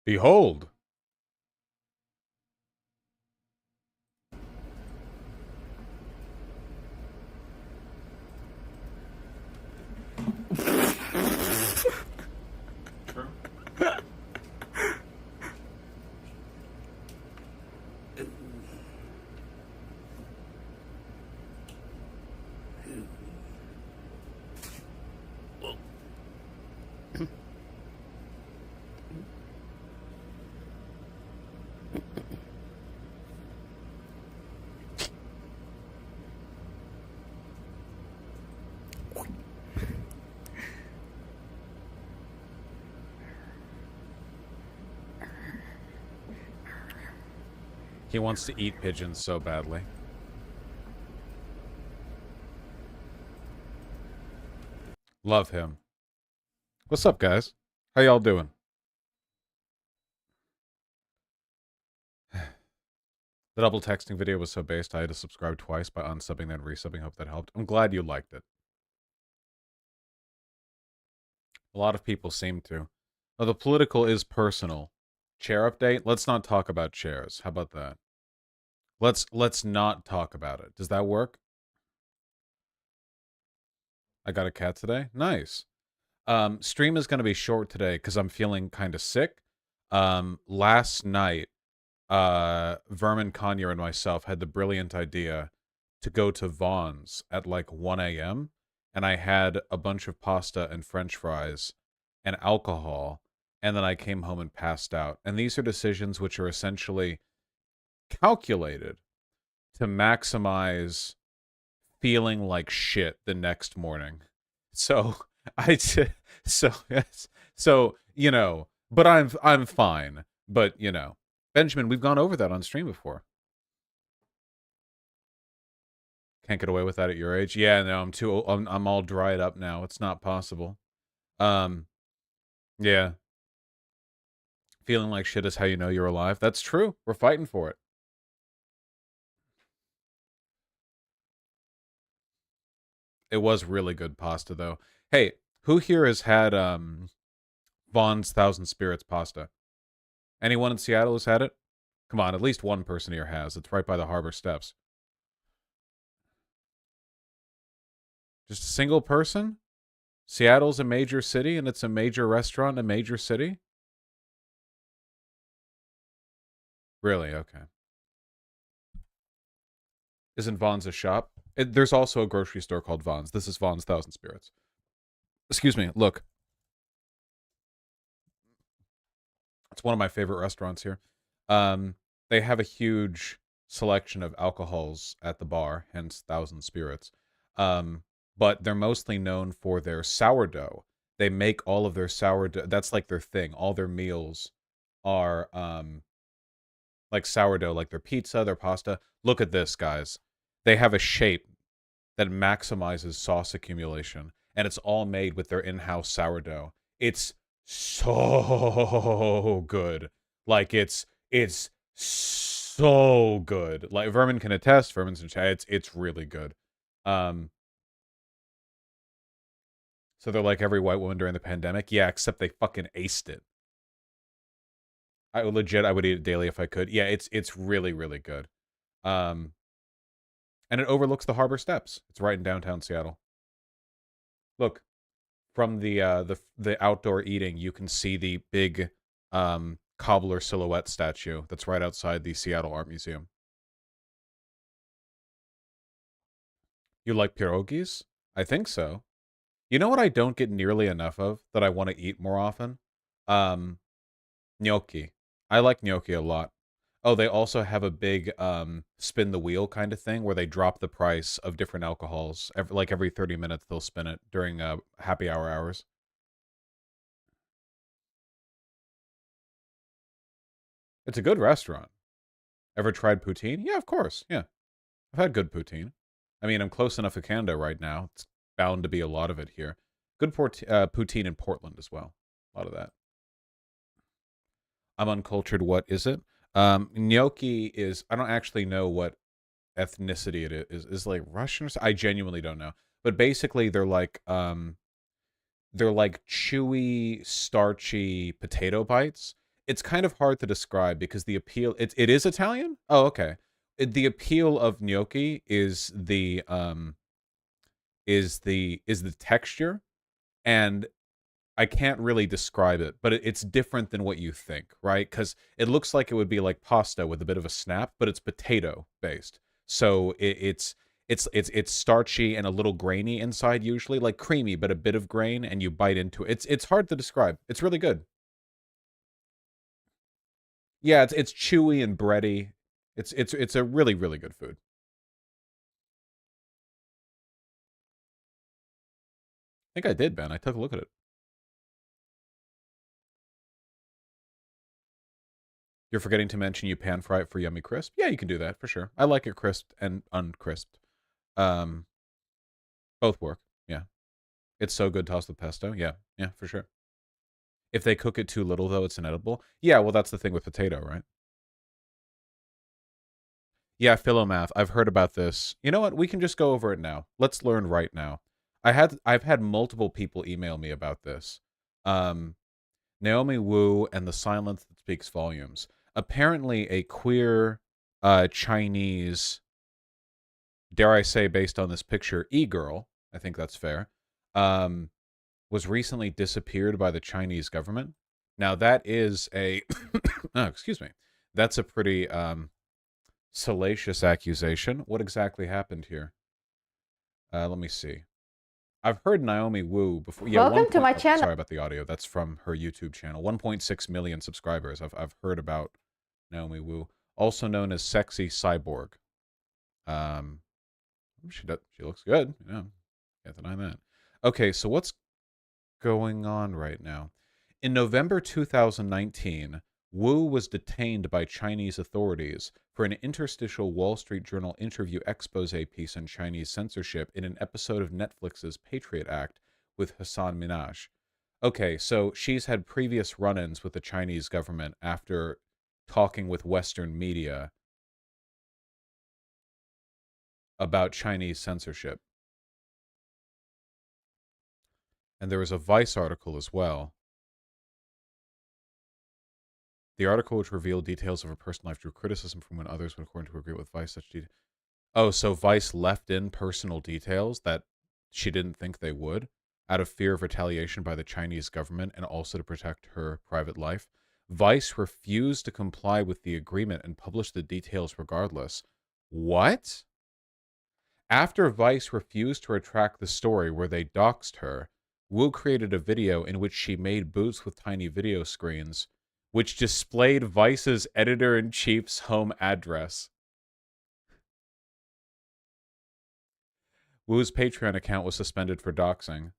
Behold. He wants to eat pigeons so badly. Love him. What's up, guys? How y'all doing? The double texting video was so based, I had to subscribe twice by unsubbing then resubbing. Hope that helped. I'm glad you liked it. A lot of people seem to. Oh, the political is personal. Chair update? Let's not talk about chairs. How about that? Let's not talk about it. Does that work? I got a cat today. Nice. Stream is going to be short today because I'm feeling kind of sick. Last night, Vermin Conyer and myself had the brilliant idea to go to Vaughn's at like 1 a.m. and I had a bunch of pasta and French fries and alcohol, and then I came home and passed out. And these are decisions which are essentially calculated to maximize feeling like shit the next morning. So so you know, but I'm fine. But you know, Benjamin, we've gone over that on stream before. Can't get away with that at your age. Yeah, no, I'm all dried up now. It's not possible. Yeah. Feeling like shit is how you know you're alive. That's true. We're fighting for it. It was really good pasta though. Hey, who here has had Vaughn's Thousand Spirits pasta? Anyone in Seattle has had it? Come on, at least one person here has. It's right by the harbor steps. Just a single person? Seattle's a major city and it's a major restaurant in a major city? Really? Okay. Isn't Vaughn's a shop? There's also a grocery store called Vaughn's. This is Vaughn's Thousand Spirits. Excuse me. Look. It's one of my favorite restaurants here. They have a huge selection of alcohols at the bar, hence Thousand Spirits. But they're mostly known for their sourdough. They make all of their sourdough. That's like their thing. All their meals are like sourdough, like their pizza, their pasta. Look at this, guys. They have a shape that maximizes sauce accumulation, and it's all made with their in-house sourdough. It's so good. Like it's so good. Like Vermin can attest, Vermin's in chat. It's really good. So they're like every white woman during the pandemic. Yeah, except they fucking aced it. I would eat it daily if I could. Yeah, it's really, really good. And it overlooks the harbor steps. It's right in downtown Seattle. Look, from the outdoor eating, you can see the big cobbler silhouette statue that's right outside the Seattle Art Museum. You like pierogies? I think so. You know what I don't get nearly enough of that I want to eat more often? Gnocchi. I like gnocchi a lot. Oh, they also have a big spin the wheel kind of thing where they drop the price of different alcohols. Every 30 minutes they'll spin it during happy hour hours. It's a good restaurant. Ever tried poutine? Yeah, of course. Yeah. I've had good poutine. I mean, I'm close enough to Canada right now. It's bound to be a lot of it here. Good poutine in Portland as well. A lot of that. I'm uncultured. What is it? Gnocchi is, I don't actually know what ethnicity it is like Russian or something? I genuinely don't know. But basically they're like chewy, starchy potato bites. it's kind of hard to describe because the appeal it is Italian? Oh, okay. The appeal of gnocchi is the texture, and I can't really describe it, but it's different than what you think, right? Because it looks like it would be like pasta with a bit of a snap, but it's potato based. So it's starchy and a little grainy inside, usually like creamy, but a bit of grain, and you bite into it. It's hard to describe. It's really good. Yeah, it's chewy and bready. It's a really really good food. I think I did, Ben. I took a look at it. You're forgetting to mention you pan fry it for yummy crisp. Yeah, you can do that for sure. I like it crisped and uncrisped. Um, Both work. Yeah, it's so good tossed with pesto. Yeah, yeah, for sure. If they cook it too little, though, it's inedible. Yeah, well, that's the thing with potato, right? Yeah, Philomath. I've heard about this. You know what? We can just go over it now. Let's learn right now. I've had multiple people email me about this. Um, Naomi Wu and the silence that speaks volumes. Apparently, a queer Chinese, dare I say, based on this picture, e-girl. I think that's fair. Um, was recently disappeared by the Chinese government. Now that is a oh, excuse me. That's a pretty salacious accusation. What exactly happened here? Let me see. I've heard Naomi Wu before. Yeah, Welcome to my channel. Sorry about the audio. That's from her YouTube channel. 1.6 million subscribers. I've heard about Naomi Wu, also known as Sexy Cyborg. Um, she looks good. Yeah, can't deny that. Okay, so what's going on right now? In November 2019, Wu was detained by Chinese authorities for an interstitial Wall Street Journal interview expose piece on Chinese censorship in an episode of Netflix's Patriot Act with Hassan Minhaj. Okay, so she's had previous run-ins with the Chinese government after talking with Western media about Chinese censorship. And there was a Vice article as well. The article, which revealed details of her personal life, drew criticism from when others would, according to agree with Vice, such details. Oh, so Vice left in personal details that she didn't think they would, out of fear of retaliation by the Chinese government and also to protect her private life. Vice refused to comply with the agreement and published the details regardless. What? After Vice refused to retract the story where they doxed her, Wu created a video in which she made booths with tiny video screens, which displayed Vice's editor-in-chief's home address. Wu's Patreon account was suspended for doxing.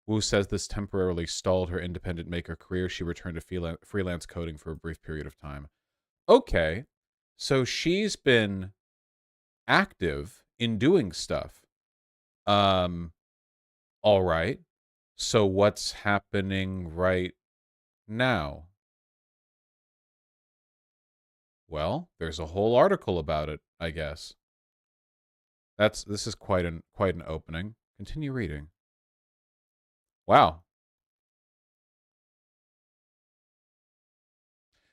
Wu says this temporarily stalled her independent maker career. She returned to freelance coding for a brief period of time. Okay, so she's been active in doing stuff. All right. So what's happening right now? Well, there's a whole article about it, I guess. This is quite an opening. Continue reading. Wow.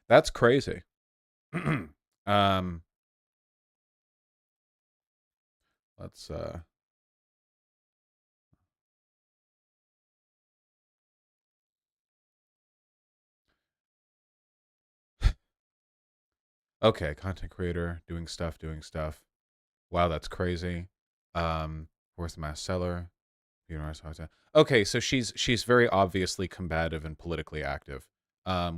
That's crazy. Let's okay, content creator, doing stuff. Wow, that's crazy. Where's the mass seller? Okay, so she's very obviously combative and politically active.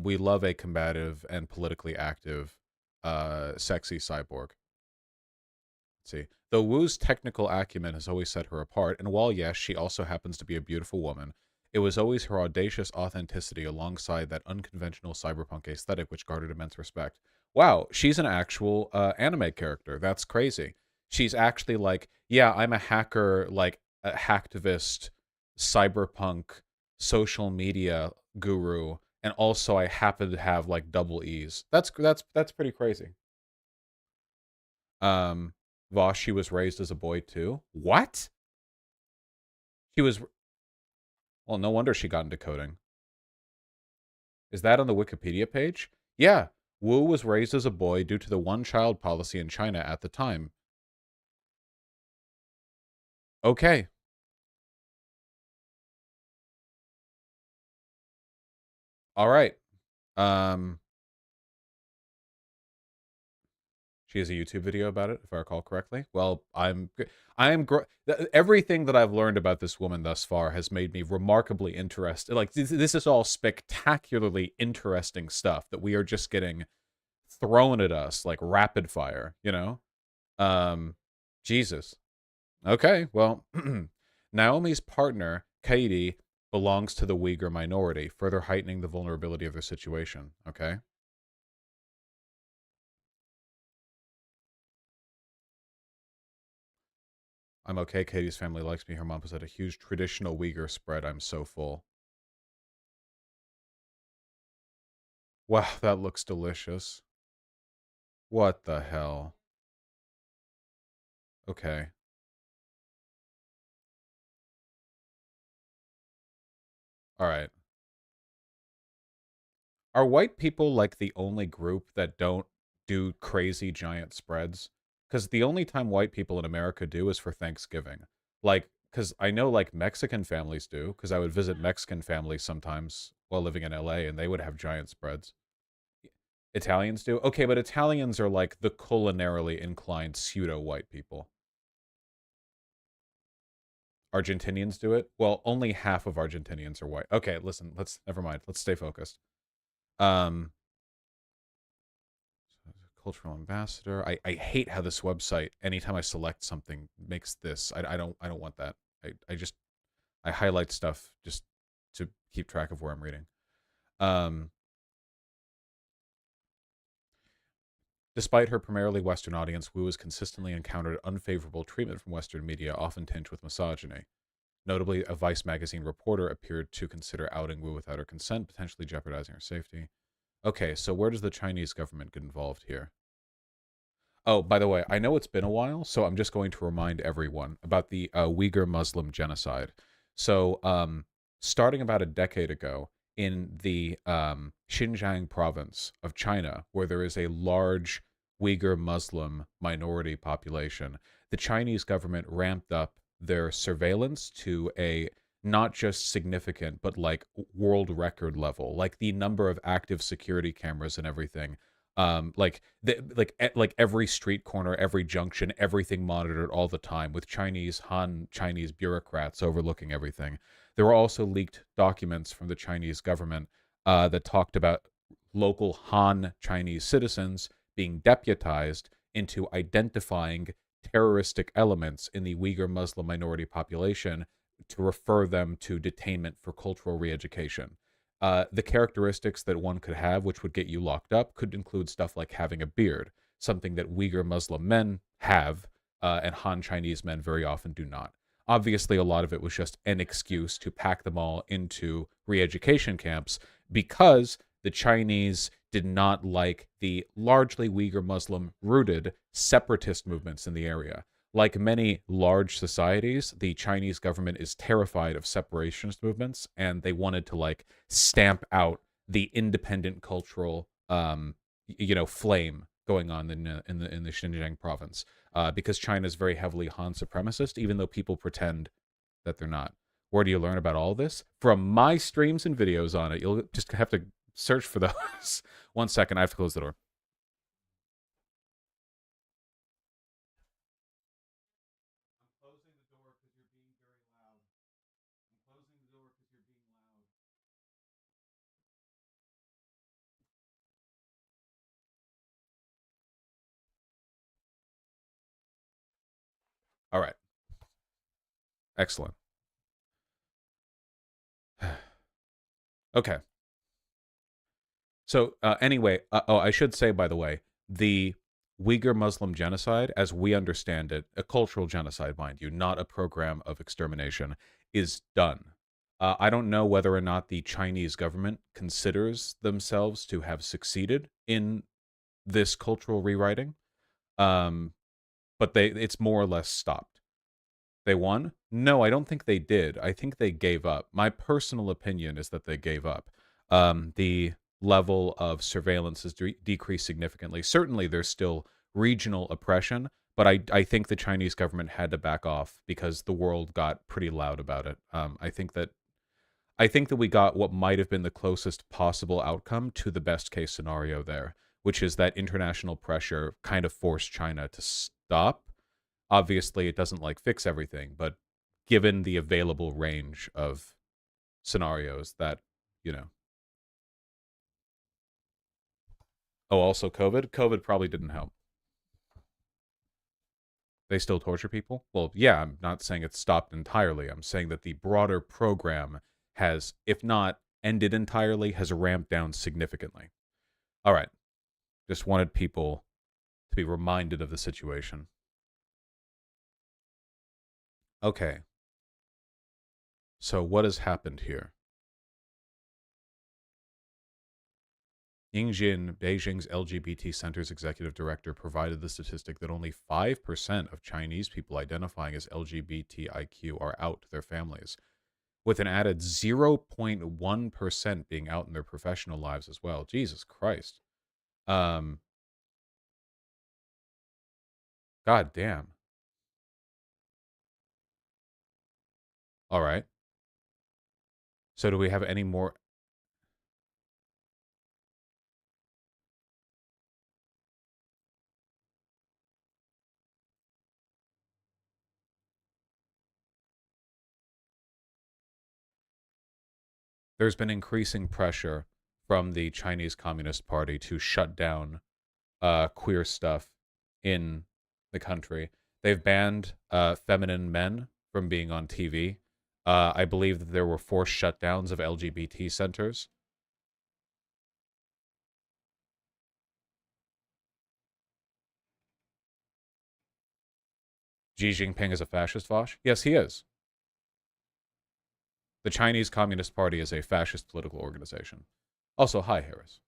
We love a combative and politically active, sexy cyborg. Let's see. Though Wu's technical acumen has always set her apart, and while yes, she also happens to be a beautiful woman, it was always her audacious authenticity alongside that unconventional cyberpunk aesthetic which garnered immense respect. Wow, she's an actual anime character. That's crazy. She's actually like, yeah, I'm a hacker, like a hacktivist, cyberpunk, social media guru, and also I happen to have like double E's. That's pretty crazy. Um, Vaush, she was raised as a boy too. What? She was. Well, no wonder she got into coding. Is that on the Wikipedia page? Yeah. Wu was raised as a boy due to the one-child policy in China at the time. Okay. All right. Um, she has a YouTube video about it, if I recall correctly. Well, everything that I've learned about this woman thus far has made me remarkably interested. Like this is all spectacularly interesting stuff that we are just getting thrown at us like rapid fire, you know? Um, Jesus. Okay, well, Naomi's partner, Katie, belongs to the Uyghur minority, further heightening the vulnerability of their situation. Okay? I'm okay. Katie's family likes me. Her mom has had a huge traditional Uyghur spread. I'm so full. Wow, that looks delicious. What the hell? Okay. All right. Are white people like the only group that don't do crazy giant spreads? Because the only time white people in America do is for Thanksgiving. Like, because I know like Mexican families do, because I would visit Mexican families sometimes while living in LA and they would have giant spreads. Italians do? Okay, but Italians are like the culinarily inclined pseudo white people. Argentinians do it? Well, only half of Argentinians are white. Okay, listen, never mind. Let's stay focused. Um, cultural ambassador. I hate how this website, anytime I select something, makes this. I don't want that. I just I highlight stuff just to keep track of where I'm reading. Um, Despite her primarily Western audience, Wu has consistently encountered unfavorable treatment from Western media, often tinged with misogyny. Notably, a Vice magazine reporter appeared to consider outing Wu without her consent, potentially jeopardizing her safety. Okay, so where does the Chinese government get involved here? Oh, by the way, I know it's been a while, so I'm just going to remind everyone about the Uyghur Muslim genocide. So, starting about a decade ago in the Xinjiang province of China, where there is a large Uyghur Muslim minority population, the Chinese government ramped up their surveillance to a not just significant, but like world record level, like the number of active security cameras and everything like every street corner, every junction, everything monitored all the time with Chinese bureaucrats overlooking everything. There were also leaked documents from the Chinese government that talked about local Han Chinese citizens being deputized into identifying terroristic elements in the Uyghur Muslim minority population to refer them to detainment for cultural re-education. The characteristics that one could have, which would get you locked up, could include stuff like having a beard, something that Uyghur Muslim men have, and Han Chinese men very often do not. Obviously, a lot of it was just an excuse to pack them all into re education camps because the Chinese did not like the largely Uyghur Muslim rooted separatist movements in the area. Like many large societies, the Chinese government is terrified of separationist movements, and they wanted to like stamp out the independent cultural, flame going on in the Xinjiang province, because China is very heavily Han supremacist, even though people pretend that they're not. Where do you learn about all this? From my streams and videos on it. You'll just have to search for those. One second, I have to close the door. I'm closing the door because you're being very loud. I'm closing the door because you're being loud. All right. Excellent. Okay. So anyway, oh, I should say by the way, the Uyghur Muslim genocide, as we understand it, a cultural genocide, mind you, not a program of extermination, is done. I don't know whether or not the Chinese government considers themselves to have succeeded in this cultural rewriting, um, but it's more or less stopped. They won? No, I don't think they did. I think they gave up. My personal opinion is that they gave up. The level of surveillance has decreased significantly. Certainly, there's still regional oppression, but I think the Chinese government had to back off because the world got pretty loud about it. I think that we got what might have been the closest possible outcome to the best case scenario there, which is that international pressure kind of forced China to stop. Obviously, it doesn't like fix everything, but given the available range of scenarios that, you know. Oh, also COVID. COVID probably didn't help. They still torture people? Well, yeah, I'm not saying it's stopped entirely. I'm saying that the broader program has, if not ended entirely, has ramped down significantly. All right. Just wanted people to be reminded of the situation. Okay. So what has happened here? Ying Jin, Beijing's LGBT Center's executive director, provided the statistic that only 5% of Chinese people identifying as LGBTIQ are out to their families, with an added 0.1% being out in their professional lives as well. Jesus Christ. Um, God damn. All right. So do we have any more? There's been increasing pressure from the Chinese Communist Party to shut down queer stuff in the country. They've banned feminine men from being on TV. I believe that there were forced shutdowns of LGBT centers. Xi Jinping is a fascist, Vaush? Yes, he is. The Chinese Communist Party is a fascist political organization. Also, hi, Harris.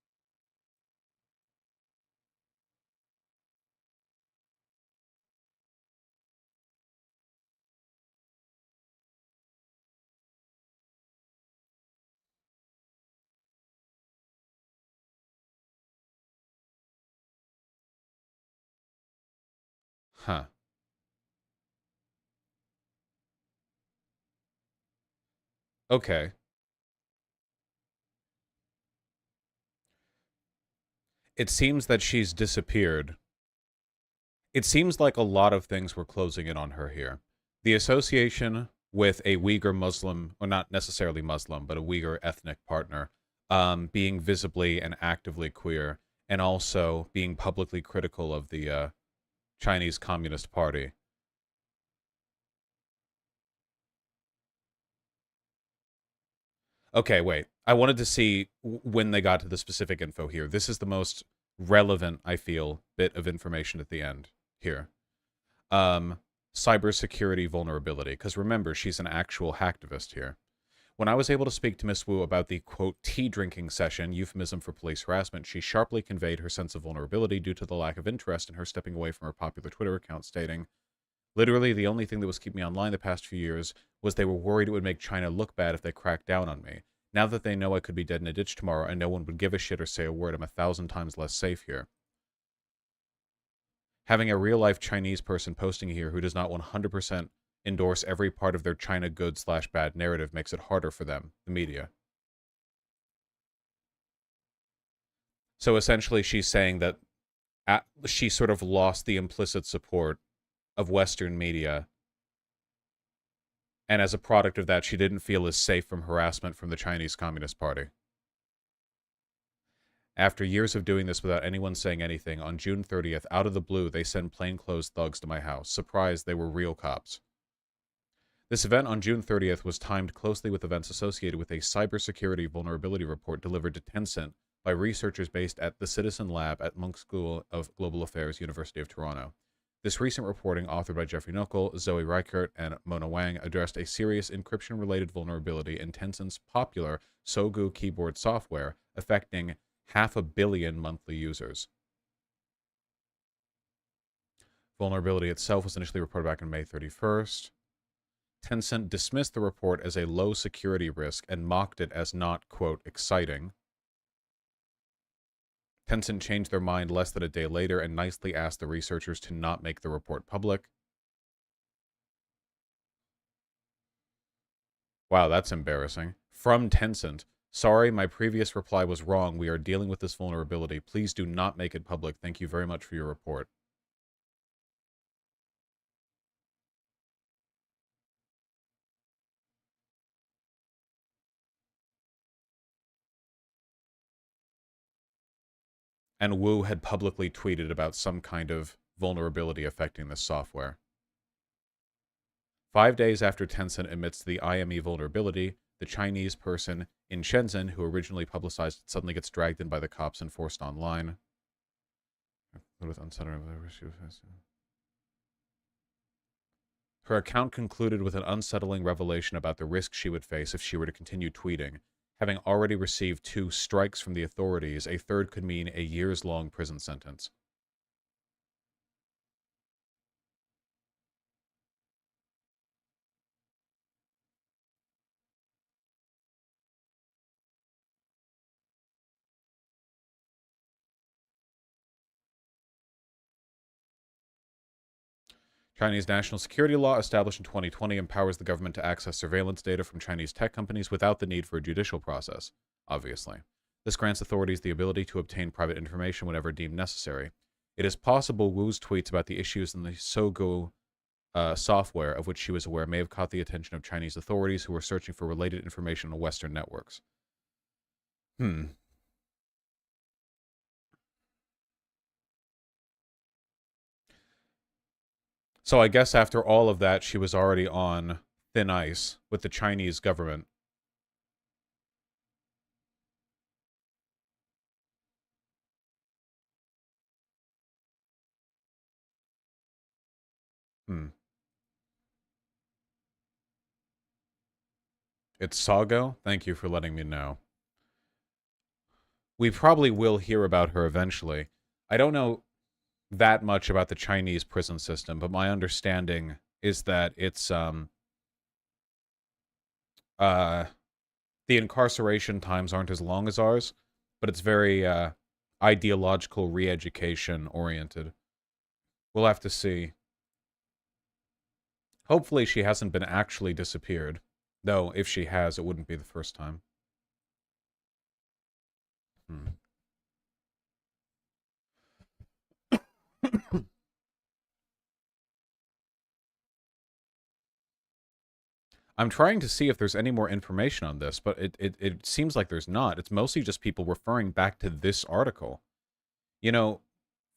Huh. Okay. It seems that she's disappeared. It seems like a lot of things were closing in on her here. The association with a Uyghur Muslim, or not necessarily Muslim, but a Uyghur ethnic partner, being visibly and actively queer, and also being publicly critical of the Chinese Communist Party. Okay, wait. I wanted to see when they got to the specific info here. This is the most relevant, I feel, bit of information at the end here. Um, Cybersecurity vulnerability. Because remember, she's an actual hacktivist here. When I was able to speak to Miss Wu about the, quote, tea drinking session, euphemism for police harassment, she sharply conveyed her sense of vulnerability due to the lack of interest in her stepping away from her popular Twitter account, stating, literally, the only thing that was keeping me online the past few years was they were worried it would make China look bad if they cracked down on me. Now that they know I could be dead in a ditch tomorrow and no one would give a shit or say a word, I'm 1,000 times less safe here. Having a real-life Chinese person posting here who does not 100% endorse every part of their China good/bad narrative makes it harder for them, the media. So essentially she's saying that she sort of lost the implicit support of Western media, and as a product of that, she didn't feel as safe from harassment from the Chinese Communist Party. After years of doing this without anyone saying anything, on June 30th, out of the blue, they send plainclothes thugs to my house. Surprised, they were real cops. This event on June 30th was timed closely with events associated with a cybersecurity vulnerability report delivered to Tencent by researchers based at the Citizen Lab at Munk School of Global Affairs, University of Toronto. This recent reporting, authored by Jeffrey Nuckel, Zoe Reichert, and Mona Wang, addressed a serious encryption-related vulnerability in Tencent's popular Sogu keyboard software, affecting 500 million monthly users. Vulnerability itself was initially reported back on May 31st. Tencent dismissed the report as a low security risk and mocked it as not, quote, exciting. Tencent changed their mind less than a day later and nicely asked the researchers to not make the report public. Wow, that's embarrassing. From Tencent. Sorry, my previous reply was wrong. We are dealing with this vulnerability. Please do not make it public. Thank you very much for your report. And Wu had publicly tweeted about some kind of vulnerability affecting this software. 5 days after Tencent admits to the IME vulnerability, the Chinese person in Shenzhen who originally publicized it suddenly gets dragged in by the cops and forced online. Her account concluded with an unsettling revelation about the risk she would face if she were to continue tweeting. Having already received 2 strikes from the authorities, a third could mean a years-long prison sentence. Chinese national security law, established in 2020, empowers the government to access surveillance data from Chinese tech companies without the need for a judicial process, obviously. This grants authorities the ability to obtain private information whenever deemed necessary. It is possible Wu's tweets about the issues in the Sogo software, of which she was aware, may have caught the attention of Chinese authorities who were searching for related information on Western networks. So I guess after all of that, she was already on thin ice with the Chinese government. It's Sago? Thank you for letting me know. We probably will hear about her eventually. I don't know that much about the Chinese prison system, but my understanding is that it's the incarceration times aren't as long as ours, but it's very ideological re-education oriented. We'll have to see. Hopefully she hasn't been actually disappeared. Though, if she has, it wouldn't be the first time. I'm trying to see if there's any more information on this, but it seems like there's not. It's mostly just people referring back to this article. You know,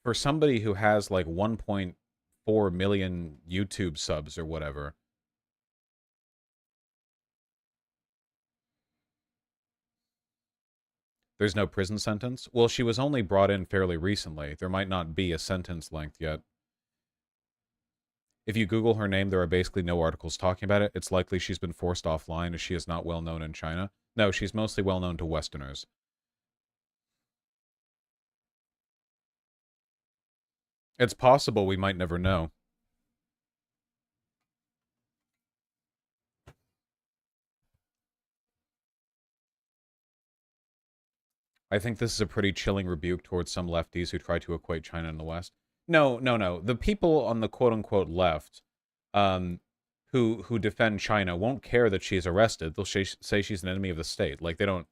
for somebody who has like 1.4 million YouTube subs or whatever. There's no prison sentence? Well, she was only brought in fairly recently. There might not be a sentence length yet. If you Google her name, there are basically no articles talking about it. It's likely she's been forced offline as she is not well known in China. No, she's mostly well known to Westerners. It's possible, we might never know. I think this is a pretty chilling rebuke towards some lefties who try to equate China and the West. No, no, no. The people on the quote-unquote left um, who defend China won't care that she's arrested. They'll say she's an enemy of the state. Like, they don't...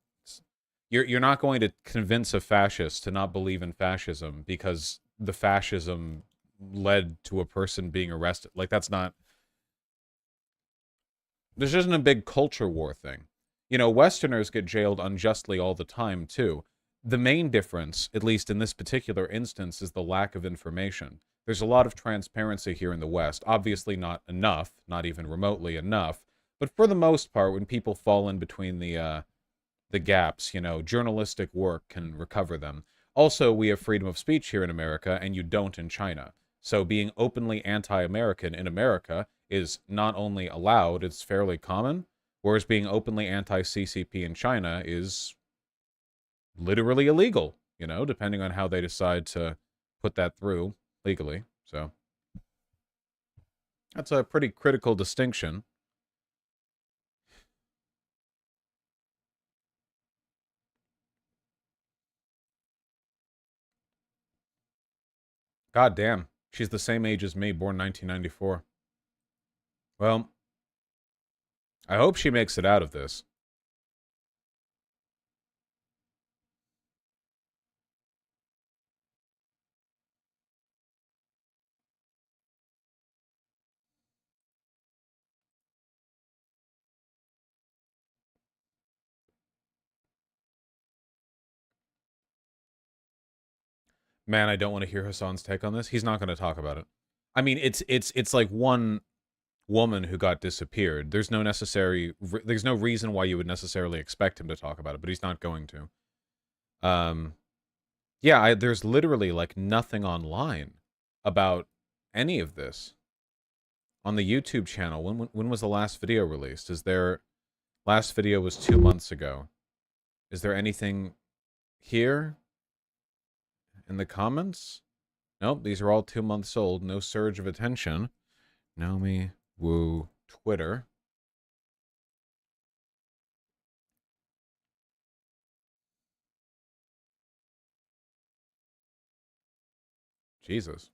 You're not going to convince a fascist to not believe in fascism because the fascism led to a person being arrested. Like, that's not... This isn't a big culture war thing. You know, Westerners get jailed unjustly all the time, too. The main difference, at least in this particular instance, is the lack of information. There's a lot of transparency here in the West. Obviously not enough, not even remotely enough. But for the most part, when people fall in between the gaps, you know, journalistic work can recover them. Also, we have freedom of speech here in America, and you don't in China. So being openly anti-American in America is not only allowed, it's fairly common, whereas being openly anti-CCP in China is literally illegal, you know, depending on how they decide to put that through legally. So that's a pretty critical distinction. God damn. She's the same age as me, born 1994. Well, I hope she makes it out of this. Man, I don't want to hear Hassan's take on this. He's not going to talk about it. I mean, it's like one woman who got disappeared. There's no reason why you would necessarily expect him to talk about it, but he's not going to. Um yeah, there's literally like nothing online about any of this on the YouTube channel. When was the last video released? Is there last video was 2 months ago. Is there anything here in the comments? Nope, these are all 2 months old. No surge of attention. Naomi Woo Twitter. Jesus.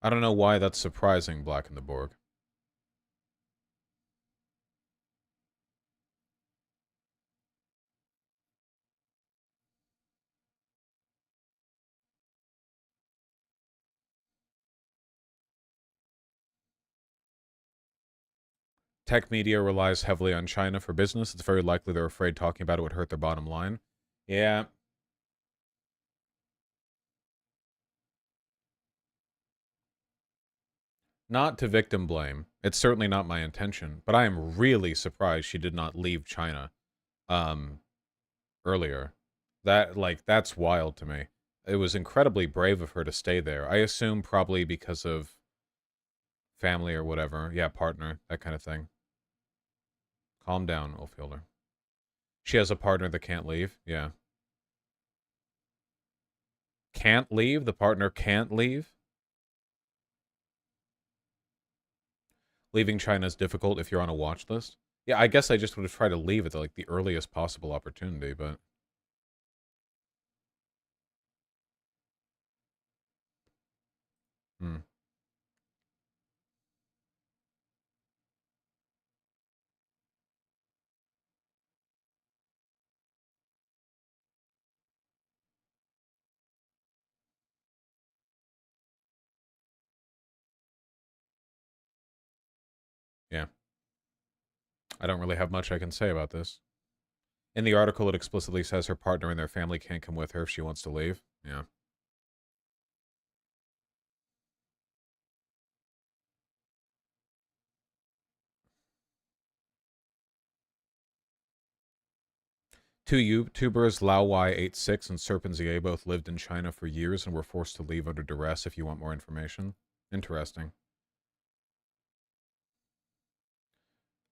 I don't know why that's surprising, Black in the Borg. Tech media relies heavily on China for business. It's very likely they're afraid talking about it would hurt their bottom line. Yeah. Not to victim blame. It's certainly not my intention, but I am really surprised she did not leave China um earlier. That's wild to me. It was incredibly brave of her to stay there. I assume probably because of family or whatever. Yeah, partner, that kind of thing. Calm down, Oldfielder. She has a partner that can't leave. Yeah. Can't leave? The partner can't leave? Leaving China is difficult if you're on a watch list. Yeah, I guess I just would have tried to leave at the earliest possible opportunity, but hmm. Yeah. I don't really have much I can say about this. In the article, it explicitly says her partner and their family can't come with her if she wants to leave. Yeah. Two YouTubers, LaoY86 and Serpenzier, both lived in China for years and were forced to leave under duress if you want more information. Interesting.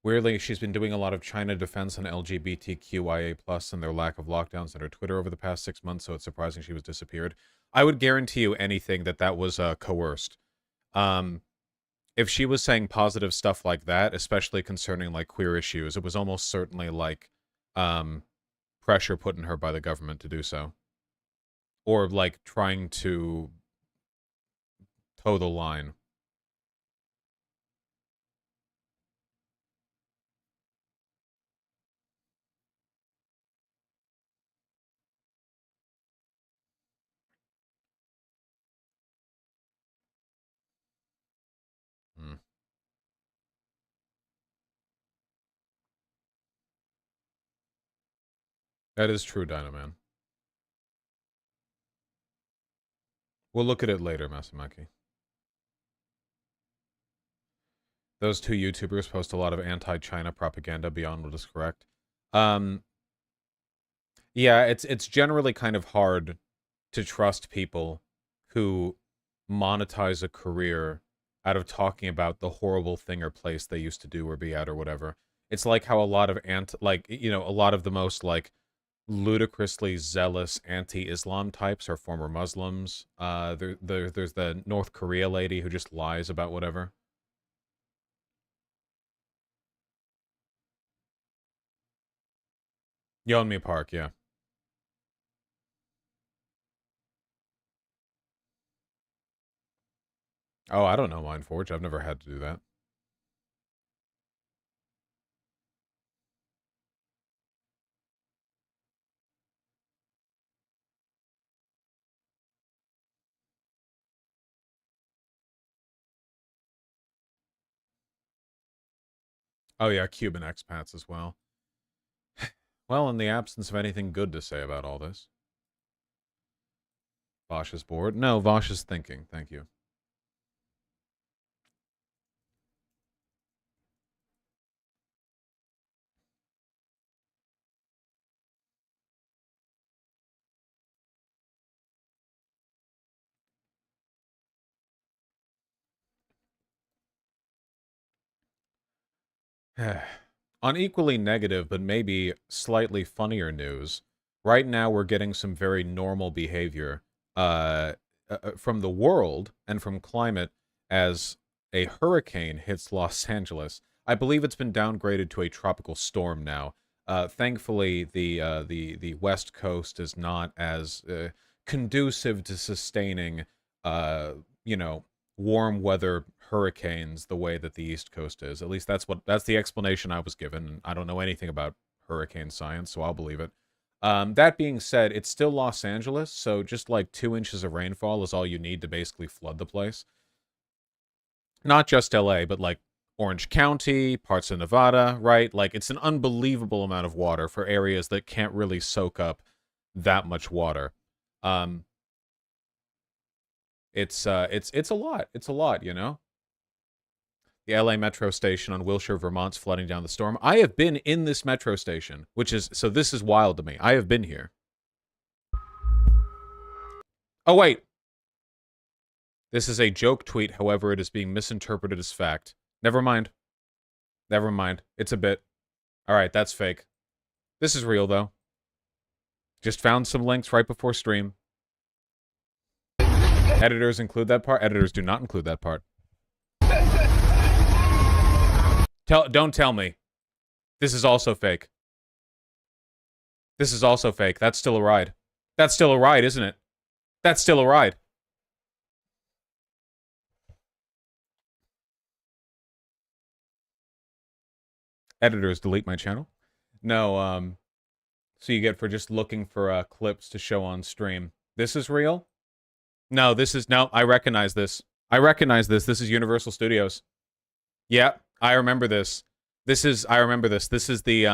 Weirdly, she's been doing a lot of China defense on LGBTQIA+ and their lack of lockdowns on her Twitter over the past 6 months, so it's surprising she was disappeared. I would guarantee you anything that was coerced. Um, if she was saying positive stuff like that, especially concerning like queer issues, it was almost certainly like um, pressure put on her by the government to do so, or like trying to toe the line. Hmm. That is true, Dynaman. We'll look at it later, Masamaki. Those two YouTubers post a lot of anti-China propaganda beyond what is correct. Um, yeah, it's generally kind of hard to trust people who monetize a career out of talking about the horrible thing or place they used to do or be at or whatever. It's like how a lot of a lot of the most like ludicrously zealous anti-Islam types are former Muslims. There's the North Korea lady who just lies about whatever. Yeonmi Park, yeah. Oh, I don't know Mine Forge. I've never had to do that. Oh yeah, Cuban expats as well. Well, in the absence of anything good to say about all this. Vaush is bored. No, Vaush is thinking. Thank you. On equally negative, but maybe slightly funnier news, right now we're getting some very normal behavior from the world and from climate as a hurricane hits Los Angeles. I believe it's been downgraded to a tropical storm now. Thankfully, the West Coast is not as conducive to sustaining, you know, warm weather hurricanes the way that the East Coast is. At least that's the explanation I was given. I don't know anything about hurricane science, so I'll believe it. That being said, it's still Los Angeles, so just like 2 inches of rainfall is all you need to basically flood the place. Not just LA, but like Orange County, parts of Nevada, right? Like it's an unbelievable amount of water for areas that can't really soak up that much water. It's a lot. It's a lot, you know? The LA metro station on Wilshire, Vermont's flooding down the storm. I have been in this metro station, which is, so this is wild to me. I have been here. Oh, wait. This is a joke tweet, however, it is being misinterpreted as fact. Never mind. Never mind. It's a bit. Alright, that's fake. This is real, though. Just found some links right before stream. Editors include that part? Editors do not include that part. Don't tell me. This is also fake. This is also fake. That's still a ride. That's still a ride, isn't it? That's still a ride. Editors delete my channel. No, so you get for just looking for clips to show on stream. This is real? No, I recognize this. I recognize this. This is Universal Studios. Yeah, I remember this. I remember this. This is the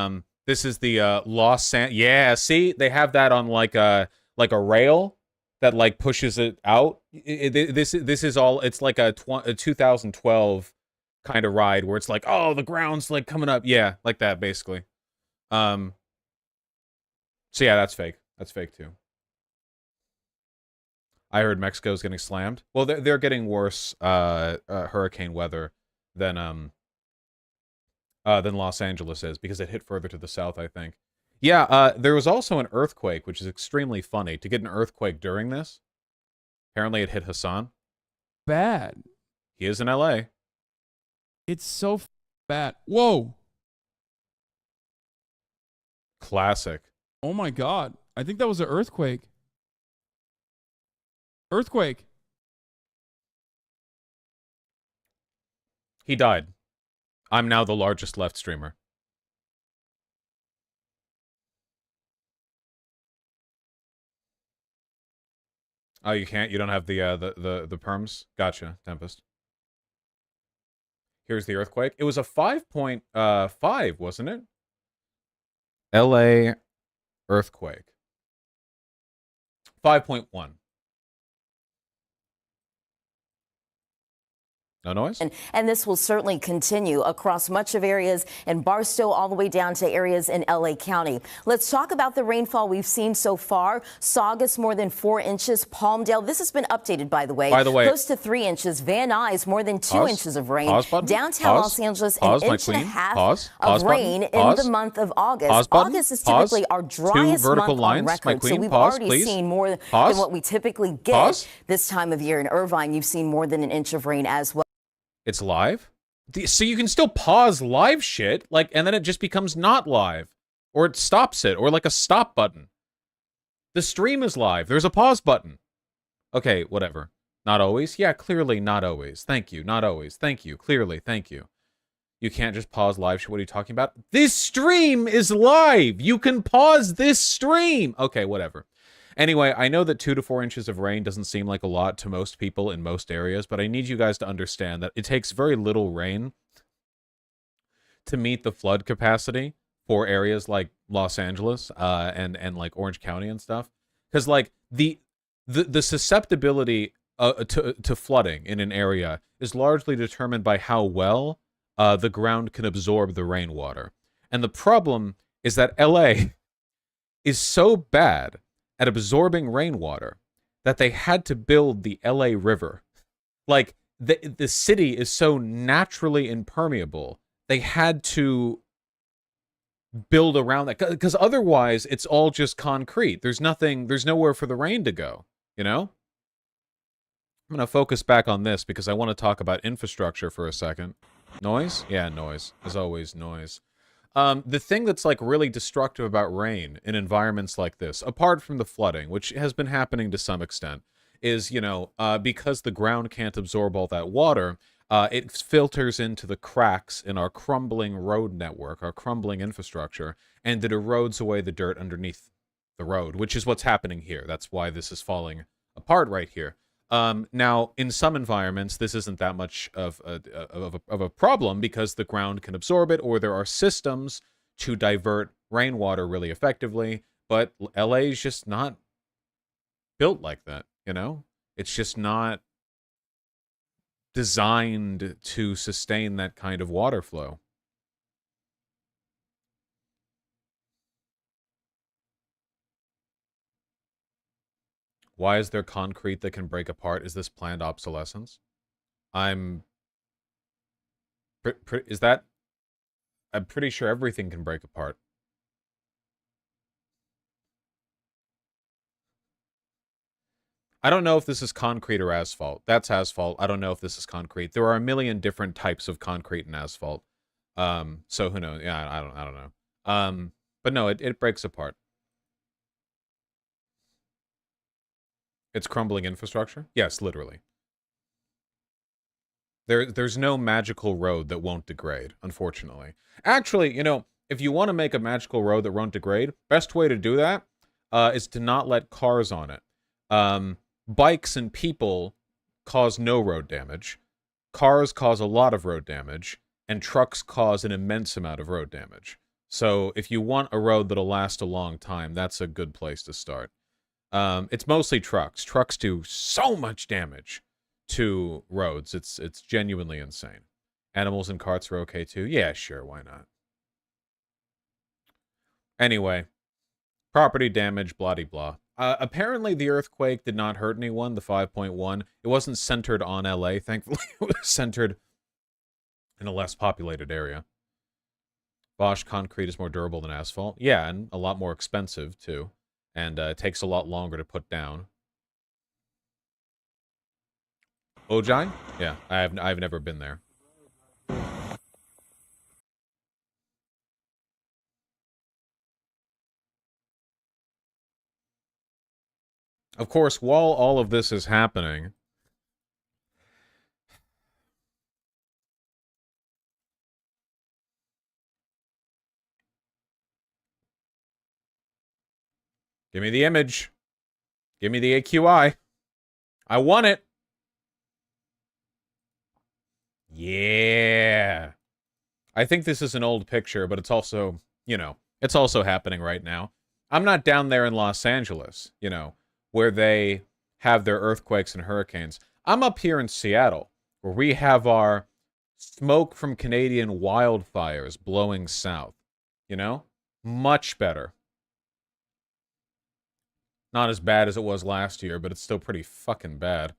Los San. Yeah, see, they have that on like a rail that like pushes it out. This is all. It's like a 2012 kind of ride where it's like, oh, the ground's like coming up. Yeah, like that basically. So yeah, that's fake. That's fake too. I heard Mexico's getting slammed. Well, they're getting worse hurricane weather than Los Angeles is because it hit further to the south, I think. Yeah, there was also an earthquake, which is extremely funny. To get an earthquake during this, apparently it hit Hassan. Bad. He is in LA. It's so bad. Whoa. Classic. Oh my god. I think that was an earthquake. Earthquake. He died. I'm now the largest left streamer. Oh, you can't? You don't have the perms? Gotcha, Tempest. Here's the earthquake. It was a 5.5, wasn't it? LA earthquake. 5.1. No noise? And this will certainly continue across much of areas in Barstow all the way down to areas in LA County. Let's talk about the rainfall we've seen so far. Saugus, more than 4 inches. Palmdale, this has been updated, by the way. Close to 3 inches. Van Nuys, more than 2 inches of rain. Downtown Los Angeles, an inch and a half of rain in the month of August. August is typically our driest month on record, so we've already seen more than what we typically get this time of year. In Irvine, you've seen more than an inch of rain as well. It's live? So you can still pause live shit, like, and then it just becomes not live. Or it stops it, or like a stop button. The stream is live. There's a pause button. Okay, whatever. Not always? Yeah, clearly not always. Thank you. Not always. Thank you. Clearly, thank you. You can't just pause live. What are you talking about? This stream is live! You can pause this stream! Okay, whatever. Anyway, I know that 2 to 4 inches of rain doesn't seem like a lot to most people in most areas, but I need you guys to understand that it takes very little rain to meet the flood capacity for areas like Los Angeles and like Orange County and stuff. Because like the susceptibility to flooding in an area is largely determined by how well the ground can absorb the rainwater. And the problem is that LA is so bad at absorbing rainwater that they had to build the LA River. Like, the city is so naturally impermeable, they had to build around that. Because otherwise, it's all just concrete. There's nowhere for the rain to go, you know? I'm going to focus back on this because I want to talk about infrastructure for a second. Noise? Yeah, noise. As always, noise. The thing that's like really destructive about rain in environments like this, apart from the flooding, which has been happening to some extent, is, you know, because the ground can't absorb all that water, it filters into the cracks in our crumbling road network, our crumbling infrastructure, and it erodes away the dirt underneath the road, which is what's happening here. That's why this is falling apart right here. Now, in some environments, this isn't that much of a problem because the ground can absorb it, or there are systems to divert rainwater really effectively. But LA is just not built like that, you know? It's just not designed to sustain that kind of water flow. Why is there concrete that can break apart? Is this planned obsolescence? I'm pretty sure everything can break apart. I don't know if this is concrete or asphalt. That's asphalt. I don't know if this is concrete. There are a million different types of concrete and asphalt. So who knows? Yeah, I don't know. But no, it breaks apart. It's crumbling infrastructure? Yes, literally. There's no magical road that won't degrade, unfortunately. Actually, you know, if you want to make a magical road that won't degrade, best way to do that is to not let cars on it. Bikes and people cause no road damage. Cars cause a lot of road damage, and trucks cause an immense amount of road damage. So if you want a road that'll last a long time, that's a good place to start. It's mostly trucks. Trucks do so much damage to roads. It's genuinely insane. Animals and carts are okay too? Yeah, sure, why not? Anyway, property damage, blah-de-blah. Apparently the earthquake did not hurt anyone, the 5.1. It wasn't centered on LA, thankfully. It was centered in a less populated area. Vaush concrete is more durable than asphalt. Yeah, and a lot more expensive, too. And it takes a lot longer to put down. Ojai? Yeah, I've never been there. Of course, while all of this is happening, give me the image. Give me the AQI. I want it. Yeah. I think this is an old picture, but it's also, you know, it's also happening right now. I'm not down there in Los Angeles, you know, where they have their earthquakes and hurricanes. I'm up here in Seattle, where we have our smoke from Canadian wildfires blowing south. You know? Much better. Not as bad as it was last year, but it's still pretty fucking bad.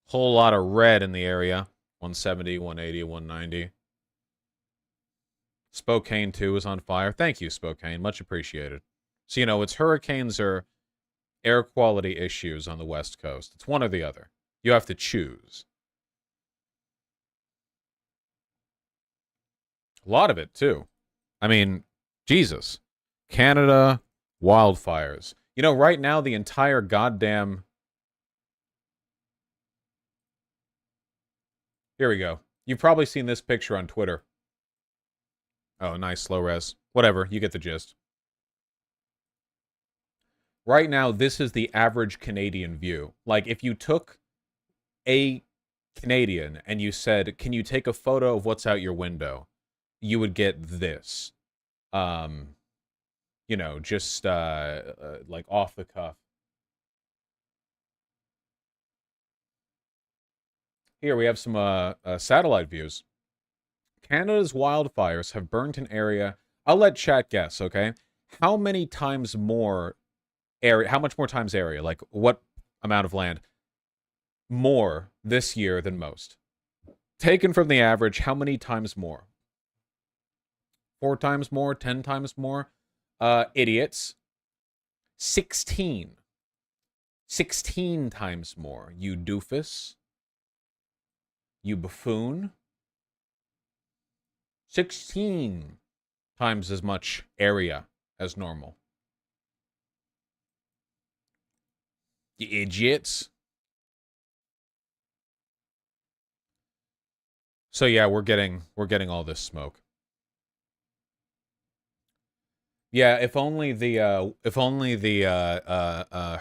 Whole lot of red in the area. 170, 180, 190. Spokane, too, is on fire. Thank you, Spokane. Much appreciated. So, you know, it's hurricanes or air quality issues on the West Coast. It's one or the other. You have to choose. A lot of it, too. I mean, Jesus. Canada wildfires. You know, right now the entire goddamn... Here we go. You've probably seen this picture on Twitter. Oh, nice, slow res. Whatever, you get the gist. Right now, this is the average Canadian view. Like, if you took a Canadian and you said, can you take a photo of what's out your window? You would get this. You know, just like off the cuff. Here we have some satellite views. Canada's wildfires have burnt an area. I'll let chat guess, okay? How many times more area? How much more times area? Like what amount of land? More this year than most. Taken from the average, how many times more? 4 times more? 10 times more? Idiots. 16. 16 times more. You doofus. You buffoon. 16 times as much area as normal. You idiots. So yeah, we're getting all this smoke. Yeah, if only the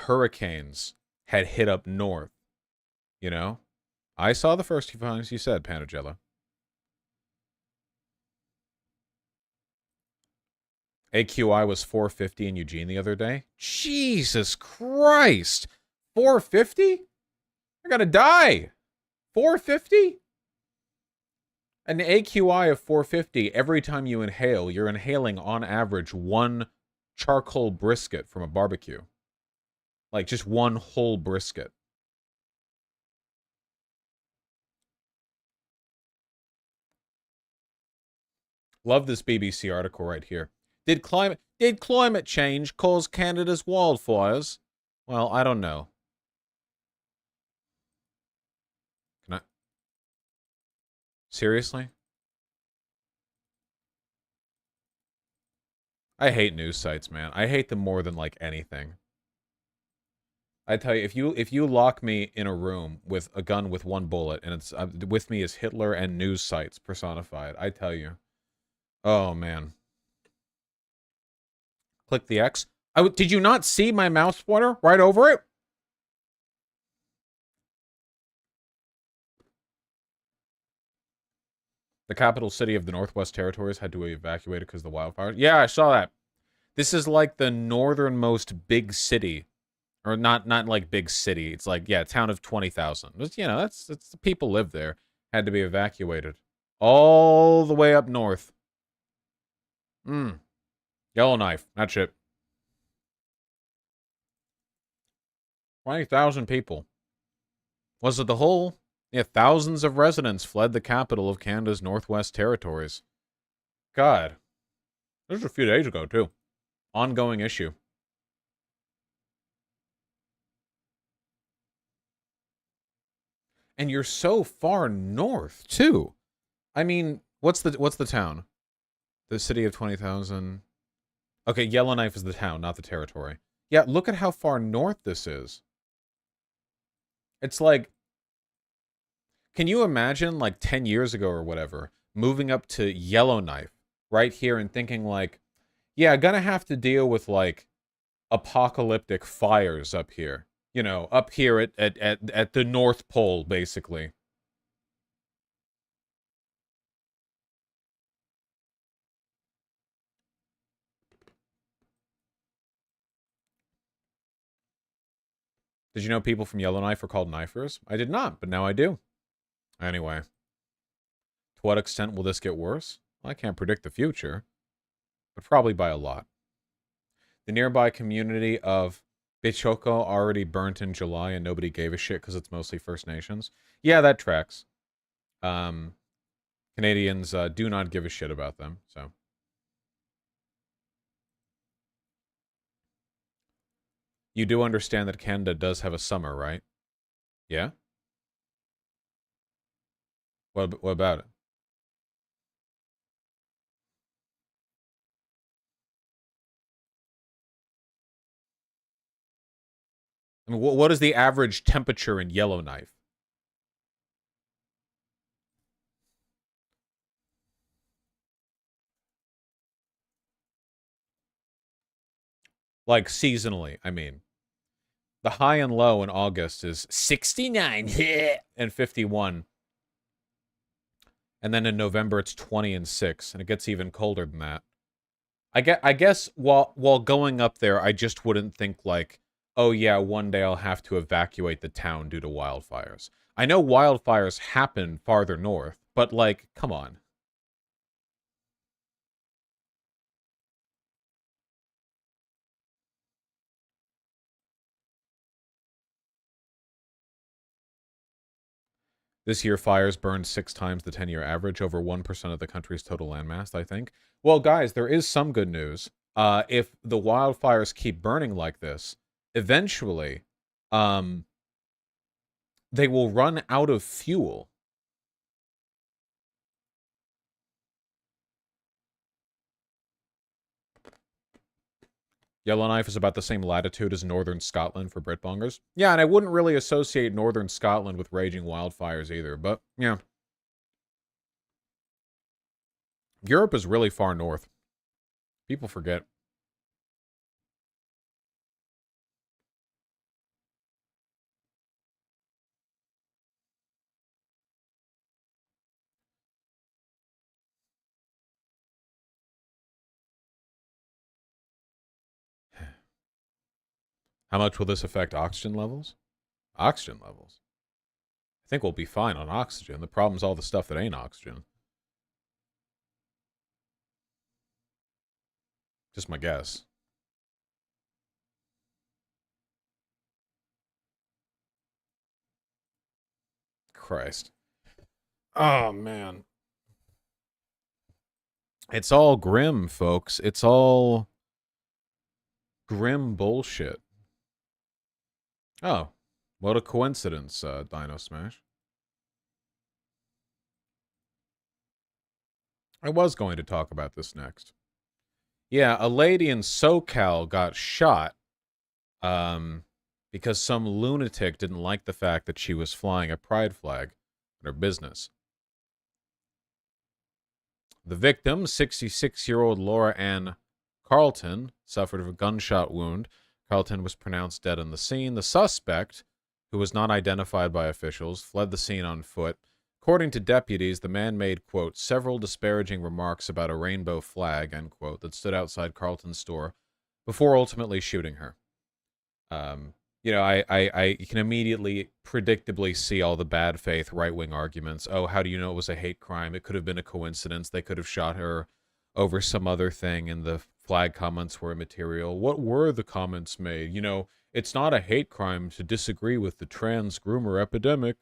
hurricanes had hit up north, you know? I saw the first few times you said, Panagella. AQI was 450 in Eugene the other day. Jesus Christ! 450? I gotta die! 450? An AQI of 450, every time you inhale, you're inhaling, on average, 1 charcoal brisket from a barbecue. Like, just 1 whole brisket. Love this BBC article right here. Did climate change cause Canada's wildfires? Well, I don't know. Can I... Seriously? I hate news sites, man. I hate them more than, like, anything. I tell you, if you lock me in a room with a gun with 1 bullet, and it's with me is Hitler and news sites personified, I tell you. Oh, man. Click the X. Did you not see my mouse pointer right over it? The capital city of the Northwest Territories had to be evacuated because of the wildfires. Yeah, I saw that. This is like the northernmost big city. Or not like big city. It's like, yeah, town of 20,000. You know, that's the people live there. Had to be evacuated. All the way up north. Yellowknife. That shit. 20,000 people. Was it the whole? Yeah, thousands of residents fled the capital of Canada's Northwest Territories. God. This was a few days ago, too. Ongoing issue. And you're so far north, too. I mean, what's the town? The city of 20,000. Okay, Yellowknife is the town, not the territory. Yeah, look at how far north this is. It's like, can you imagine, like, 10 years ago or whatever, moving up to Yellowknife right here and thinking, like, yeah, gonna have to deal with, like, apocalyptic fires up here. You know, up here at the North Pole, basically. Did you know people from Yellowknife are called knifers? I did not, but now I do. Anyway. To what extent will this get worse? Well, I can't predict the future, but probably by a lot. The nearby community of Bichoko already burnt in July and nobody gave a shit because it's mostly First Nations. Yeah, that tracks. Canadians do not give a shit about them, so. You do understand that Canada does have a summer, right? Yeah? What about it? I mean, what is the average temperature in Yellowknife? Like seasonally, I mean. The high and low in August is 69 and 51. And then in November it's 20 and 6, and it gets even colder than that. I guess while going up there, I just wouldn't think like, oh yeah, one day I'll have to evacuate the town due to wildfires. I know wildfires happen farther north, but like, come on. This year, fires burned 6 times the 10-year average, over 1% of the country's total landmass, I think. Well, guys, there is some good news. If the wildfires keep burning like this, eventually, they will run out of fuel. Yellowknife is about the same latitude as northern Scotland for Britbongers. Yeah, and I wouldn't really associate northern Scotland with raging wildfires either, but yeah. Europe is really far north. People forget. How much will this affect oxygen levels? Oxygen levels? I think we'll be fine on oxygen. The problem's all the stuff that ain't oxygen. Just my guess. Christ. Oh, man. It's all grim, folks. It's all grim bullshit. Oh, what a coincidence, Dino Smash. I was going to talk about this next. Yeah, a lady in SoCal got shot because some lunatic didn't like the fact that she was flying a pride flag in her business. The victim, 66-year-old Laura Ann Carlton, suffered a gunshot wound. Carlton was pronounced dead on the scene. The suspect, who was not identified by officials, fled the scene on foot. According to deputies, the man made, quote, several disparaging remarks about a rainbow flag, end quote, that stood outside Carlton's store before ultimately shooting her. You know, I can immediately, predictably see all the bad faith right-wing arguments. Oh, how do you know it was a hate crime? It could have been a coincidence. They could have shot her over some other thing, and the flag comments were immaterial. What were the comments made? You know, it's not a hate crime to disagree with the trans groomer epidemic.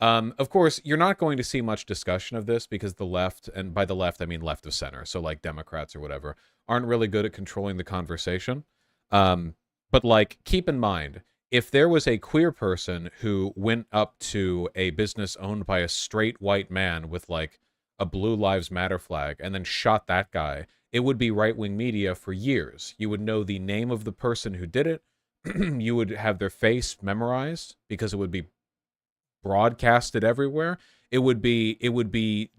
Of course, you're not going to see much discussion of this because the left, and by the left, I mean left of center, so like Democrats or whatever, aren't really good at controlling the conversation. But like, keep in mind, if there was a queer person who went up to a business owned by a straight white man with like a Blue Lives Matter flag and then shot that guy, it would be right-wing media for years. You would know the name of the person who did it. You would have their face memorized because it would be broadcasted everywhere. It would be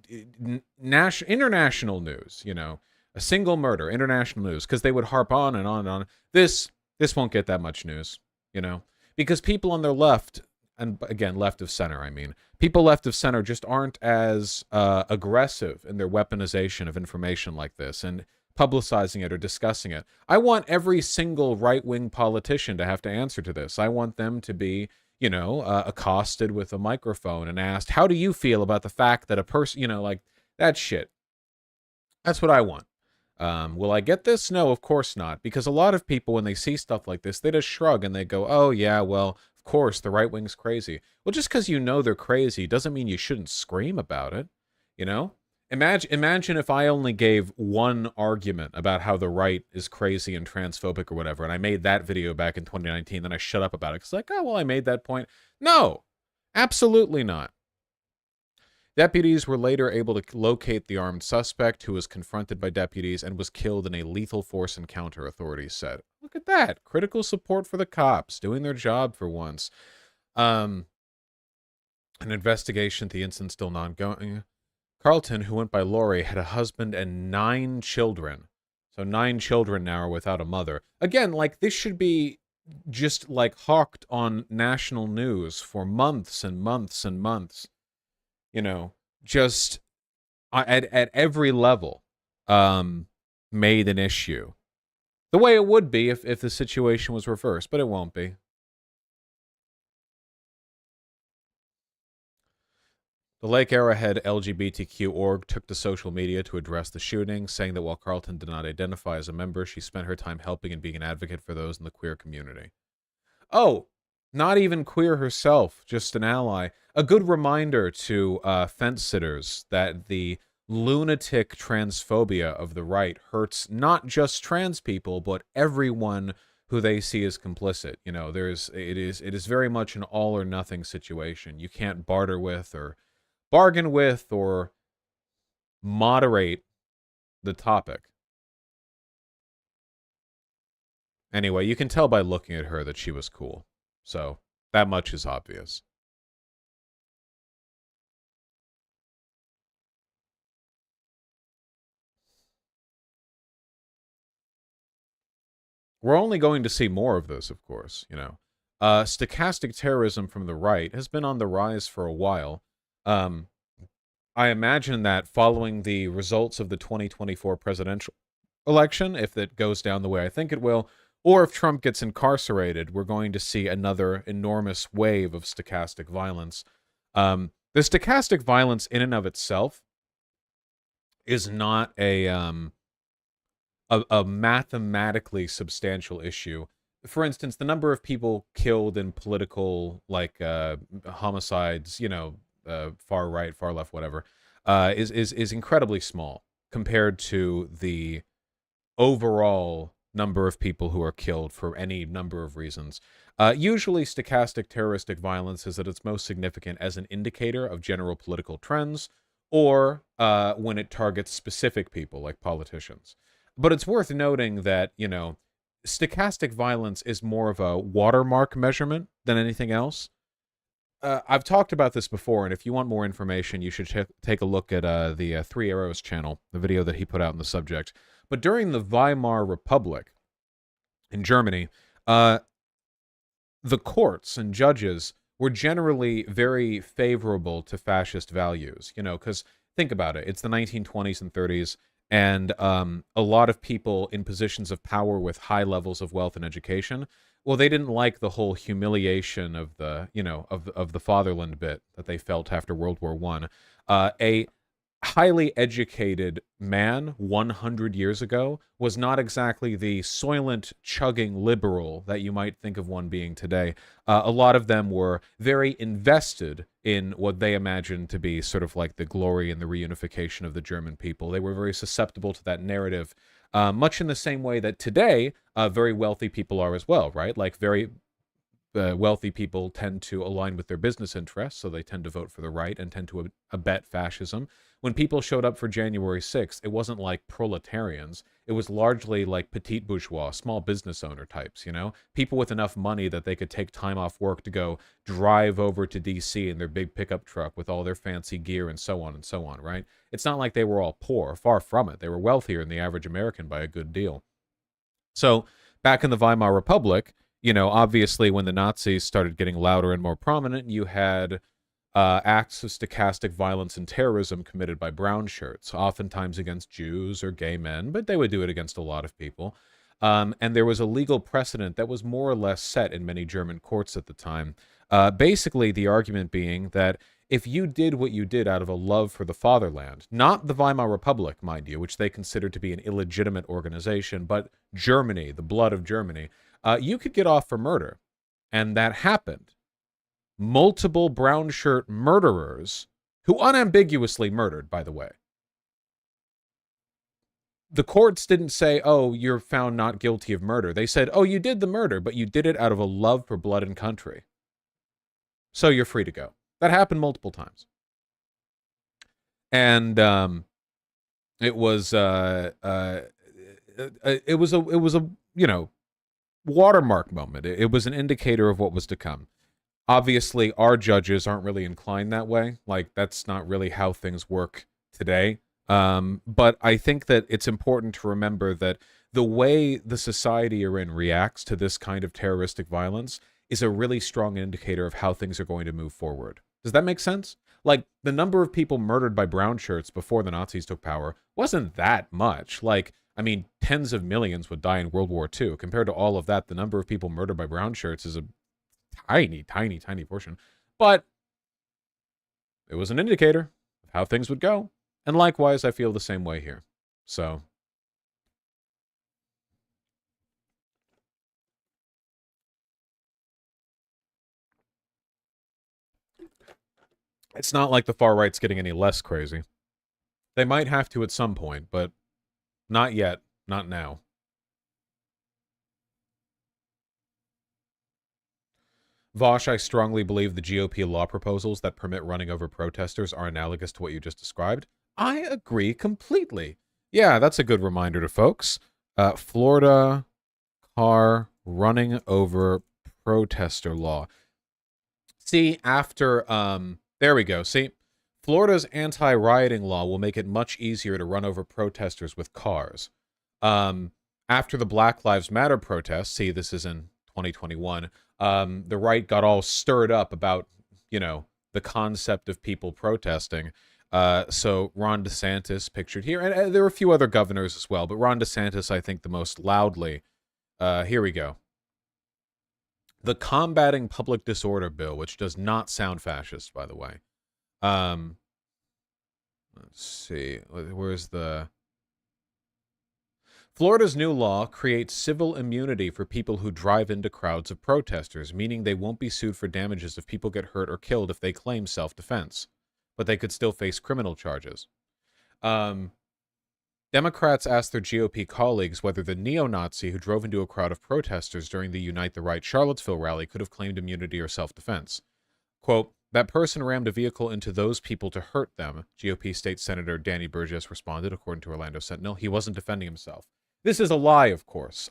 international news, you know, a single murder, international news, because they would harp on and on and on. This won't get that much news, you know, because people on their left, and again, left of center, I mean, people left of center just aren't as aggressive in their weaponization of information like this and publicizing it or discussing it. I want every single right-wing politician to have to answer to this. I want them to be, you know, accosted with a microphone and asked, how do you feel about the fact that a person, you know, like that shit. That's what I want. Will I get this? No, of course not. Because a lot of people, when they see stuff like this, they just shrug and they go, oh, yeah, well, of course, the right wing's crazy. Well, just because you know they're crazy doesn't mean you shouldn't scream about it, you know? Imagine if I only gave one argument about how the right is crazy and transphobic or whatever, and I made that video back in 2019, then I shut up about it. It's like, oh, well, I made that point. No, absolutely not. Deputies were later able to locate the armed suspect, who was confronted by deputies and was killed in a lethal force encounter, authorities said. Look at that. Critical support for the cops, doing their job for once. An investigation into the incident still ongoing. Carlton, who went by Lori, had a husband and 9 children. So 9 children now are without a mother. Again, like, this should be just, like, hawked on national news for months and months and months. You know, just at every level, made an issue. The way it would be if the situation was reversed, but it won't be. The Lake Arrowhead LGBTQ org took to social media to address the shooting, saying that while Carlton did not identify as a member, she spent her time helping and being an advocate for those in the queer community. Oh, not even queer herself, just an ally. A good reminder to fence sitters that the lunatic transphobia of the right hurts not just trans people, but everyone who they see as complicit. You know, it is very much an all or nothing situation. You can't barter with or bargain with or moderate the topic. Anyway, you can tell by looking at her that she was cool. So, that much is obvious. We're only going to see more of this, of course, you know. Stochastic terrorism from the right has been on the rise for a while. I imagine that following the results of the 2024 presidential election, if it goes down the way I think it will, or if Trump gets incarcerated, we're going to see another enormous wave of stochastic violence. The stochastic violence in and of itself is not a mathematically substantial issue. For instance, the number of people killed in political, like, homicides, you know, far right, far left, whatever, is incredibly small compared to the overall number of people who are killed for any number of reasons. Usually, stochastic terroristic violence is at its most significant as an indicator of general political trends, or when it targets specific people, like politicians. But it's worth noting that, you know, stochastic violence is more of a watermark measurement than anything else. I've talked about this before, and if you want more information, you should take a look at the Three Arrows channel, the video that he put out on the subject. But during the Weimar Republic in Germany, the courts and judges were generally very favorable to fascist values, you know, because think about it. It's the 1920s and 30s, and a lot of people in positions of power with high levels of wealth and education, well, they didn't like the whole humiliation of the, you know, of the fatherland bit that they felt after World War I. A highly educated man 100 years ago was not exactly the soylent chugging liberal that you might think of one being today. A lot of them were very invested in what they imagined to be sort of like the glory and the reunification of the German people. They were very susceptible to that narrative, much in the same way that today very wealthy people are as well, right? Like very wealthy people tend to align with their business interests, so they tend to vote for the right and tend to abet fascism. When people showed up for January 6th, it wasn't like proletarians. It was largely like petite bourgeois, small business owner types, you know? People with enough money that they could take time off work to go drive over to D.C. in their big pickup truck with all their fancy gear and so on, right? It's not like they were all poor. Far from it. They were wealthier than the average American by a good deal. So, back in the Weimar Republic, you know, obviously when the Nazis started getting louder and more prominent, you had acts of stochastic violence and terrorism committed by brown shirts, oftentimes against Jews or gay men, but they would do it against a lot of people. And there was a legal precedent that was more or less set in many German courts at the time. Basically, the argument being that if you did what you did out of a love for the fatherland, not the Weimar Republic, mind you, which they considered to be an illegitimate organization, but Germany, the blood of Germany, you could get off for murder. And that happened. Multiple brown shirt murderers, who unambiguously murdered, by the way. The courts didn't say, oh, you're found not guilty of murder. They said, oh, you did the murder, but you did it out of a love for blood and country. So you're free to go. That happened multiple times. And it was it was a watermark moment. It was an indicator of what was to come. Obviously, our judges aren't really inclined that way. Like, that's not really how things work today. But I think that it's important to remember that the way the society you're in reacts to this kind of terroristic violence is a really strong indicator of how things are going to move forward. Does that make sense? Like, the number of people murdered by brown shirts before the Nazis took power wasn't that much. Like, I mean, tens of millions would die in World War II. Compared to all of that, the number of people murdered by brown shirts is a tiny, tiny, tiny portion. But it was an indicator of how things would go. And likewise, I feel the same way here. So, it's not like the far right's getting any less crazy. They might have to at some point, but not yet. Not now. Vaush, I strongly believe the GOP law proposals that permit running over protesters are analogous to what you just described. I agree completely. Yeah, that's a good reminder to folks. Florida car running over protester law. See, after, there we go. See, Florida's anti-rioting law will make it much easier to run over protesters with cars. After the Black Lives Matter protests, see, this is in 2021, the right got all stirred up about, the concept of people protesting. So Ron DeSantis pictured here, and there were a few other governors as well, but Ron DeSantis, I think, the most loudly. Here we go. The Combating Public Disorder Bill, which does not sound fascist, by the way. Let's see. Where's the... Florida's new law creates civil immunity for people who drive into crowds of protesters, meaning they won't be sued for damages if people get hurt or killed if they claim self-defense. But they could still face criminal charges. Democrats asked their GOP colleagues whether the neo-Nazi who drove into a crowd of protesters during the Unite the Right Charlottesville rally could have claimed immunity or self-defense. Quote, that person rammed a vehicle into those people to hurt them, GOP State Senator Danny Burgess responded, according to Orlando Sentinel. He wasn't defending himself. This is a lie, of course.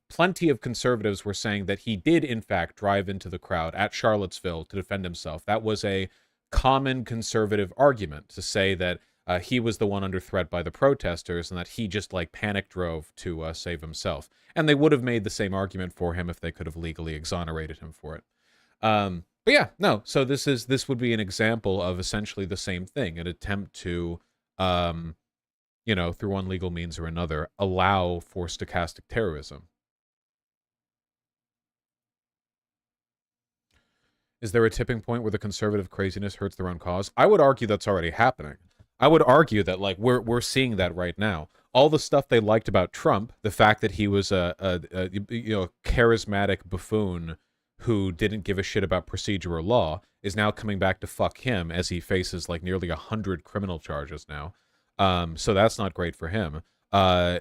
Plenty of conservatives were saying that he did, in fact, drive into the crowd at Charlottesville to defend himself. That was a common conservative argument, to say that he was the one under threat by the protesters and that he just, panic drove to save himself. And they would have made the same argument for him if they could have legally exonerated him for it. But yeah, no. So this would be an example of essentially the same thing, an attempt to, through one legal means or another, allow for stochastic terrorism. Is there a tipping point where the conservative craziness hurts their own cause? I would argue that's already happening. I would argue that we're seeing that right now. All the stuff they liked about Trump, the fact that he was a charismatic buffoon who didn't give a shit about procedure or law, is now coming back to fuck him as he faces nearly 100 criminal charges now. So that's not great for him. Ron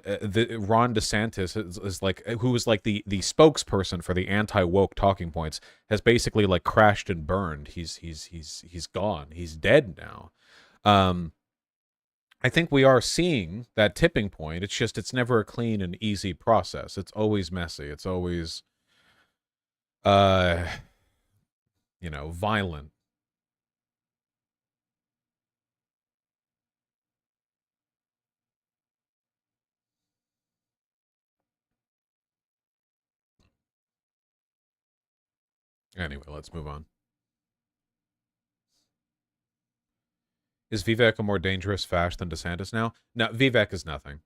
DeSantis is who was the spokesperson for the anti-woke talking points, has basically crashed and burned. He's gone. He's dead now. I think we are seeing that tipping point. It's just, it's never a clean and easy process. It's always messy. It's always, violent. Anyway, let's move on. Is Vivek a more dangerous Vaush than DeSantis now? No, Vivek is nothing.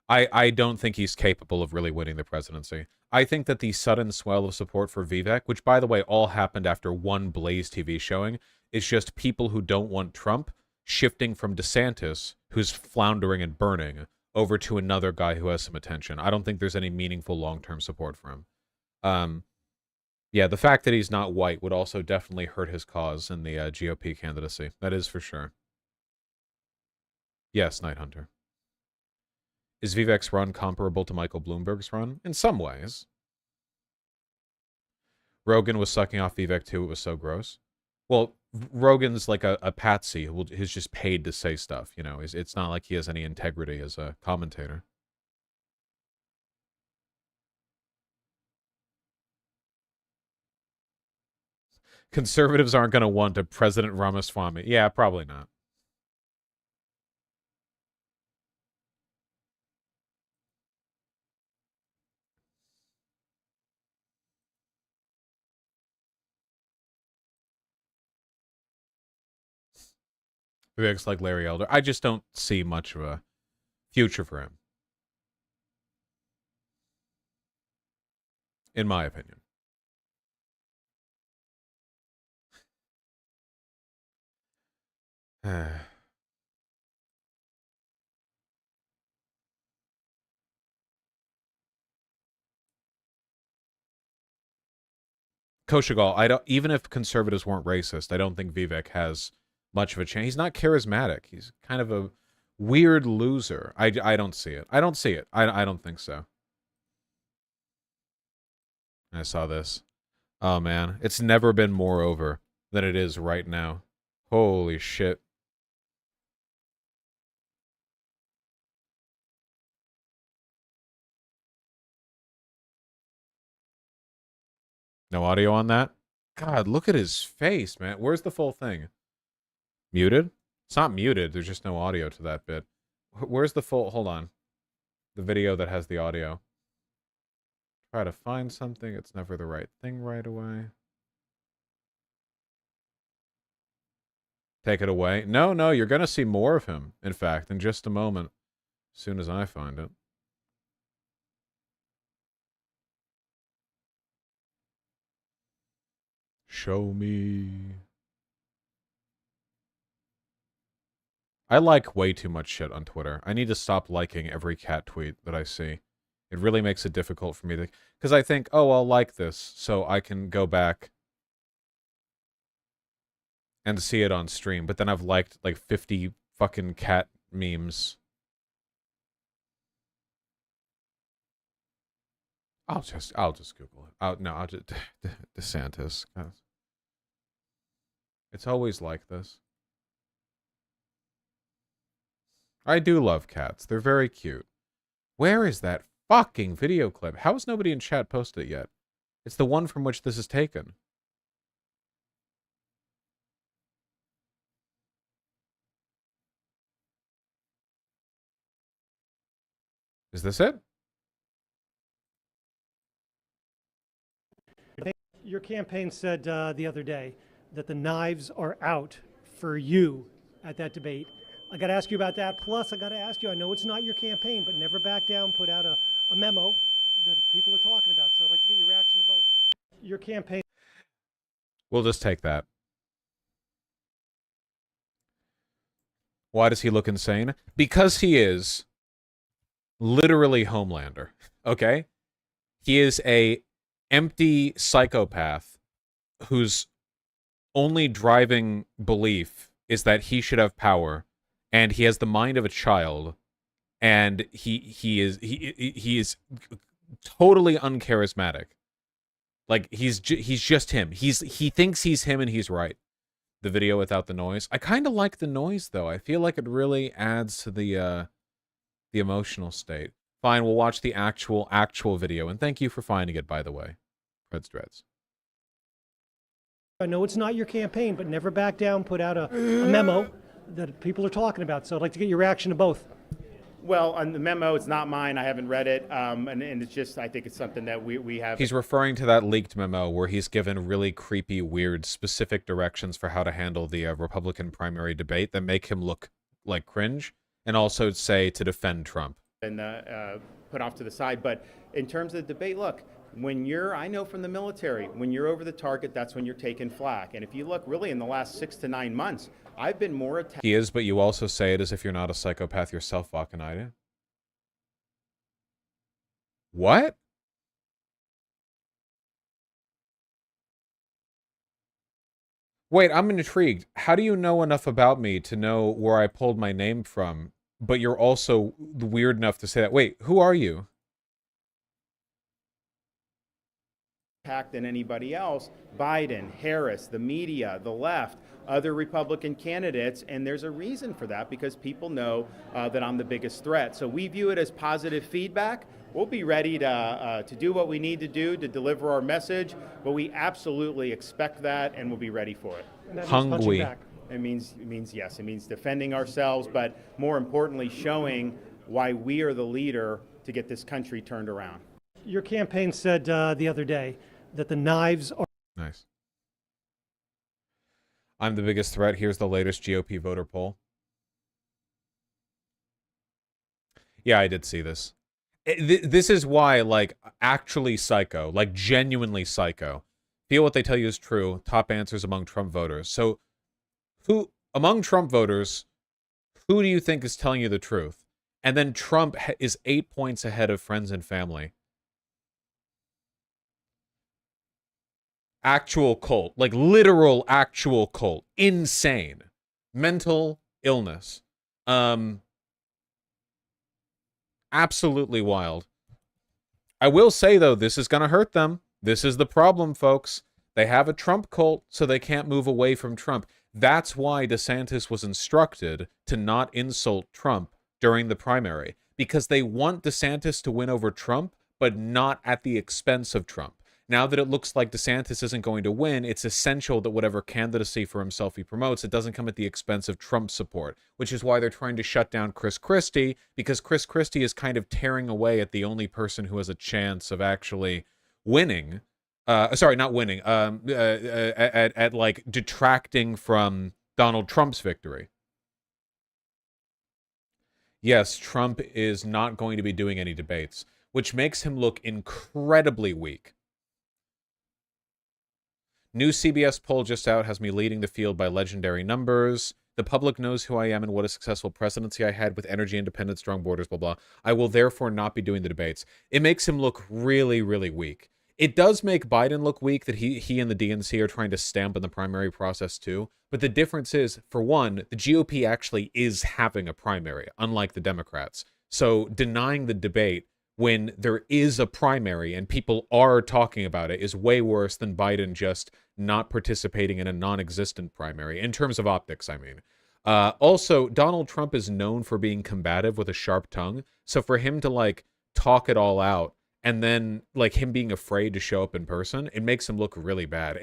I don't think he's capable of really winning the presidency. I think that the sudden swell of support for Vivek, which, by the way, all happened after one Blaze TV showing, is just people who don't want Trump shifting from DeSantis, who's floundering and burning, over to another guy who has some attention. I don't think there's any meaningful long-term support for him. Yeah, the fact that he's not white would also definitely hurt his cause in the GOP candidacy. That is for sure. Yes, Night Hunter. Is Vivek's run comparable to Michael Bloomberg's run? In some ways. Rogan was sucking off Vivek too. It was so gross. Well, Rogan's like a patsy who's just paid to say stuff, you know. It's not like he has any integrity as a commentator. Conservatives aren't going to want a President Ramaswamy. Yeah, probably not. Vivek's like Larry Elder. I just don't see much of a future for him, in my opinion. Koshigal, I don't. Even if conservatives weren't racist, I don't think Vivek has much of a chance. He's not charismatic. He's kind of a weird loser. I don't see it. I don't see it. I don't think so. I saw this. Oh man, it's never been more over than it is right now. Holy shit. No audio on that? God, look at his face, man. Where's the full thing? Muted? It's not muted. There's just no audio to that bit. Where's the full... Hold on. The video that has the audio. Try to find something. It's never the right thing right away. Take it away. No, you're going to see more of him, in fact, in just a moment. As soon as I find it. Show me. I like way too much shit on Twitter. I need to stop liking every cat tweet that I see. It really makes it difficult for me to... Because I think, oh, I'll like this, so I can go back and see it on stream. But then I've liked, like, 50 fucking cat memes. I'll just Google it. I'll just... DeSantis. It's always like this. I do love cats. They're very cute. Where is that fucking video clip? How has nobody in chat posted it yet? It's the one from which this is taken. Is this it? Your campaign said the other day that the knives are out for you at that debate. I got to ask you about that. Plus, I got to ask you, I know it's not your campaign, but Never Back Down put out a memo that people are talking about. So I'd like to get your reaction to both. Your campaign. We'll just take that. Why does he look insane? Because he is literally Homelander. Okay? He is a empty psychopath whose only driving belief is that he should have power, and he has the mind of a child, and he is totally uncharismatic. Like he's just him. He thinks he's him and he's right. The video without the noise. I kind of like the noise though. I feel like it really adds to the emotional state. Fine, we'll watch the actual video, and thank you for finding it, by the way. Fred's Dreads. I know it's not your campaign, but Never Back Down put out a memo that people are talking about. So I'd like to get your reaction to both. Well, on the memo, it's not mine. I haven't read it, and it's just, I think it's something that we have. He's referring to that leaked memo where he's given really creepy, weird, specific directions for how to handle the Republican primary debate that make him look like cringe, and also say to defend Trump. And put off to the side. But in terms of the debate, look, when you're, I know from the military, when you're over the target, that's when you're taking flak. And if you look really in the last 6 to 9 months, I've been more attacked. He is, but you also say it as if you're not a psychopath yourself, Vakanaida. What? Wait, I'm intrigued. How do you know enough about me to know where I pulled my name from, but you're also weird enough to say that? Wait, who are you? impact than anybody else. Biden, Harris, the media, the left, other Republican candidates, and there's a reason for that because people know that I'm the biggest threat. So we view it as positive feedback. We'll be ready to do what we need to do to deliver our message, but we absolutely expect that and we'll be ready for it. And that means punching Hungry. back. It means yes, it means defending ourselves, but more importantly, showing why we are the leader to get this country turned around. Your campaign said the other day that the knives are Nice. I'm the biggest threat. Here's the latest GOP voter poll. Yeah, I did see this. This is why, like, actually psycho, like genuinely psycho. Feel what they tell you is true. Top answers among Trump voters. So, who among Trump voters, who do you think is telling you the truth? And then Trump is 8 points ahead of friends and family. Actual cult, like literal actual cult, insane, mental illness, absolutely wild. I will say though, this is gonna hurt them. This is the problem, folks. They have a Trump cult, so they can't move away from Trump. That's why DeSantis was instructed to not insult Trump during the primary, because they want DeSantis to win over Trump, but not at the expense of Trump. Now that it looks like DeSantis isn't going to win, it's essential that whatever candidacy for himself he promotes, it doesn't come at the expense of Trump support, which is why they're trying to shut down Chris Christie, because Chris Christie is kind of tearing away at the only person who has a chance of actually winning. Sorry, not winning. At like detracting from Donald Trump's victory. Yes, Trump is not going to be doing any debates, which makes him look incredibly weak. New CBS poll just out has me leading the field by legendary numbers. The public knows who I am and what a successful presidency I had with energy independence, strong borders, blah, blah. I will therefore not be doing the debates. It makes him look really, really weak. It does make Biden look weak that he and the DNC are trying to stamp in the primary process too. But the difference is, for one, the GOP actually is having a primary, unlike the Democrats. So denying the debate when there is a primary and people are talking about it is way worse than Biden just not participating in a non-existent primary, in terms of optics, I mean. Also, Donald Trump is known for being combative with a sharp tongue. So for him to, like, talk it all out and then, like, him being afraid to show up in person, it makes him look really bad.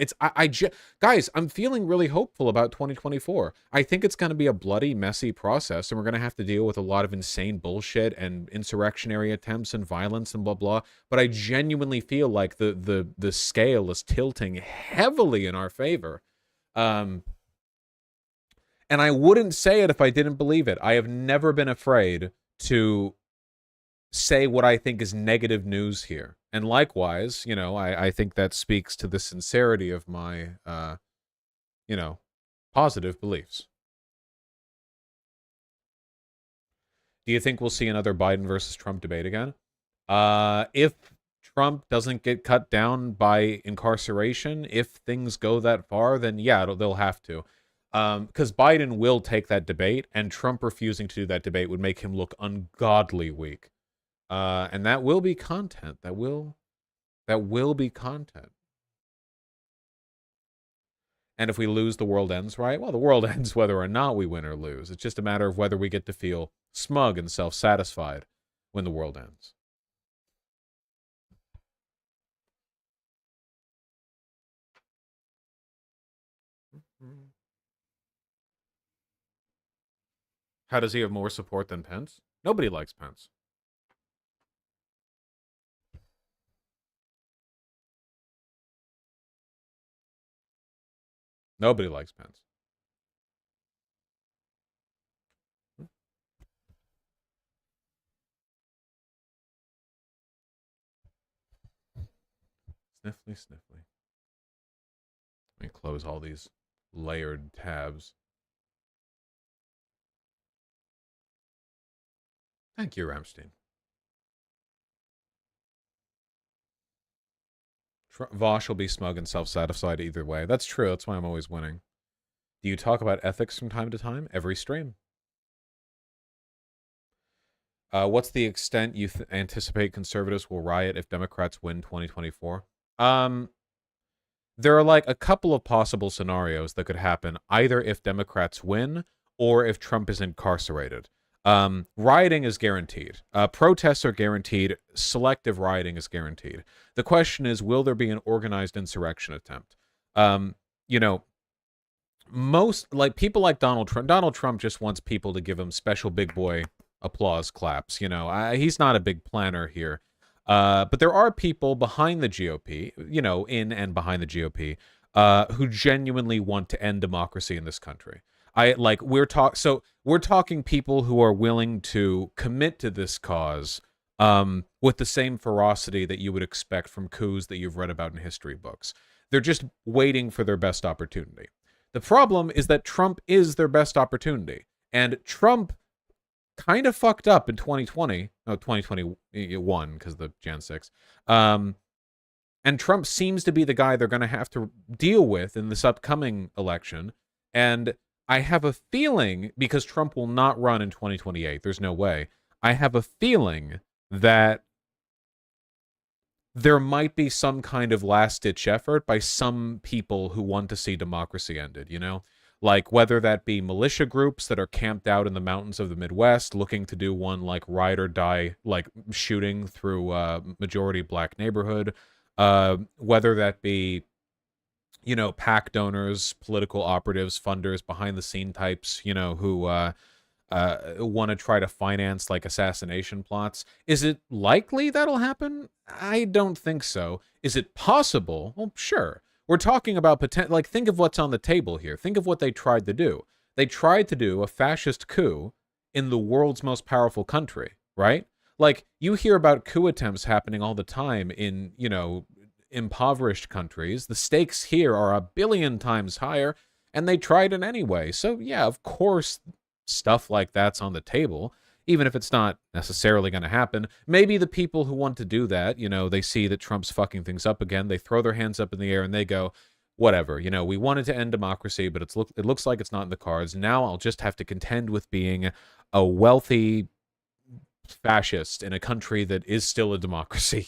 Guys, I'm feeling really hopeful about 2024. I think it's going to be a bloody, messy process, and we're going to have to deal with a lot of insane bullshit and insurrectionary attempts and violence and blah, blah. But I genuinely feel like the scale is tilting heavily in our favor. And I wouldn't say it if I didn't believe it. I have never been afraid to say what I think is negative news here. And likewise, you know, I think that speaks to the sincerity of my, you know, positive beliefs. Do you think we'll see another Biden versus Trump debate again? If Trump doesn't get cut down by incarceration, if things go that far, then yeah, they'll have to. Because Biden will take that debate, and Trump refusing to do that debate would make him look ungodly weak. And that will be content. That will be content. And if we lose, the world ends, right? Well, the world ends whether or not we win or lose. It's just a matter of whether we get to feel smug and self-satisfied when the world ends. How does he have more support than Pence? Nobody likes Pence. Nobody likes Pence. Sniffly, sniffly. Let me close all these layered tabs. Thank you, Ramstein. Vaush will be smug and self-satisfied either way. That's true. That's why I'm always winning. Do you talk about ethics from time to time? Every stream. What's the extent you anticipate conservatives will riot if Democrats win 2024? There are like a couple of possible scenarios that could happen, either if Democrats win or if Trump is incarcerated. Rioting is guaranteed. Protests are guaranteed. Selective rioting is guaranteed. The question is, will there be an organized insurrection attempt? You know, most like people like Donald Trump. Donald Trump just wants people to give him special big boy applause claps. He's not a big planner here. But there are people behind the GOP, in and behind the GOP, who genuinely want to end democracy in this country. We're talking people who are willing to commit to this cause with the same ferocity that you would expect from coups that you've read about in history books. They're just waiting for their best opportunity. The problem is that Trump is their best opportunity, and Trump kind of fucked up in 2021 because of the Jan 6. And Trump seems to be the guy they're going to have to deal with in this upcoming election. And I have a feeling, because Trump will not run in 2028, there's no way, I have a feeling that there might be some kind of last-ditch effort by some people who want to see democracy ended, Like, whether that be militia groups that are camped out in the mountains of the Midwest looking to do one, like, ride or die, like, shooting through a majority black neighborhood, whether that be, PAC donors, political operatives, funders, behind-the-scene types, who want to try to finance, like, assassination plots. Is it likely that'll happen? I don't think so. Is it possible? Well, sure. We're talking about think of what's on the table here. Think of what they tried to do. They tried to do a fascist coup in the world's most powerful country, right? Like, you hear about coup attempts happening all the time in, impoverished countries. The stakes here are 1 billion times higher, and they tried it anyway. So, yeah, of course, stuff like that's on the table, even if it's not necessarily going to happen. Maybe the people who want to do that, they see that Trump's fucking things up again. They throw their hands up in the air and they go, whatever, we wanted to end democracy, but it looks like it's not in the cards. Now I'll just have to contend with being a wealthy fascist in a country that is still a democracy.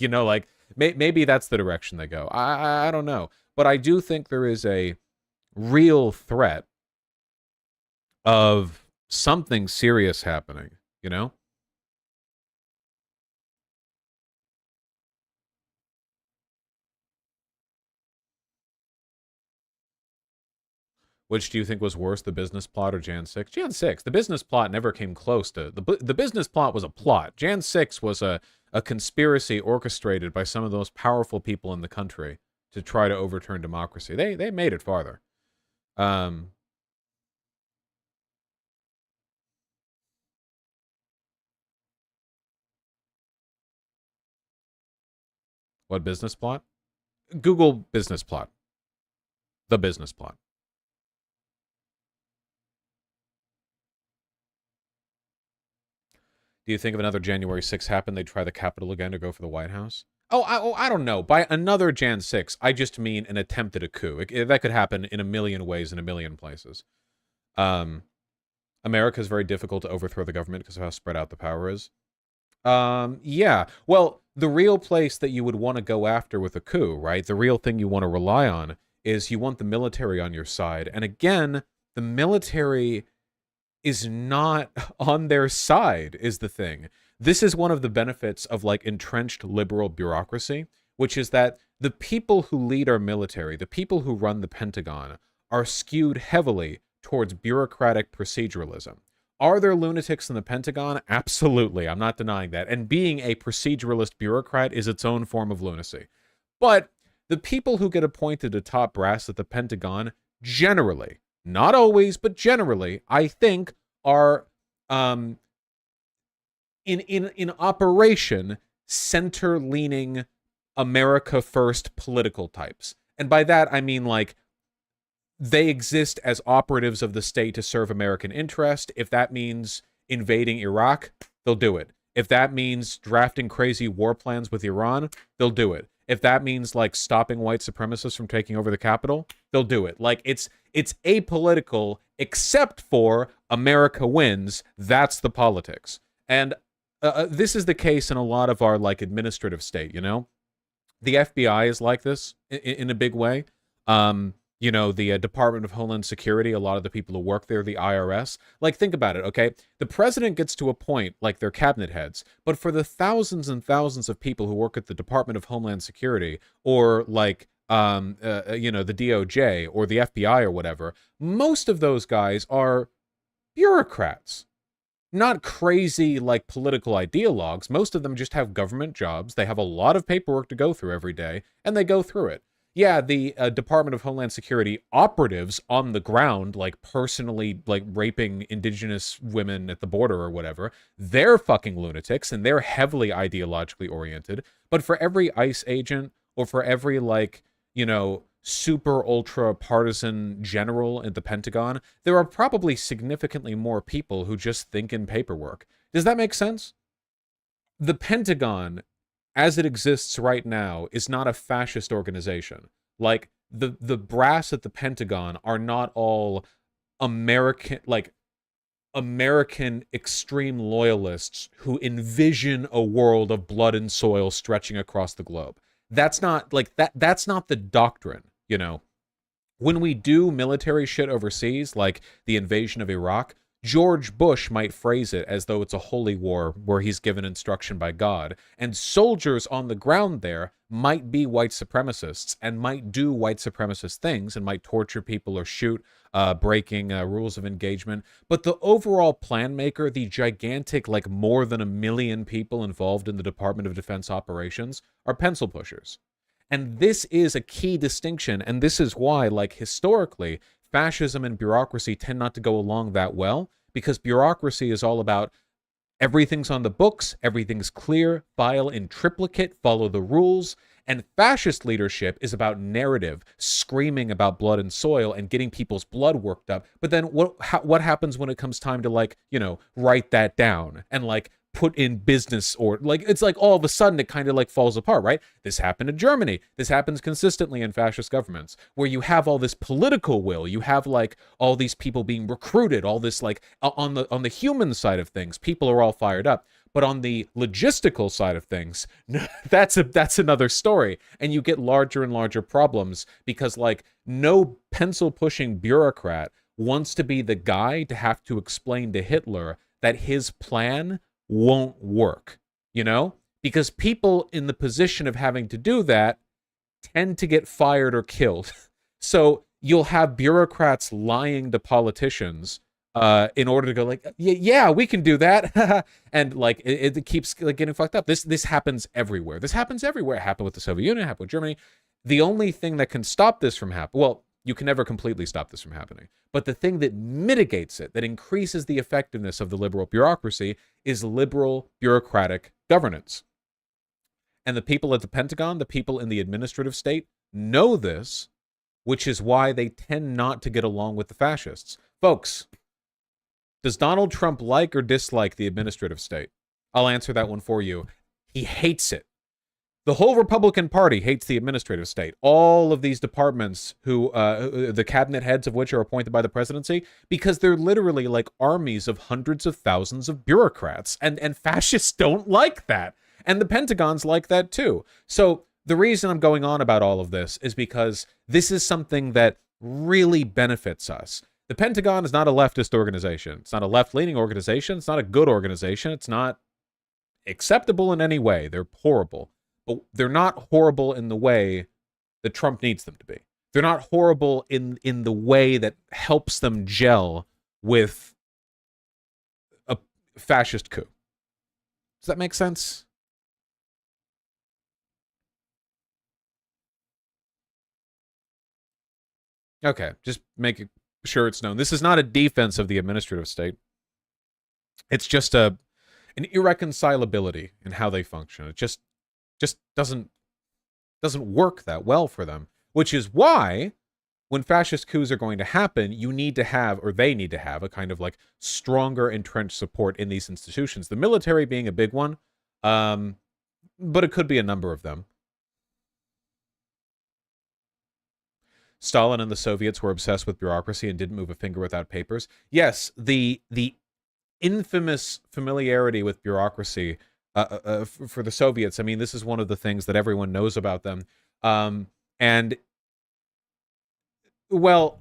Maybe that's the direction they go. I don't know. But I do think there is a real threat of something serious happening. Which do you think was worse, the business plot or Jan 6? Jan 6. The business plot never came close to... The business plot was a plot. Jan 6 was a conspiracy orchestrated by some of the most powerful people in the country to try to overturn democracy. They made it farther. What business plot? Google business plot. The business plot. Do you think if another January 6th happened, they'd try the Capitol again to go for the White House? I don't know. By another Jan 6, I just mean an attempt at a coup. That could happen in a million ways in a million places. America is very difficult to overthrow the government because of how spread out the power is. Yeah. Well, the real place that you would want to go after with a coup, right? The real thing you want to rely on is you want the military on your side. And again, the military is not on their side, is the thing. This is one of the benefits of, like, entrenched liberal bureaucracy, which is that the people who lead our military, the people who run the Pentagon, are skewed heavily towards bureaucratic proceduralism. Are there lunatics in the Pentagon? Absolutely. I'm not denying that. And being a proceduralist bureaucrat is its own form of lunacy. But the people who get appointed to top brass at the Pentagon generally, not always, but generally, I think are in operation center-leaning America first political types. And by that I mean, like, they exist as operatives of the state to serve American interest. If that means invading Iraq, they'll do it. If that means drafting crazy war plans with Iran, they'll do it. If that means, like, stopping white supremacists from taking over the Capitol, they'll do it. Like, it's apolitical, except for America wins. That's the politics. And this is the case in a lot of our, like, administrative state, The FBI is like this in a big way. You know, the Department of Homeland Security, a lot of the people who work there, the IRS. Like, think about it, okay? The president gets to appoint, like, their cabinet heads, but for the thousands and thousands of people who work at the Department of Homeland Security, or, like, you know, the DOJ or the FBI or whatever, most of those guys are bureaucrats. Not crazy, like, political ideologues. Most of them just have government jobs. They have a lot of paperwork to go through every day, and they go through it. Yeah, the Department of Homeland Security operatives on the ground, like, personally, like, raping indigenous women at the border or whatever, they're fucking lunatics, and they're heavily ideologically oriented. But for every ICE agent, or for every, like, you know, super ultra partisan general at the Pentagon, there are probably significantly more people who just think in paperwork. Does that make sense? The Pentagon, as it exists right now, is not a fascist organization. Like, the brass at the Pentagon are not all American, like, American extreme loyalists who envision a world of blood and soil stretching across the globe. That's not, like, that's not the doctrine, you know. When we do military shit overseas, like the invasion of Iraq, George Bush might phrase it as though it's a holy war where he's given instruction by God. And soldiers on the ground there might be white supremacists and might do white supremacist things and might torture people or shoot, breaking rules of engagement. But the overall plan maker, the gigantic, like, more than 1 million people involved in the Department of Defense operations, are pencil pushers. And this is a key distinction, and this is why, like, historically, fascism and bureaucracy tend not to go along that well, because bureaucracy is all about everything's on the books, everything's clear, file in triplicate, follow the rules, and fascist leadership is about narrative, screaming about blood and soil and getting people's blood worked up. But then what happens when it comes time to, like, you know, write that down and, like, put in business, or, like, it's like all of a sudden it kind of, like, falls apart, right? This happened in Germany. This happens consistently in fascist governments, where you have all this political will, you have, like, all these people being recruited, all this, like, on the human side of things, people are all fired up. But on the logistical side of things, that's another story, and you get larger and larger problems because, like, no pencil pushing bureaucrat wants to be the guy to have to explain to Hitler that his plan won't work, you know? Because people in the position of having to do that tend to get fired or killed. So you'll have bureaucrats lying to politicians in order to go, like, yeah, we can do that. And, like, it keeps, like, getting fucked up. This happens everywhere. This happens everywhere. It happened with the Soviet Union, it happened with Germany. The only thing that can stop this from happening, well, you can never completely stop this from happening. But the thing that mitigates it, that increases the effectiveness of the liberal bureaucracy, is liberal bureaucratic governance. And the people at the Pentagon, the people in the administrative state, know this, which is why they tend not to get along with the fascists. Folks, does Donald Trump like or dislike the administrative state? I'll answer that one for you. He hates it. The whole Republican Party hates the administrative state. All of these departments, who the cabinet heads of which are appointed by the presidency, because they're literally like armies of hundreds of thousands of bureaucrats, and fascists don't like that, and the Pentagon's like that too. So the reason I'm going on about all of this is because this is something that really benefits us. The Pentagon is not a leftist organization. It's not a left-leaning organization. It's not a good organization. It's not acceptable in any way. They're horrible. But they're not horrible in the way that Trump needs them to be. They're not horrible in the way that helps them gel with a fascist coup. Does that make sense? Okay, just make sure it's known. This is not a defense of the administrative state. It's just an irreconcilability in how they function. It just doesn't work that well for them, which is why when fascist coups are going to happen, you need to have, or they need to have, a kind of like stronger entrenched support in these institutions. The military being a big one, but it could be a number of them. Stalin and the Soviets were obsessed with bureaucracy and didn't move a finger without papers. Yes, the infamous familiarity with bureaucracy for the Soviets. I mean, this is one of the things that everyone knows about them. And, well,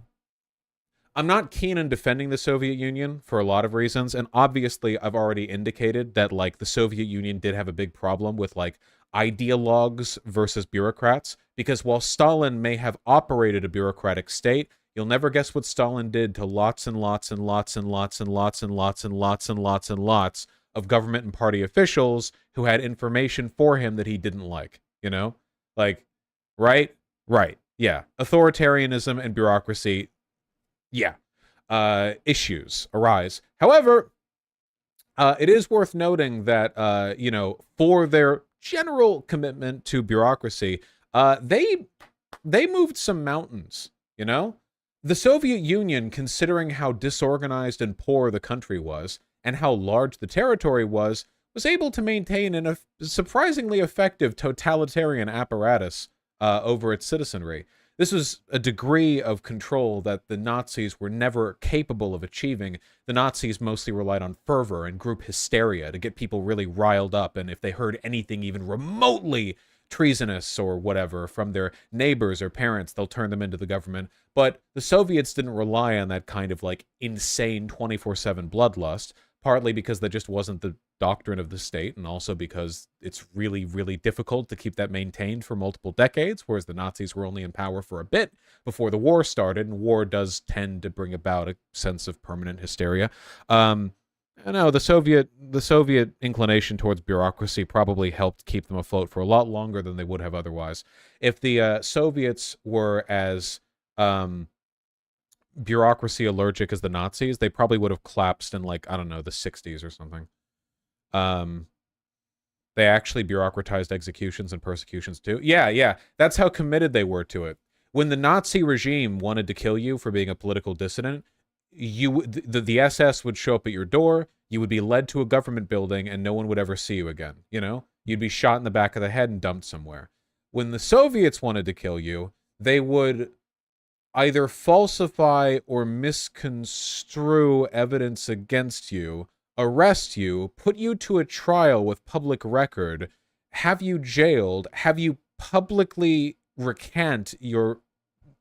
I'm not keen on defending the Soviet Union for a lot of reasons, and obviously I've already indicated that, like, the Soviet Union did have a big problem with, like, ideologues versus bureaucrats, because while Stalin may have operated a bureaucratic state, you'll never guess what Stalin did to lots and lots and lots and lots and lots and lots and lots and lots and lots of government and party officials who had information for him that he didn't like, you know? Like, right? Right. Yeah. Authoritarianism and bureaucracy, yeah, issues arise. However, it is worth noting that, you know, for their general commitment to bureaucracy, they moved some mountains, you know? The Soviet Union, considering how disorganized and poor the country was, and how large the territory was able to maintain a surprisingly effective totalitarian apparatus over its citizenry. This was a degree of control that the Nazis were never capable of achieving. The Nazis mostly relied on fervor and group hysteria to get people really riled up, and if they heard anything even remotely treasonous or whatever from their neighbors or parents, they'll turn them into the government. But the Soviets didn't rely on that kind of, like, insane 24/7 bloodlust, partly because that just wasn't the doctrine of the state, and also because it's really, really difficult to keep that maintained for multiple decades, whereas the Nazis were only in power for a bit before the war started, and war does tend to bring about a sense of permanent hysteria. I know the Soviet inclination towards bureaucracy probably helped keep them afloat for a lot longer than they would have otherwise. If the Soviets were as bureaucracy allergic as the Nazis, they probably would have collapsed in, like, I don't know, the 60s or something. They actually bureaucratized executions and persecutions too. Yeah, that's how committed they were to it. When the Nazi regime wanted to kill you for being a political dissident, the SS would show up at your door, you would be led to a government building, and no one would ever see you again, you know? You'd be shot in the back of the head and dumped somewhere. When the Soviets wanted to kill you, they would either falsify or misconstrue evidence against you, arrest you, put you to a trial with public record, have you jailed, have you publicly recant your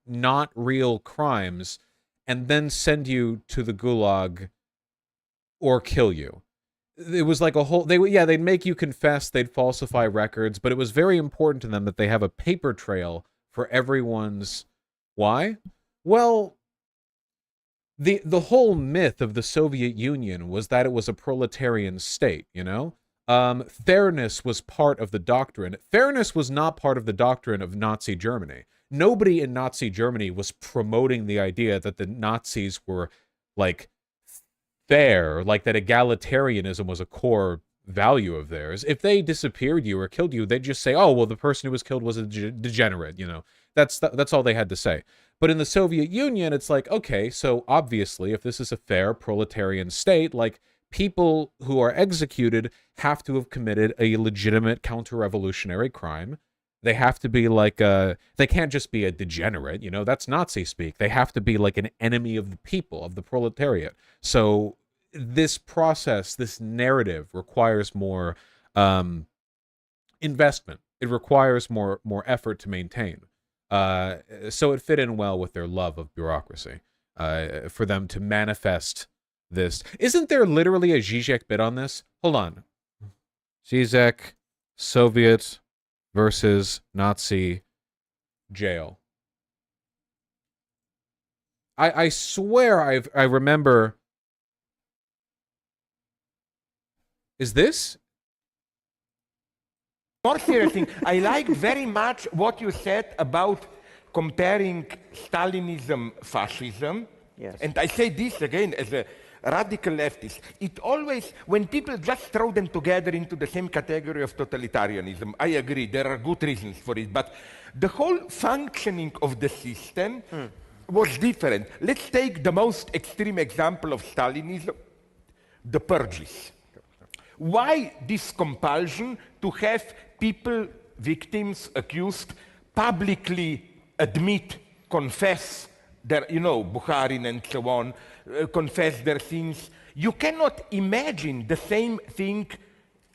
not real crimes, and then send you to the gulag or kill you. It was like a whole, they'd make you confess, they'd falsify records, but it was very important to them that they have a paper trail for everyone's. Why? Well, the whole myth of the Soviet Union was that it was a proletarian state, you know? Fairness was part of the doctrine. Fairness was not part of the doctrine of Nazi Germany. Nobody in Nazi Germany was promoting the idea that the Nazis were, like, fair, like that egalitarianism was a core value of theirs. If they disappeared you or killed you, they'd just say, oh, well, the person who was killed was a degenerate, you know? That's all they had to say. But in the Soviet Union, it's like, okay, so obviously, if this is a fair proletarian state, like, people who are executed have to have committed a legitimate counter-revolutionary crime. They have to be like they can't just be a degenerate, you know, that's Nazi speak. They have to be like an enemy of the people, of the proletariat. So this process, this narrative requires more investment. It requires more effort to maintain. So it fit in well with their love of bureaucracy, for them to manifest this. Isn't there literally a Zizek bit on this? Hold on. Zizek, Soviet versus Nazi jail. I swear I remember. Is this? More seriously, I liked very much what you said about comparing Stalinism, fascism. Yes. And I say this again as a radical leftist. It always, when people just throw them together into the same category of totalitarianism, I agree, there are good reasons for it. But the whole functioning of the system was different. Let's take the most extreme example of Stalinism, the purges. Why this compulsion to have people, victims, accused, publicly admit, confess their, you know, Bukharin and so on, confess their sins? You cannot imagine the same thing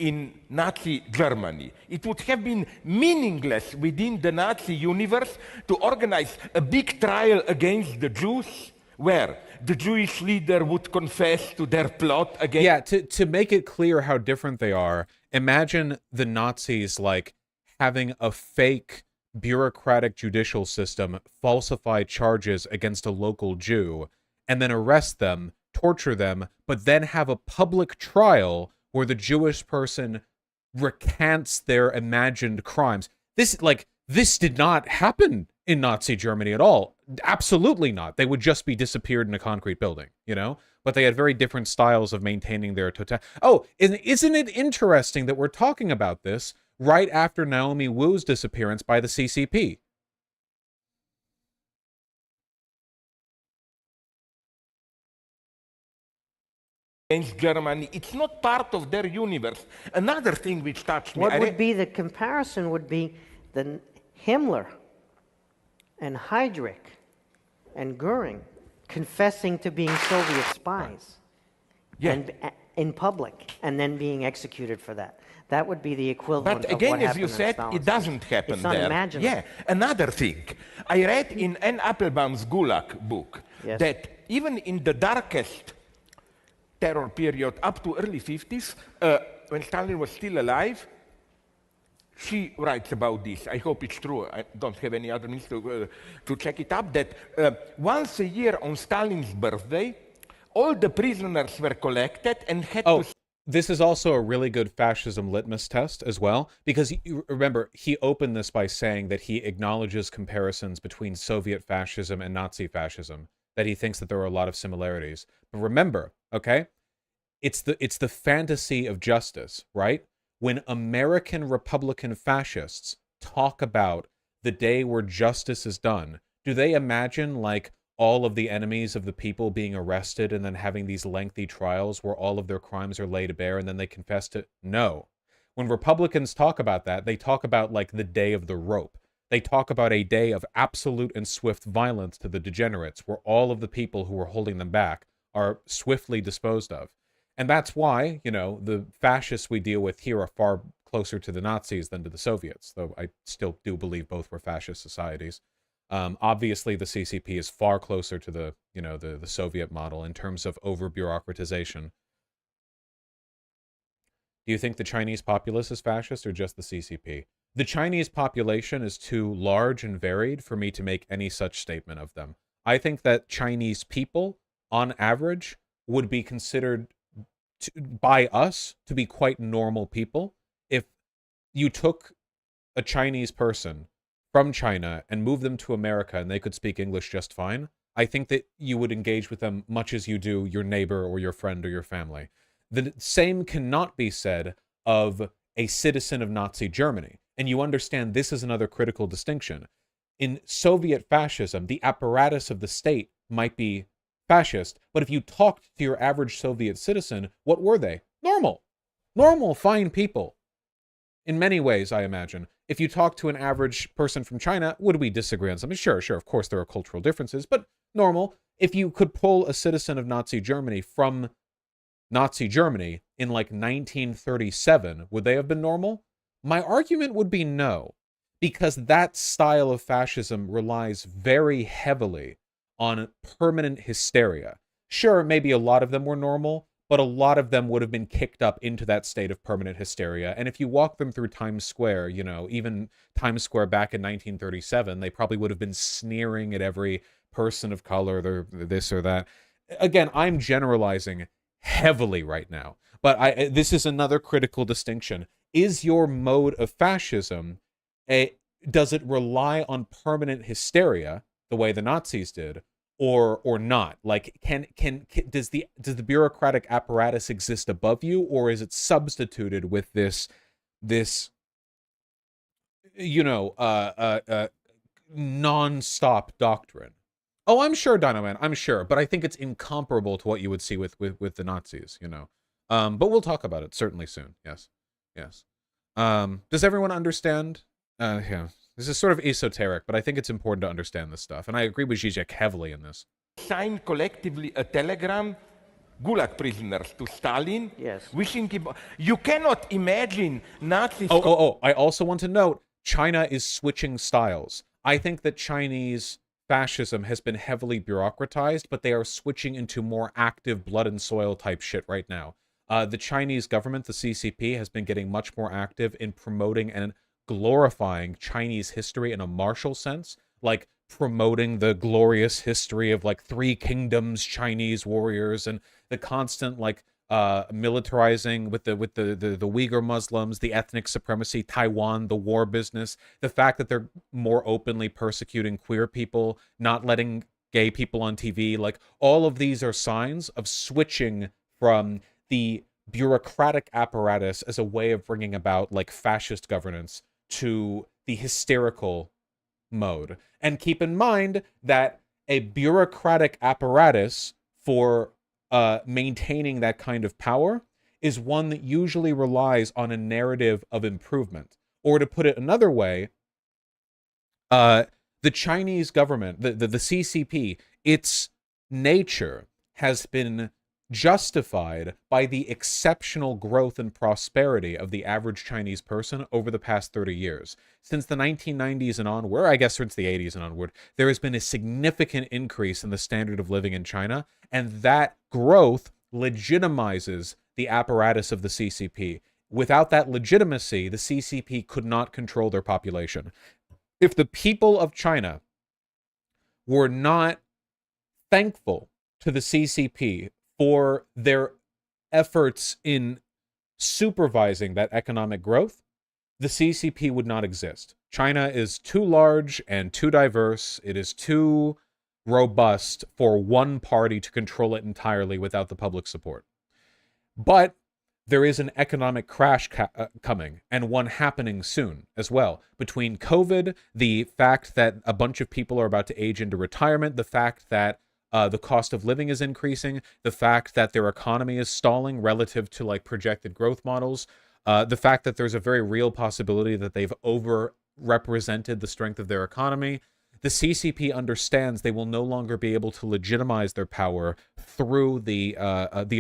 in Nazi Germany. It would have been meaningless within the Nazi universe to organize a big trial against the Jews where the Jewish leader would confess to their plot against... Yeah, to make it clear how different they are, imagine the Nazis, like, having a fake bureaucratic judicial system falsify charges against a local Jew, and then arrest them, torture them, but then have a public trial where the Jewish person recants their imagined crimes. This did not happen in Nazi Germany at all. Absolutely not. They would just be disappeared in a concrete building, you know? But they had very different styles of maintaining their total... Oh, isn't it interesting that we're talking about this right after Naomi Wu's disappearance by the CCP? Against Germany, it's not part of their universe. Another thing which touched me... What would be the comparison would be the Himmler and Heydrich and Goering confessing to being Soviet spies and in public and then being executed for that. That would be the equivalent But of again, what as you happened in said, Stalin's it doesn't happen It's there. unimaginable. Yeah, another thing. I read in Anne Applebaum's Gulag book that even in the darkest terror period up to early 50s, when Stalin was still alive, she writes about this. I hope it's true. I don't have any other means to check it up, that once a year on Stalin's birthday, all the prisoners were collected and had to... This is also a really good fascism litmus test as well, because you remember, he opened this by saying that he acknowledges comparisons between Soviet fascism and Nazi fascism, that he thinks that there are a lot of similarities. But remember, okay, it's the fantasy of justice, right? When American Republican fascists talk about the day where justice is done, do they imagine, like, all of the enemies of the people being arrested and then having these lengthy trials where all of their crimes are laid bare and then they confess to... No. When Republicans talk about that, they talk about, like, the day of the rope. They talk about a day of absolute and swift violence to the degenerates, where all of the people who are holding them back are swiftly disposed of. And that's why, you know, the fascists we deal with here are far closer to the Nazis than to the Soviets, though I still do believe both were fascist societies. Obviously, the CCP is far closer to the, you know, the Soviet model in terms of over-bureaucratization. Do you think the Chinese populace is fascist or just the CCP? The Chinese population is too large and varied for me to make any such statement of them. I think that Chinese people, on average, would be considered by us to be quite normal people. If you took a Chinese person from China and moved them to America and they could speak English just fine, I think that you would engage with them much as you do your neighbor or your friend or your family. The same cannot be said of a citizen of Nazi Germany. And you understand this is another critical distinction. In Soviet fascism, the apparatus of the state might be fascist, but if you talked to your average Soviet citizen, what were they? Normal. Normal, fine people. In many ways, I imagine. If you talk to an average person from China, would we disagree on something? Sure, of course there are cultural differences, but normal. If you could pull a citizen of Nazi Germany from Nazi Germany in like 1937, would they have been normal? My argument would be no, because that style of fascism relies very heavily on permanent hysteria. Sure, maybe a lot of them were normal, but a lot of them would have been kicked up into that state of permanent hysteria. And if you walk them through Times Square, you know, even Times Square back in 1937, they probably would have been sneering at every person of color, this or that. Again, I'm generalizing heavily right now, but this is another critical distinction. Is your mode of fascism, does it rely on permanent hysteria, the way the Nazis did, or not? Like, does the bureaucratic apparatus exist above you, or is it substituted with this you know, non-stop doctrine? Oh, I'm sure, Dino Man, I'm sure, but I think it's incomparable to what you would see with the Nazis, you know. But we'll talk about it certainly soon. Yes. Does everyone understand? Yeah. This is sort of esoteric, but I think it's important to understand this stuff. And I agree with Zizek heavily in this. Sign collectively a telegram Gulag prisoners to Stalin. Yes. Wishing him. You cannot imagine Nazis. I also want to note China is switching styles. I think that Chinese fascism has been heavily bureaucratized, but they are switching into more active blood and soil type shit right now. The Chinese government, the CCP, has been getting much more active in promoting and glorifying Chinese history in a martial sense, like promoting the glorious history of like 3 kingdoms Chinese warriors and the constant like militarizing with the Uyghur Muslims, the ethnic supremacy, Taiwan, the war business, the fact that they're more openly persecuting queer people, not letting gay people on TV, like all of these are signs of switching from the bureaucratic apparatus as a way of bringing about like fascist governance to the hysterical mode. And keep in mind that a bureaucratic apparatus for maintaining that kind of power is one that usually relies on a narrative of improvement. Or to put it another way, the Chinese government, the CCP, its nature has been justified by the exceptional growth and prosperity of the average Chinese person over the past 30 years. Since the 1990s and onward, I guess since the 80s and onward, there has been a significant increase in the standard of living in China, and that growth legitimizes the apparatus of the CCP. Without that legitimacy, the CCP could not control their population. If the people of China were not thankful to the CCP for their efforts in supervising that economic growth, the CCP would not exist. China is too large and too diverse. It is too robust for one party to control it entirely without the public support. But there is an economic crash coming, and one happening soon as well. Between COVID, the fact that a bunch of people are about to age into retirement, the fact that the cost of living is increasing, the fact that their economy is stalling relative to like projected growth models, the fact that there's a very real possibility that they've overrepresented the strength of their economy. The CCP understands they will no longer be able to legitimize their power through the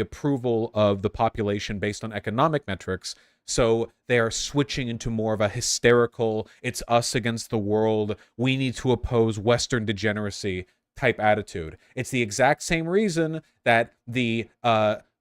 approval of the population based on economic metrics. So they are switching into more of a hysterical, it's us against the world, we need to oppose Western degeneracy type attitude. It's the exact same reason that the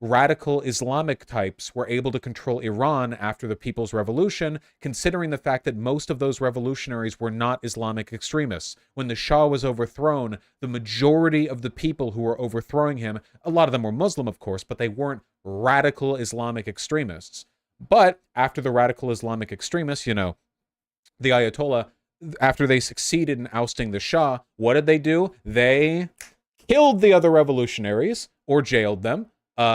radical Islamic types were able to control Iran after the People's Revolution, considering the fact that most of those revolutionaries were not Islamic extremists. When the Shah was overthrown, the majority of the people who were overthrowing him, a lot of them were Muslim, of course, but they weren't radical Islamic extremists. But after the radical Islamic extremists, you know, the Ayatollah, after they succeeded in ousting the Shah, what did they do? They killed the other revolutionaries or jailed them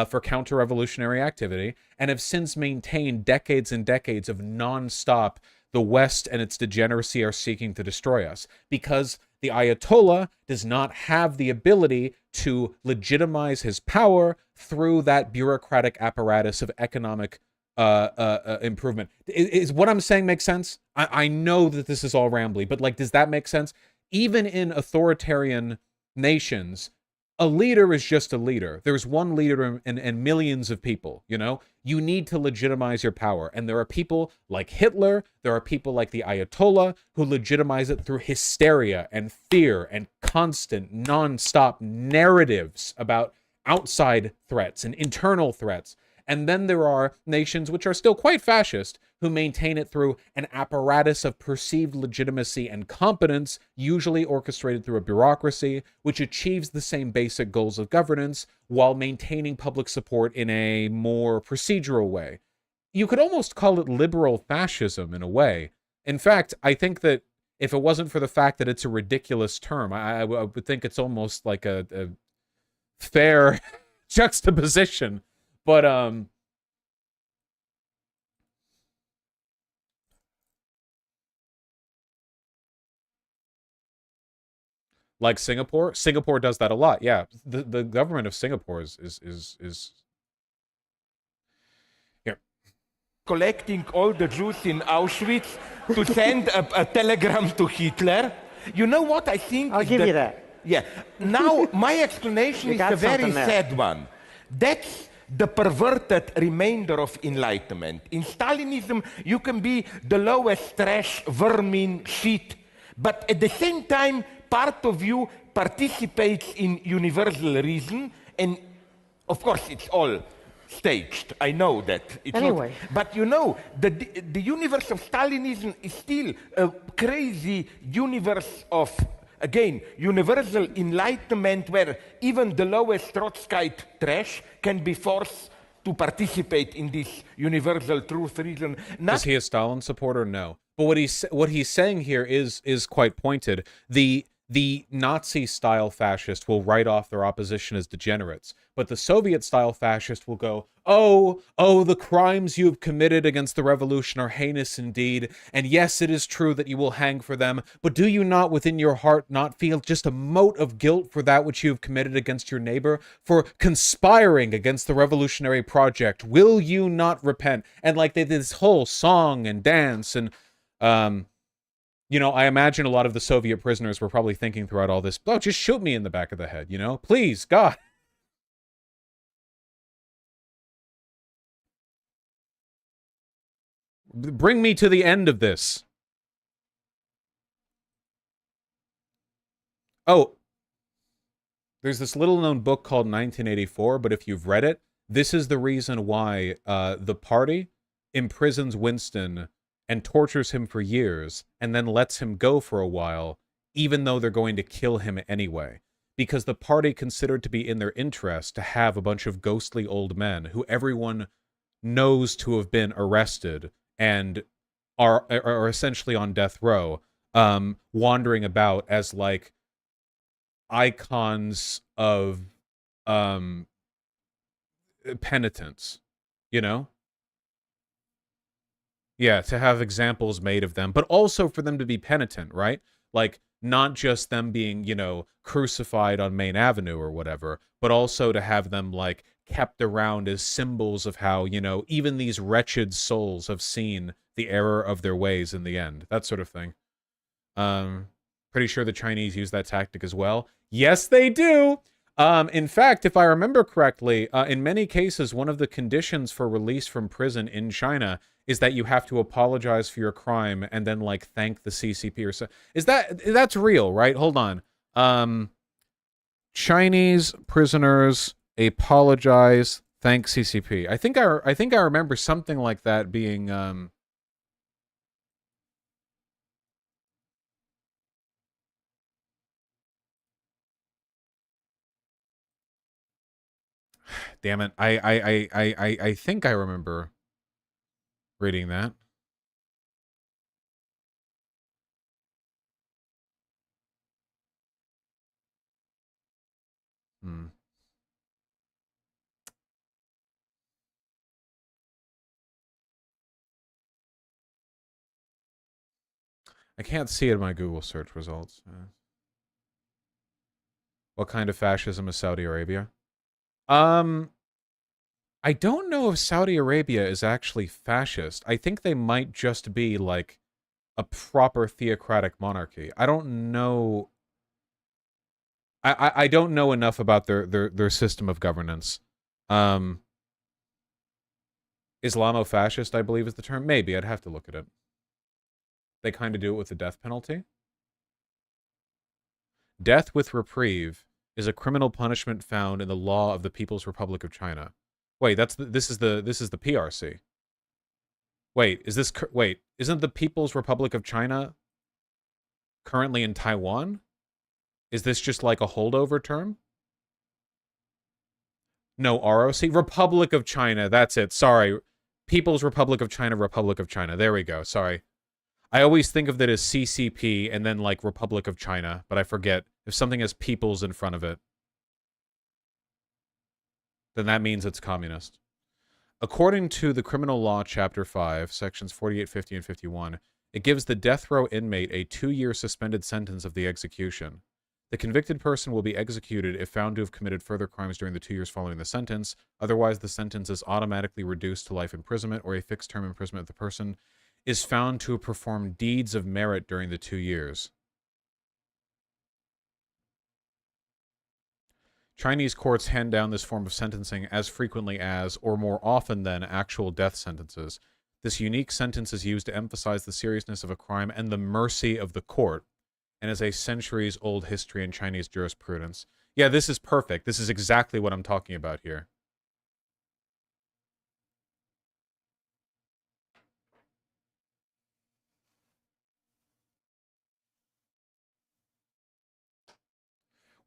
for counter-revolutionary activity, and have since maintained decades and decades of non-stop the West and its degeneracy are seeking to destroy us, because the Ayatollah does not have the ability to legitimize his power through that bureaucratic apparatus of economic improvement. Is what I'm saying make sense? I know that this is all rambly, but like, does that make sense? Even in authoritarian nations, a leader is just a leader. There's one leader and millions of people, you know? You need to legitimize your power. And there are people like Hitler, there are people like the Ayatollah who legitimize it through hysteria and fear and constant, non-stop narratives about outside threats and internal threats. And then there are nations which are still quite fascist who maintain it through an apparatus of perceived legitimacy and competence, usually orchestrated through a bureaucracy, which achieves the same basic goals of governance while maintaining public support in a more procedural way. You could almost call it liberal fascism in a way. In fact, I think that if it wasn't for the fact that it's a ridiculous term, I would think it's almost like a fair juxtaposition. But like Singapore does that a lot. Yeah, the government of Singapore is here collecting all the Jews in Auschwitz to send a telegram to Hitler. You know what I think? I'll give you that. Yeah. Now, my explanation is a very something there. sad one. That's the perverted remainder of enlightenment. In Stalinism, you can be the lowest trash, vermin, shit, but at the same time, part of you participates in universal reason, and of course, it's all staged. I know that. It's Anyway. not, but you know, the universe of Stalinism is still a crazy universe of, again, universal enlightenment where even the lowest Trotskyite trash can be forced to participate in this universal truth reason. Is he a Stalin supporter? No. But what he's saying here is quite pointed. The Nazi-style fascist will write off their opposition as degenerates, but the Soviet-style fascist will go, oh, the crimes you have committed against the revolution are heinous indeed, and yes, it is true that you will hang for them, but do you not within your heart not feel just a mote of guilt for that which you have committed against your neighbor, for conspiring against the revolutionary project? Will you not repent? And like they did this whole song and dance and, you know, I imagine a lot of the Soviet prisoners were probably thinking throughout all this, oh, just shoot me in the back of the head, you know? Please, God. Bring me to the end of this. Oh, there's this little-known book called 1984, but if you've read it, this is the reason why the party imprisons Winston and tortures him for years, and then lets him go for a while, even though they're going to kill him anyway. Because the party considered to be in their interest to have a bunch of ghostly old men who everyone knows to have been arrested and are essentially on death row, wandering about as, like, icons of penitence, you know? Yeah, to have examples made of them, but also for them to be penitent, right? Like, not just them being, you know, crucified on Main Avenue or whatever, but also to have them, like, kept around as symbols of how, you know, even these wretched souls have seen the error of their ways in the end. That sort of thing. Pretty sure the Chinese use that tactic as well. Yes, they do! In fact, if I remember correctly, in many cases, one of the conditions for release from prison in China is that you have to apologize for your crime and then, like, thank the CCP or so. That's real, right? Hold on. Chinese prisoners apologize, thank CCP. I think I remember something like that being damn it. I think I remember reading that. I can't see it in my Google search results. What kind of fascism is Saudi Arabia? I don't know if Saudi Arabia is actually fascist. I think they might just be, like, a proper theocratic monarchy. I don't know. I don't know enough about their system of governance. Islamofascist, I believe, is the term. Maybe. I'd have to look at it. They kind of do it with the death penalty. Death with reprieve is a criminal punishment found in the law of the People's Republic of China. Wait, this is the PRC. Wait, isn't the People's Republic of China currently in Taiwan? Is this just like a holdover term? No, ROC? Republic of China, that's it. Sorry. People's Republic of China, Republic of China. There we go, sorry. I always think of that as CCP and then, like, Republic of China, but I forget. If something has peoples in front of it, then that means it's communist. According to the Criminal Law, Chapter 5, Sections 48, 50, and 51, it gives the death row inmate a 2-year suspended sentence of the execution. The convicted person will be executed if found to have committed further crimes during the 2 years following the sentence. Otherwise, the sentence is automatically reduced to life imprisonment or a fixed term imprisonment if the person is found to have performed deeds of merit during the 2 years. Chinese courts hand down this form of sentencing as frequently as, or more often than, actual death sentences. This unique sentence is used to emphasize the seriousness of a crime and the mercy of the court, and is a centuries-old history in Chinese jurisprudence. Yeah, this is perfect. This is exactly what I'm talking about here.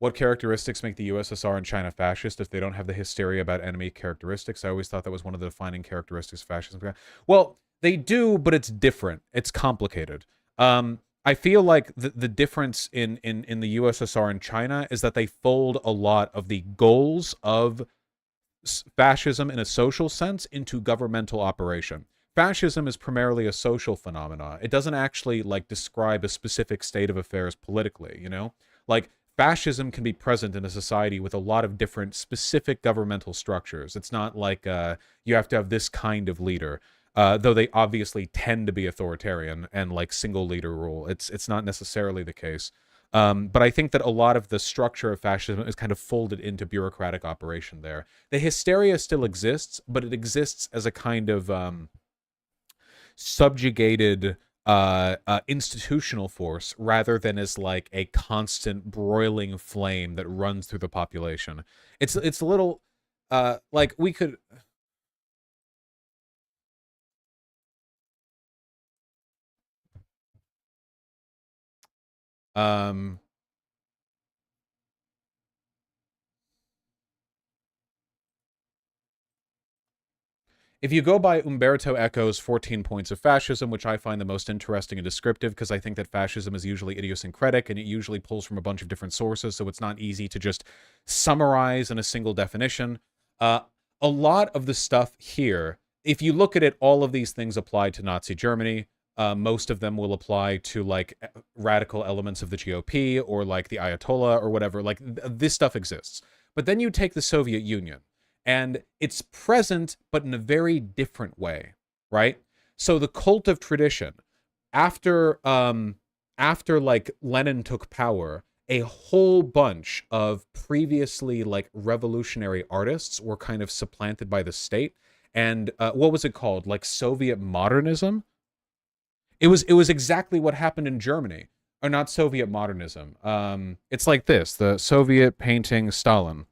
What characteristics make the USSR and China fascist if they don't have the hysteria about enemy characteristics? I always thought that was one of the defining characteristics of fascism. Well, they do, but it's different. It's complicated. I feel like the difference in the USSR and China is that they fold a lot of the goals of fascism in a social sense into governmental operation. Fascism is primarily a social phenomenon. It doesn't actually like describe a specific state of affairs politically, you know? Like fascism can be present in a society with a lot of different specific governmental structures. It's not like you have to have this kind of leader. Though they obviously tend to be authoritarian and like single leader rule. It's not necessarily the case. But I think that a lot of the structure of fascism is kind of folded into bureaucratic operation there. The hysteria still exists, but it exists as a kind of subjugated institutional force rather than as like a constant broiling flame that runs through the population. It's a little like we could... If you go by Umberto Eco's 14 Points of Fascism, which I find the most interesting and descriptive because I think that fascism is usually idiosyncratic and it usually pulls from a bunch of different sources, so it's not easy to just summarize in a single definition. A lot of the stuff here, if you look at it, all of these things apply to Nazi Germany. Most of them will apply to like radical elements of the GOP or like the Ayatollah or whatever. Like this stuff exists. But then you take the Soviet Union. And it's present, but in a very different way, right? So the cult of tradition, after like Lenin took power, a whole bunch of previously like revolutionary artists were kind of supplanted by the state. And what was it called? Like Soviet modernism? It was exactly what happened in Germany. Or not Soviet modernism. It's like this, the Soviet painting Stalin.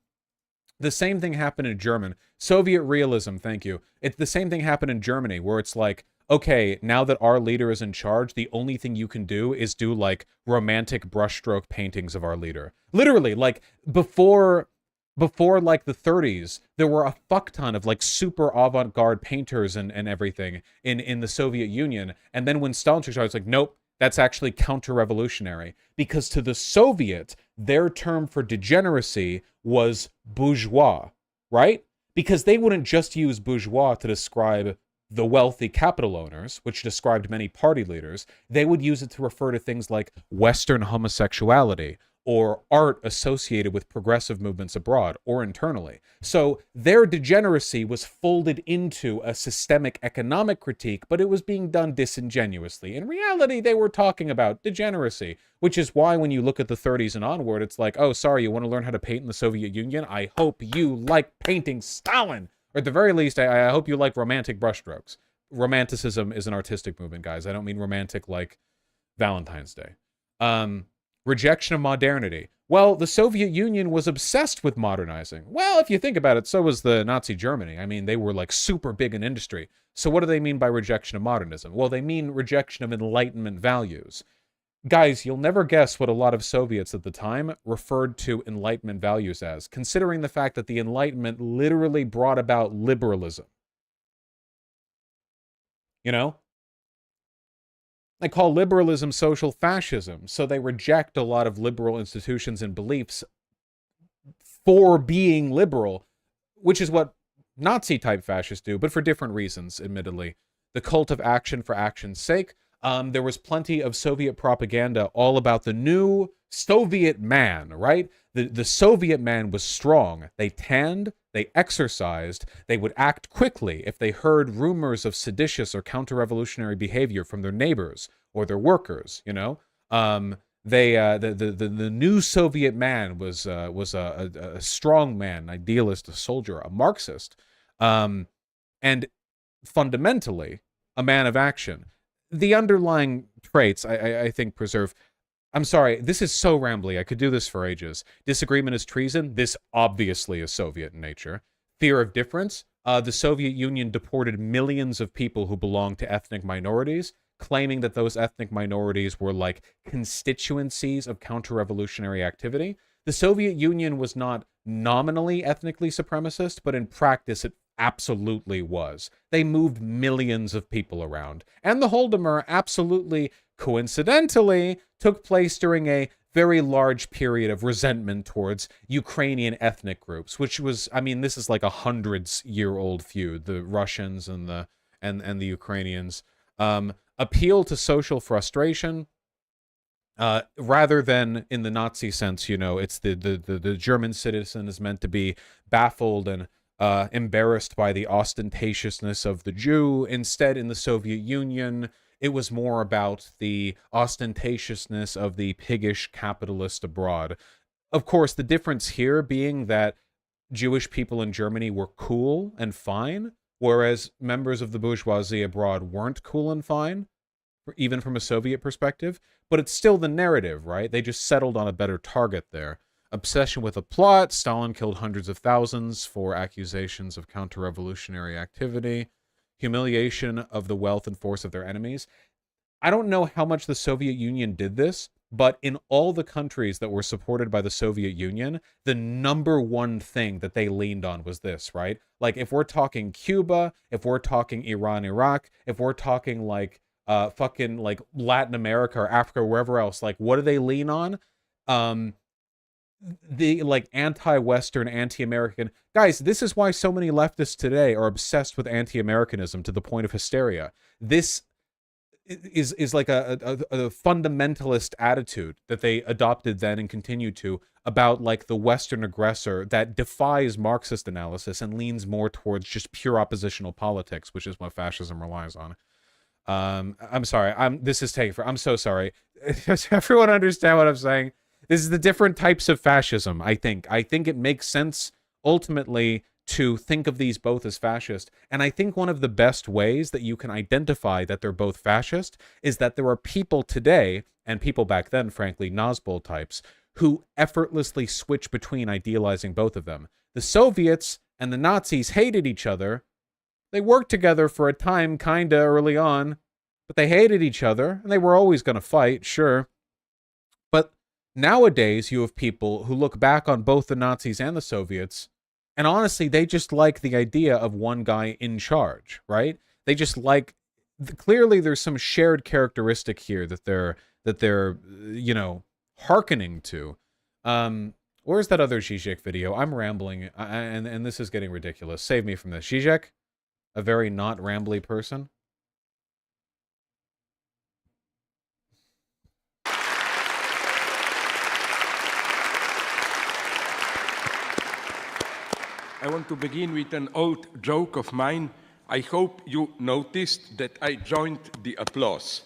The same thing happened in German. Soviet realism, thank you. The same thing happened in Germany, where it's like, okay, now that our leader is in charge, the only thing you can do is do, like, romantic brushstroke paintings of our leader. Literally, like, before like, the 30s, there were a fuck ton of, like, super avant-garde painters and everything in the Soviet Union. And then when Stalin took charge, it's like, nope, that's actually counter-revolutionary. Because to the Soviet, their term for degeneracy was bourgeois, right? Because they wouldn't just use bourgeois to describe the wealthy capital owners, which described many party leaders. They would use it to refer to things like Western homosexuality or art associated with progressive movements abroad or internally. So their degeneracy was folded into a systemic economic critique, but it was being done disingenuously. In reality, they were talking about degeneracy, which is why when you look at the 30s and onward, it's like, oh, sorry, you want to learn how to paint in the Soviet Union? I hope you like painting Stalin. Or at the very least, I hope you like romantic brushstrokes. Romanticism is an artistic movement, guys. I don't mean romantic like Valentine's Day. Rejection of modernity. Well, the Soviet Union was obsessed with modernizing. Well, if you think about it, so was the Nazi Germany. I mean, they were like super big in industry. So what do they mean by rejection of modernism? Well, they mean rejection of Enlightenment values. Guys, you'll never guess what a lot of Soviets at the time referred to Enlightenment values as, considering the fact that the Enlightenment literally brought about liberalism. You know? They call liberalism social fascism, so they reject a lot of liberal institutions and beliefs for being liberal, which is what Nazi-type fascists do, but for different reasons, admittedly. The cult of action for action's sake. There was plenty of Soviet propaganda all about the new Soviet man, right? The Soviet man was strong. They tanned, they exercised, they would act quickly if they heard rumors of seditious or counter-revolutionary behavior from their neighbors or their workers, you know? the new Soviet man was a strong man, idealist, a soldier, a Marxist, and fundamentally a man of action. The underlying traits, I think, preserve. I'm sorry, this is so rambly. I could do this for ages. Disagreement is treason. This obviously is Soviet in nature. Fear of difference. The Soviet Union deported millions of people who belonged to ethnic minorities, claiming that those ethnic minorities were like constituencies of counter-revolutionary activity. The Soviet Union was not nominally ethnically supremacist, but in practice it absolutely was. They moved millions of people around. And the Holodomor absolutely, coincidentally, took place during a very large period of resentment towards Ukrainian ethnic groups, which was, I mean, this is like a hundreds-year-old feud, the Russians and the Ukrainians. Appeal to social frustration, rather than in the Nazi sense, you know, it's the German citizen is meant to be baffled and embarrassed by the ostentatiousness of the Jew. Instead, in the Soviet Union, it was more about the ostentatiousness of the piggish capitalist abroad. Of course, the difference here being that Jewish people in Germany were cool and fine, whereas members of the bourgeoisie abroad weren't cool and fine, even from a Soviet perspective. But it's still the narrative, right? They just settled on a better target there. Obsession with a plot. Stalin killed hundreds of thousands for accusations of counter-revolutionary activity. Humiliation of the wealth and force of their enemies. I don't know how much the Soviet Union did this, but in all the countries that were supported by the Soviet Union, the number one thing that they leaned on was this, right? Like, if we're talking Cuba, if we're talking Iran, Iraq, if we're talking, like, fucking, like, Latin America or Africa or wherever else, like, what do they lean on? The, like, anti-Western, anti-American... Guys, this is why so many leftists today are obsessed with anti-Americanism to the point of hysteria. This is like a fundamentalist attitude that they adopted then and continue to about, like, the Western aggressor that defies Marxist analysis and leans more towards just pure oppositional politics, which is what fascism relies on. I'm sorry. This is taken for... I'm so sorry. Does everyone understand what I'm saying? This is the different types of fascism, I think. I think it makes sense, ultimately, to think of these both as fascist. And I think one of the best ways that you can identify that they're both fascist is that there are people today, and people back then, frankly, Nazbol types, who effortlessly switch between idealizing both of them. The Soviets and the Nazis hated each other. They worked together for a time, kinda, early on, but they hated each other, and they were always going to fight, sure. But nowadays, you have people who look back on both the Nazis and the Soviets, and honestly, they just like the idea of one guy in charge, right? They just like... Clearly, there's some shared characteristic here that they're you know, hearkening to. Where's that other Zizek video? I'm rambling, and this is getting ridiculous. Save me from this. Zizek? A very not rambly person? I want to begin with an old joke of mine. I hope you noticed that I joined the applause.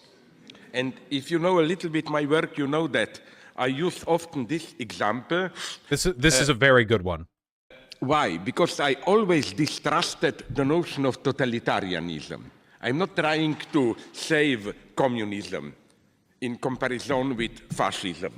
And if you know a little bit my work, you know that I use often this example. This is a very good one. Why? Because I always distrusted the notion of totalitarianism. I'm not trying to save communism in comparison with fascism,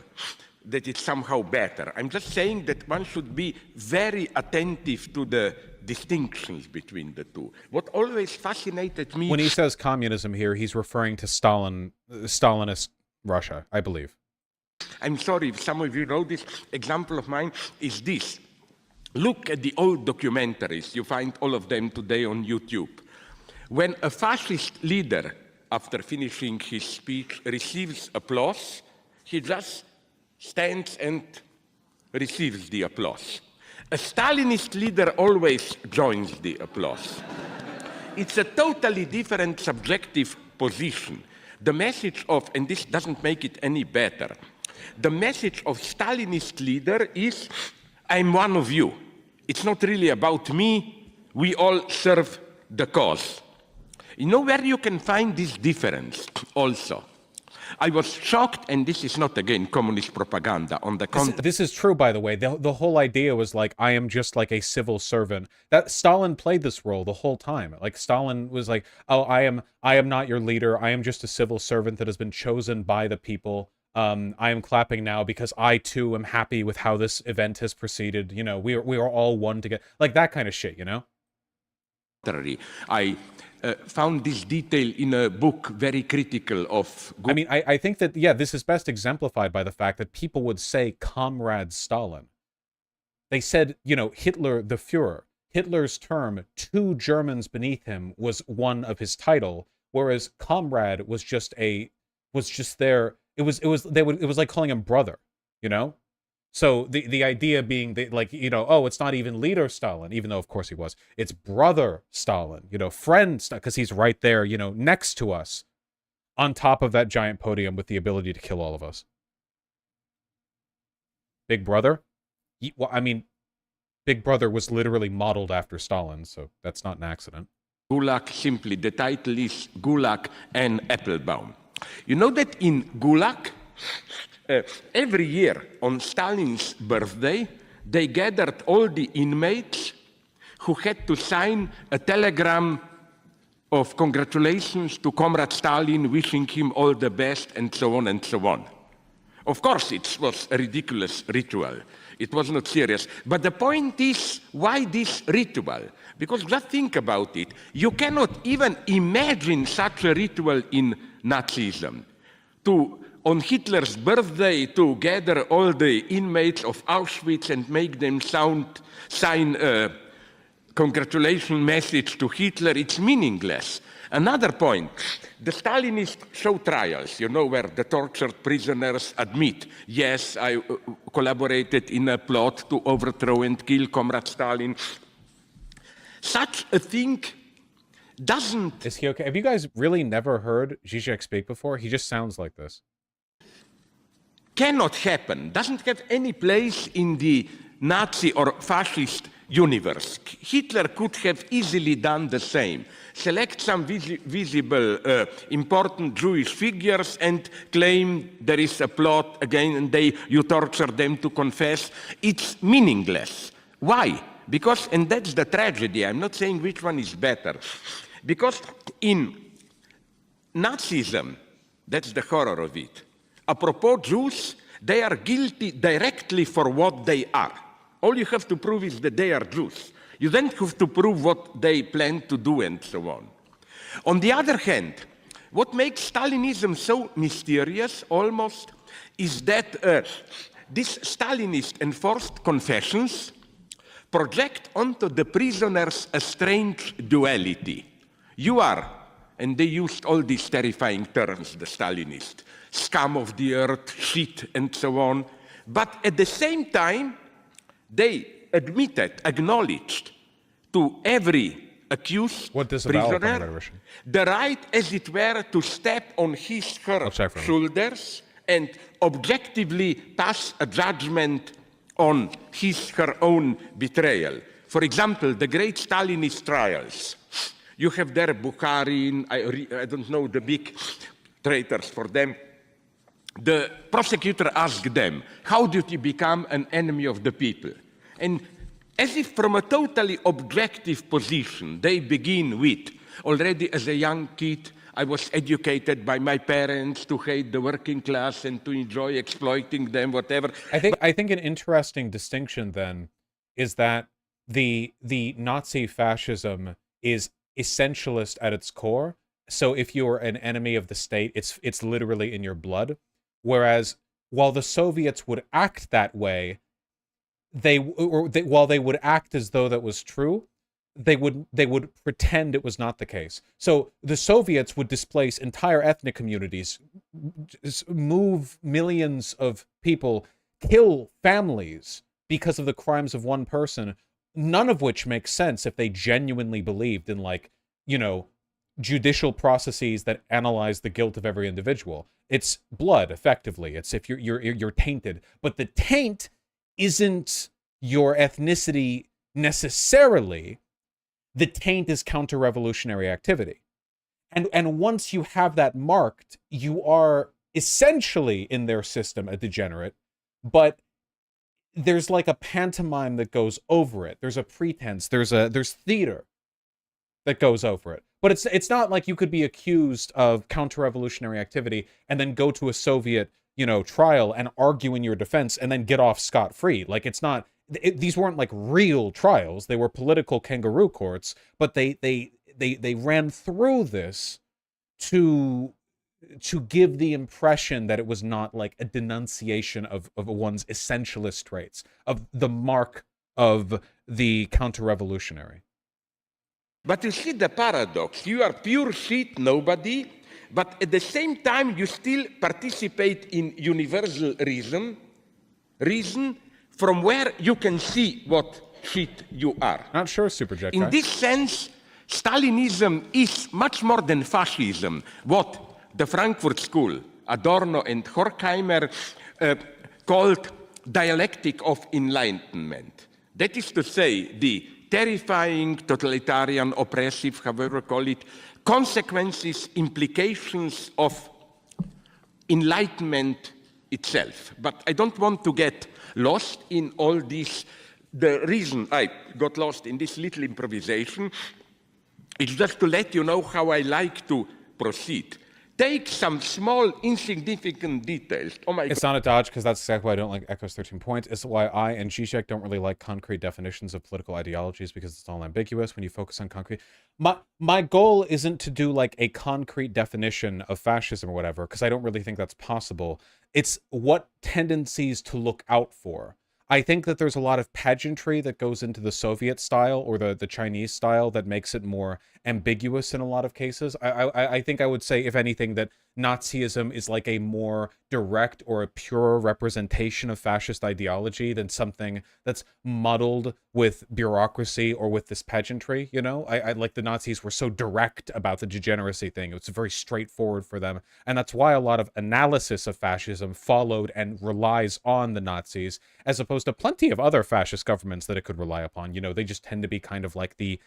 that it's somehow better. I'm just saying that one should be very attentive to the distinctions between the two. What always fascinated me... When he says communism here, he's referring to Stalinist Russia, I believe. I'm sorry if some of you know this. Example of mine is this. Look at the old documentaries. You find all of them today on YouTube. When a fascist leader, after finishing his speech, receives applause, he just stands and receives the applause. A Stalinist leader always joins the applause. It's a totally different subjective position. The message of, and this doesn't make it any better, the message of Stalinist leader is, I'm one of you. It's not really about me. We all serve the cause. You know where you can find this difference also? I was shocked, and this is not, again, communist propaganda. On the contrary, This is true, by the way. The whole idea was like, I am just like a civil servant. That Stalin played this role the whole time. Like Stalin was like, oh, I am not your leader. I am just a civil servant that has been chosen by the people. I am clapping now because I too am happy with how this event has proceeded. You know, we are all one together. Like that kind of shit, you know? I found this detail in a book very critical of... I mean, I think that, yeah, this is best exemplified by the fact that people would say Comrade Stalin. They said, you know, Hitler the Führer. Hitler's term, 2 Germans beneath him, was one of his title, whereas Comrade was just there. It was like calling him brother, you know? So the idea being that, like, you know, oh, it's not even leader Stalin, even though of course he was. It's brother Stalin, you know, friend, because he's right there, you know, next to us, on top of that giant podium with the ability to kill all of us. Big Brother? Well, I mean, Big Brother was literally modeled after Stalin, so that's not an accident. Gulag, simply, the title is Gulag and Applebaum. You know that in Gulag, every year on Stalin's birthday, they gathered all the inmates who had to sign a telegram of congratulations to Comrade Stalin, wishing him all the best, and so on and so on. Of course, it was a ridiculous ritual. It was not serious. But the point is, why this ritual? Because just think about it. You cannot even imagine such a ritual in Nazism. On Hitler's birthday, to gather all the inmates of Auschwitz and make them sign a congratulation message to Hitler, it's meaningless. Another point, the Stalinist show trials, you know, where the tortured prisoners admit, yes, I collaborated in a plot to overthrow and kill Comrade Stalin. Such a thing doesn't... Is he okay? Have you guys really never heard Zizek speak before? He just sounds like this. Cannot happen, doesn't have any place in the Nazi or fascist universe. Hitler could have easily done the same. Select some visible, important Jewish figures and claim there is a plot again, and you torture them to confess. It's meaningless. Why? Because, and that's the tragedy, I'm not saying which one is better, because in Nazism, that's the horror of it. Apropos Jews, they are guilty directly for what they are. All you have to prove is that they are Jews. You then have to prove what they plan to do and so on. On the other hand, what makes Stalinism so mysterious almost is that these Stalinist enforced confessions project onto the prisoners a strange duality. You are, and they used all these terrifying terms, the Stalinists, scum of the earth, shit, and so on. But at the same time, they acknowledged to every accused prisoner the right, as it were, to step on his, her shoulders and objectively pass a judgment on his, her own betrayal. For example, the great Stalinist trials. You have there Bukharin, I don't know the big traitors for them. The prosecutor asked them, how did you become an enemy of the people? And as if from a totally objective position, they begin with, already as a young kid, I was educated by my parents to hate the working class and to enjoy exploiting them, whatever. I think an interesting distinction then is that the Nazi fascism is essentialist at its core. So if you're an enemy of the state, it's literally in your blood. Whereas while the Soviets would act that way, while they would act as though that was true, they would pretend it was not the case. So the Soviets would displace entire ethnic communities, move millions of people, kill families because of the crimes of one person, none of which makes sense if they genuinely believed in, like, you know, judicial processes that analyze the guilt of every individual. It's blood, effectively. It's if you're tainted. But the taint isn't your ethnicity necessarily. The taint is counter-revolutionary activity. And once you have that marked, you are essentially in their system a degenerate, but there's like a pantomime that goes over it. There's a pretense. There's theater that goes over it. But it's not like you could be accused of counter-revolutionary activity and then go to a Soviet, trial and argue in your defense and then get off scot-free. Like, it's not, these weren't like real trials. They were political kangaroo courts, but they ran through this to give the impression that it was not like a denunciation of one's essentialist traits, of the mark of the counter-revolutionary. But you see the paradox. You are pure shit, nobody, but at the same time you still participate in universal reason from where you can see what shit you are. Not sure, Superjet guy. In this sense, Stalinism is much more than fascism. What the Frankfurt School, Adorno and Horkheimer called dialectic of enlightenment. That is to say, the terrifying, totalitarian, oppressive, however you call it, consequences, implications of enlightenment itself. But I don't want to get lost in all this. The reason I got lost in this little improvisation is just to let you know how I like to proceed. Take some small, insignificant details. Oh my It's not a dodge, because that's exactly why I don't like Echo's 13 points. It's why I and Zizek don't really like concrete definitions of political ideologies, because it's all ambiguous when you focus on concrete. My goal isn't to do like a concrete definition of fascism or whatever, because I don't really think that's possible. It's what tendencies to look out for. I think that there's a lot of pageantry that goes into the Soviet style or the Chinese style that makes it more ambiguous in a lot of cases. I think I would say, if anything, that Nazism is like a more direct or a purer representation of fascist ideology than something that's muddled with bureaucracy or with this pageantry, I like the Nazis were so direct about the degeneracy thing. It was very straightforward for them. And that's why a lot of analysis of fascism followed and relies on the Nazis, as opposed to plenty of other fascist governments that it could rely upon. They just tend to be kind of like the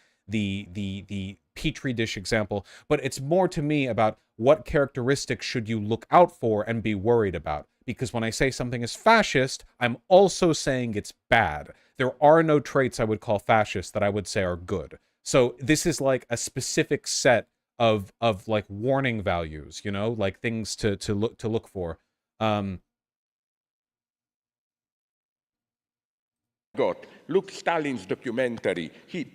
petri dish example. But it's more to me about what characteristics should you look out for and be worried about. Because when I say something is fascist, I'm also saying it's bad. There are no traits I would call fascist that I would say are good. So this is like a specific set of like warning values, like things to look for. Look, Stalin's documentary. He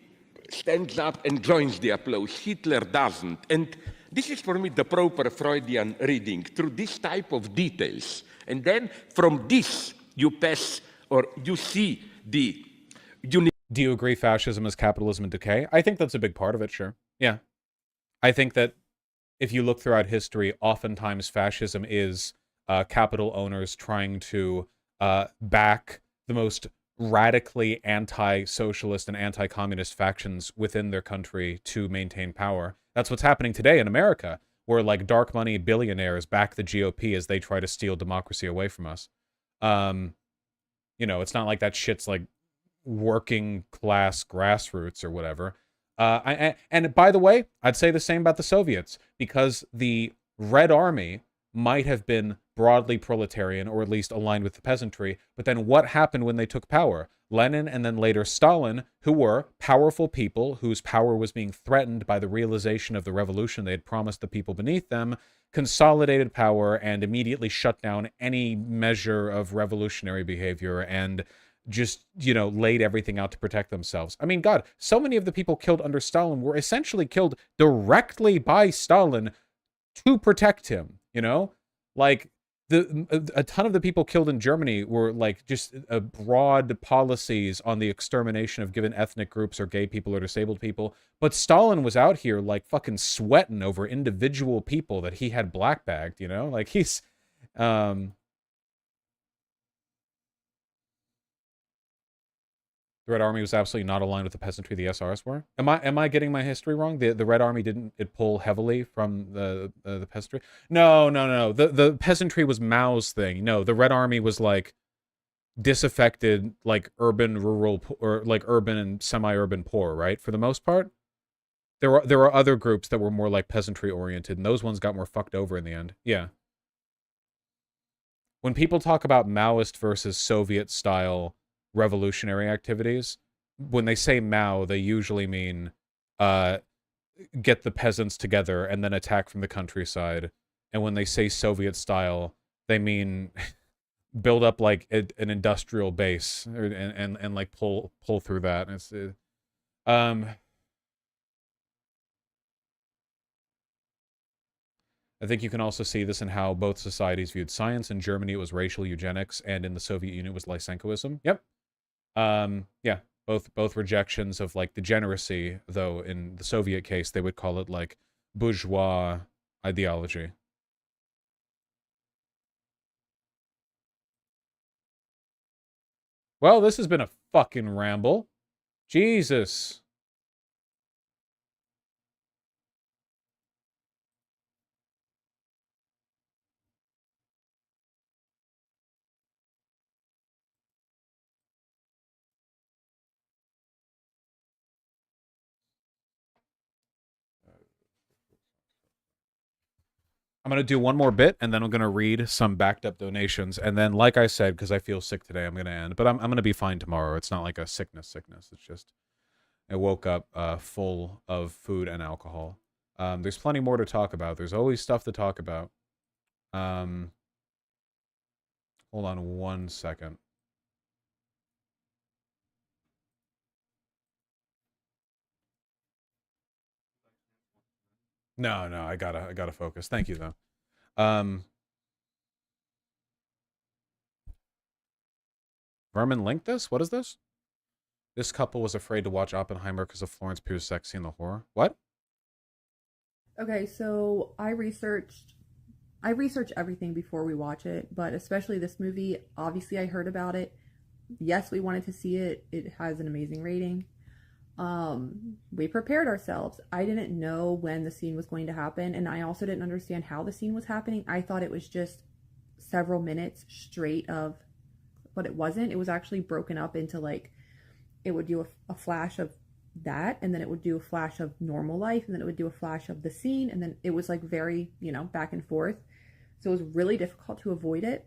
stands up and joins the applause. Hitler doesn't. And this is for me the proper Freudian reading, through this type of details. And then from this, you pass, or you see the... Do you agree fascism is capitalism in decay? I think that's a big part of it, sure. Yeah. I think that if you look throughout history, oftentimes fascism is capital owners trying to back the most radically anti-socialist and anti-communist factions within their country to maintain power. That's what's happening today in America, where like dark money billionaires back the GOP as they try to steal democracy away from us. It's not like that shit's like working class grassroots or whatever. And by the way, I'd say the same about the Soviets, because the Red Army might have been broadly proletarian, or at least aligned with the peasantry, but then what happened when they took power? Lenin and then later Stalin, who were powerful people whose power was being threatened by the realization of the revolution they had promised the people beneath them, consolidated power and immediately shut down any measure of revolutionary behavior and just, laid everything out to protect themselves. I mean, God, so many of the people killed under Stalin were essentially killed directly by Stalin to protect him, Like, a ton of the people killed in Germany were like just broad policies on the extermination of given ethnic groups or gay people or disabled people. But Stalin was out here like fucking sweating over individual people that he had blackbagged, Like he's the Red Army was absolutely not aligned with the peasantry the SRs were. Am I getting my history wrong? The Red Army didn't pull heavily from the peasantry? No. The peasantry was Mao's thing. No, the Red Army was like disaffected, like urban, rural, or like urban and semi-urban poor, right? For the most part. There were other groups that were more like peasantry oriented, and those ones got more fucked over in the end. Yeah. when people talk about Maoist versus Soviet style revolutionary activities, when they say Mao, they usually mean get the peasants together and then attack from the countryside. And when they say Soviet style, they mean build up like an industrial base and like pull through that. And it's I think you can also see this in how both societies viewed science. In Germany, it was racial eugenics, and in the Soviet Union, it was Lysenkoism. Yep. Yeah, both rejections of like degeneracy, though in the Soviet case, they would call it like bourgeois ideology. Well, this has been a fucking ramble. Jesus. I'm going to do one more bit, and then I'm going to read some backed up donations. And then, like I said, because I feel sick today, I'm going to end. But I'm going to be fine tomorrow. It's not like a sickness. It's just I woke up full of food and alcohol. There's plenty more to talk about. There's always stuff to talk about. Hold on 1 second. No, I gotta focus. Thank you though. Vermin linked this? What is this? This couple was afraid to watch Oppenheimer because of Florence Pugh's sex scene, the horror. What? Okay, so I research everything before we watch it, but especially this movie. Obviously, I heard about it. Yes, we wanted to see it. It has an amazing rating. We prepared ourselves. I didn't know when the scene was going to happen, and I also didn't understand how the scene was happening. I thought it was just several minutes straight of, but it wasn't. It was actually broken up into like, it would do a flash of that, and then it would do a flash of normal life, and then it would do a flash of the scene, and then it was like very, back and forth. So it was really difficult to avoid it.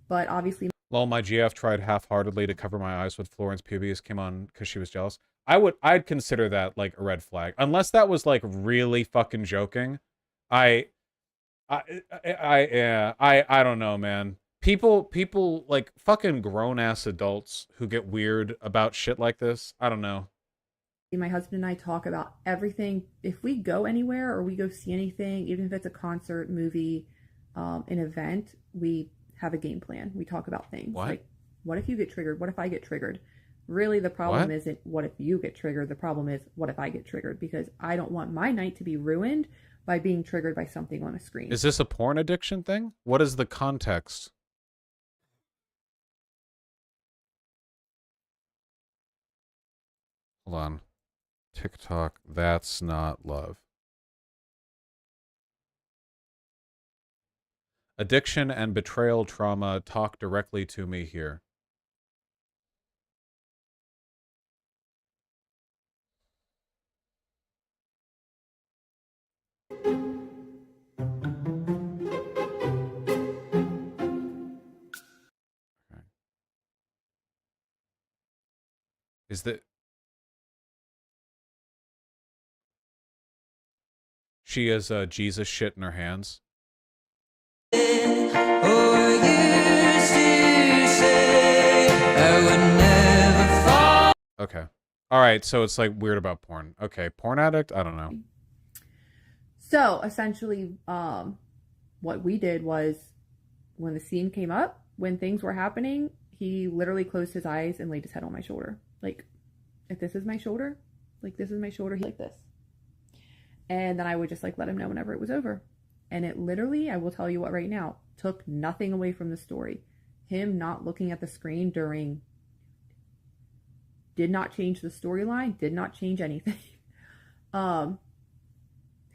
But obviously, Well, my GF tried half-heartedly to cover my eyes with Florence Pugh came on because she was jealous. I'd consider that like a red flag. Unless that was like really fucking joking. I don't know, man. People like fucking grown-ass adults who get weird about shit like this. I don't know. my husband and I talk about everything. If we go anywhere or we go see anything, even if it's a concert, movie, an event, we have a game plan. We talk about things. What? Like, what if you get triggered? What if I get triggered? Really, the problem What? isn't what if you get triggered. The problem is what if I get triggered, because I don't want my night to be ruined by being triggered by something on a screen. Is this a porn addiction thing? What is the context? Hold on. TikTok, that's not love. Addiction and betrayal trauma talk directly to me here. Okay. Is that she has Jesus shit in her hands? Okay. All right, so it's like weird about porn. Okay, porn addict? I don't know. So essentially, what we did was, when the scene came up, when things were happening, he literally closed his eyes and laid his head on my shoulder. Like, if this is my shoulder, like this is my shoulder, he like this. And then I would just like let him know whenever it was over. And it literally, I will tell you what right now, took nothing away from the story. Him not looking at the screen during did not change the storyline, did not change anything. Have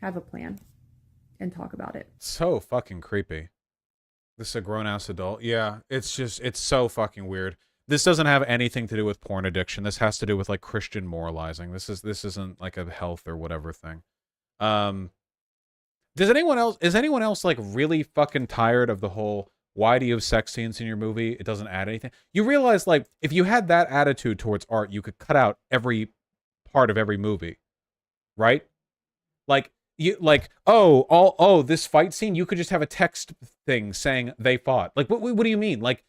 a plan and talk about it. So fucking creepy. This is a grown-ass adult. Yeah, it's just, it's so fucking weird. This doesn't have anything to do with porn addiction. This has to do with like Christian moralizing. This isn't like a health or whatever thing. Is anyone else like really fucking tired of the whole Why do you have sex scenes in your movie? It doesn't add anything. You realize, like, if you had that attitude towards art, you could cut out every part of every movie, right? Like, this fight scene, you could just have a text thing saying they fought. Like, what do you mean? Like,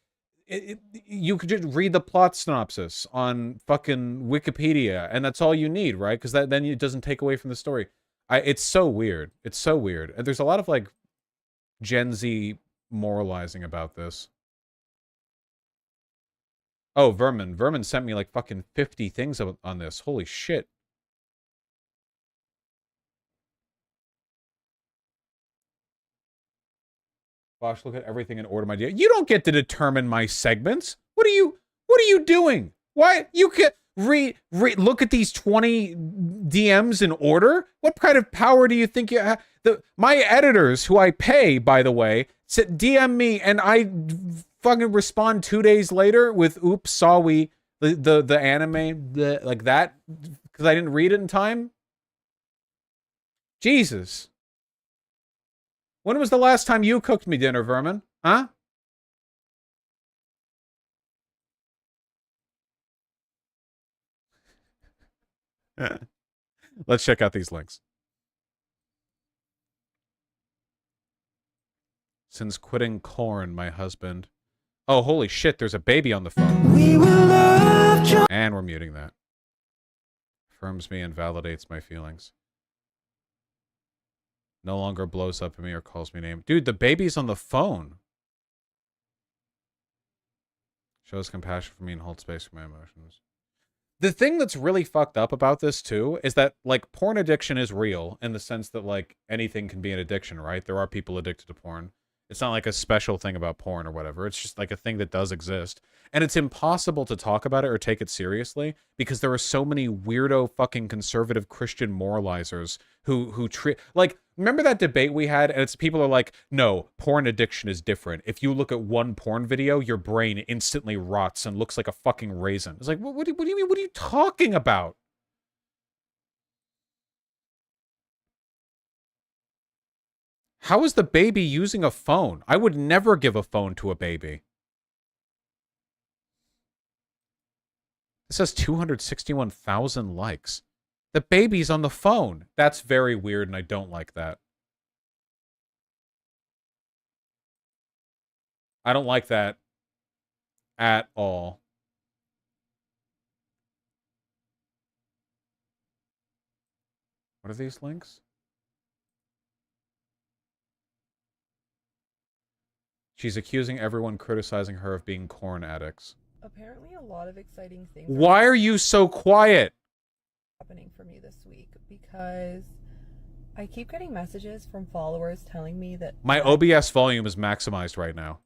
you could just read the plot synopsis on fucking Wikipedia, and that's all you need, right? Because then it doesn't take away from the story. It's so weird. It's so weird. And there's a lot of, like, Gen Z moralizing about this. Oh, Vermin sent me like fucking 50 things on this. Holy shit. Vaush, look at everything in order, my dear. You don't get to determine my segments. What are you doing? Why you can look at these 20 DMs in order? What kind of power do you think you have? My editors, who I pay, by the way, DM me, and I fucking respond 2 days later with "Oops, saw we the anime like that," because I didn't read it in time. Jesus. When was the last time you cooked me dinner, Vermin? Huh? Let's check out these links. Since quitting corn, my husband... Oh, holy shit, there's a baby on the phone. And we're muting that. Affirms me and validates my feelings. No longer blows up at me or calls me name. Dude, the baby's on the phone. Shows compassion for me and holds space for my emotions. The thing that's really fucked up about this, too, is that, like, porn addiction is real in the sense that, like, anything can be an addiction, right? There are people addicted to porn. It's not like a special thing about porn or whatever. It's just like a thing that does exist. And it's impossible to talk about it or take it seriously because there are so many weirdo fucking conservative Christian moralizers who treat... Like, remember that debate we had? And it's people are like, no, porn addiction is different. If you look at one porn video, your brain instantly rots and looks like a fucking raisin. It's like, what do you mean? What are you talking about? How is the baby using a phone? I would never give a phone to a baby. This has 261,000 likes. The baby's on the phone. That's very weird, and I don't like that. I don't like that at all. What are these links? She's accusing everyone criticizing her of being corn addicts. Apparently a lot of exciting things Why are you so quiet? Happening for me this week because I keep getting messages from followers telling me that my OBS volume is maximized right now.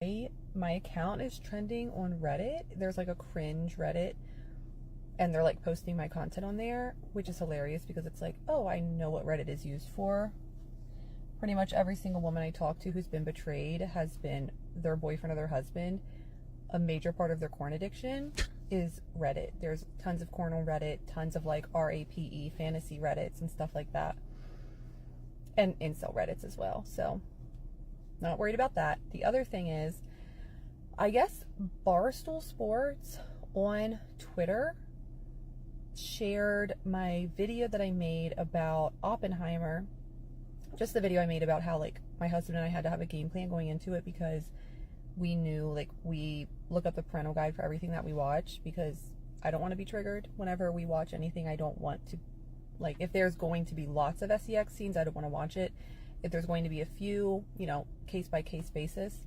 My account is trending on Reddit. There's like a cringe Reddit and they're like posting my content on there, which is hilarious because it's like, oh, I know what Reddit is used for. Pretty much every single woman I talk to who's been betrayed has been their boyfriend or their husband. A major part of their corn addiction is Reddit. There's tons of corn on Reddit, tons of like RAPE fantasy Reddits and stuff like that. And incel Reddits as well. So, not worried about that. The other thing is, I guess Barstool Sports on Twitter shared my video that I made about Oppenheimer. Just the video I made about how, like, my husband and I had to have a game plan going into it because we knew, like, we look up the parental guide for everything that we watch because I don't want to be triggered whenever we watch anything. I don't want to, like, if there's going to be lots of sex scenes, I don't want to watch it. If there's going to be a few, you know, case-by-case basis.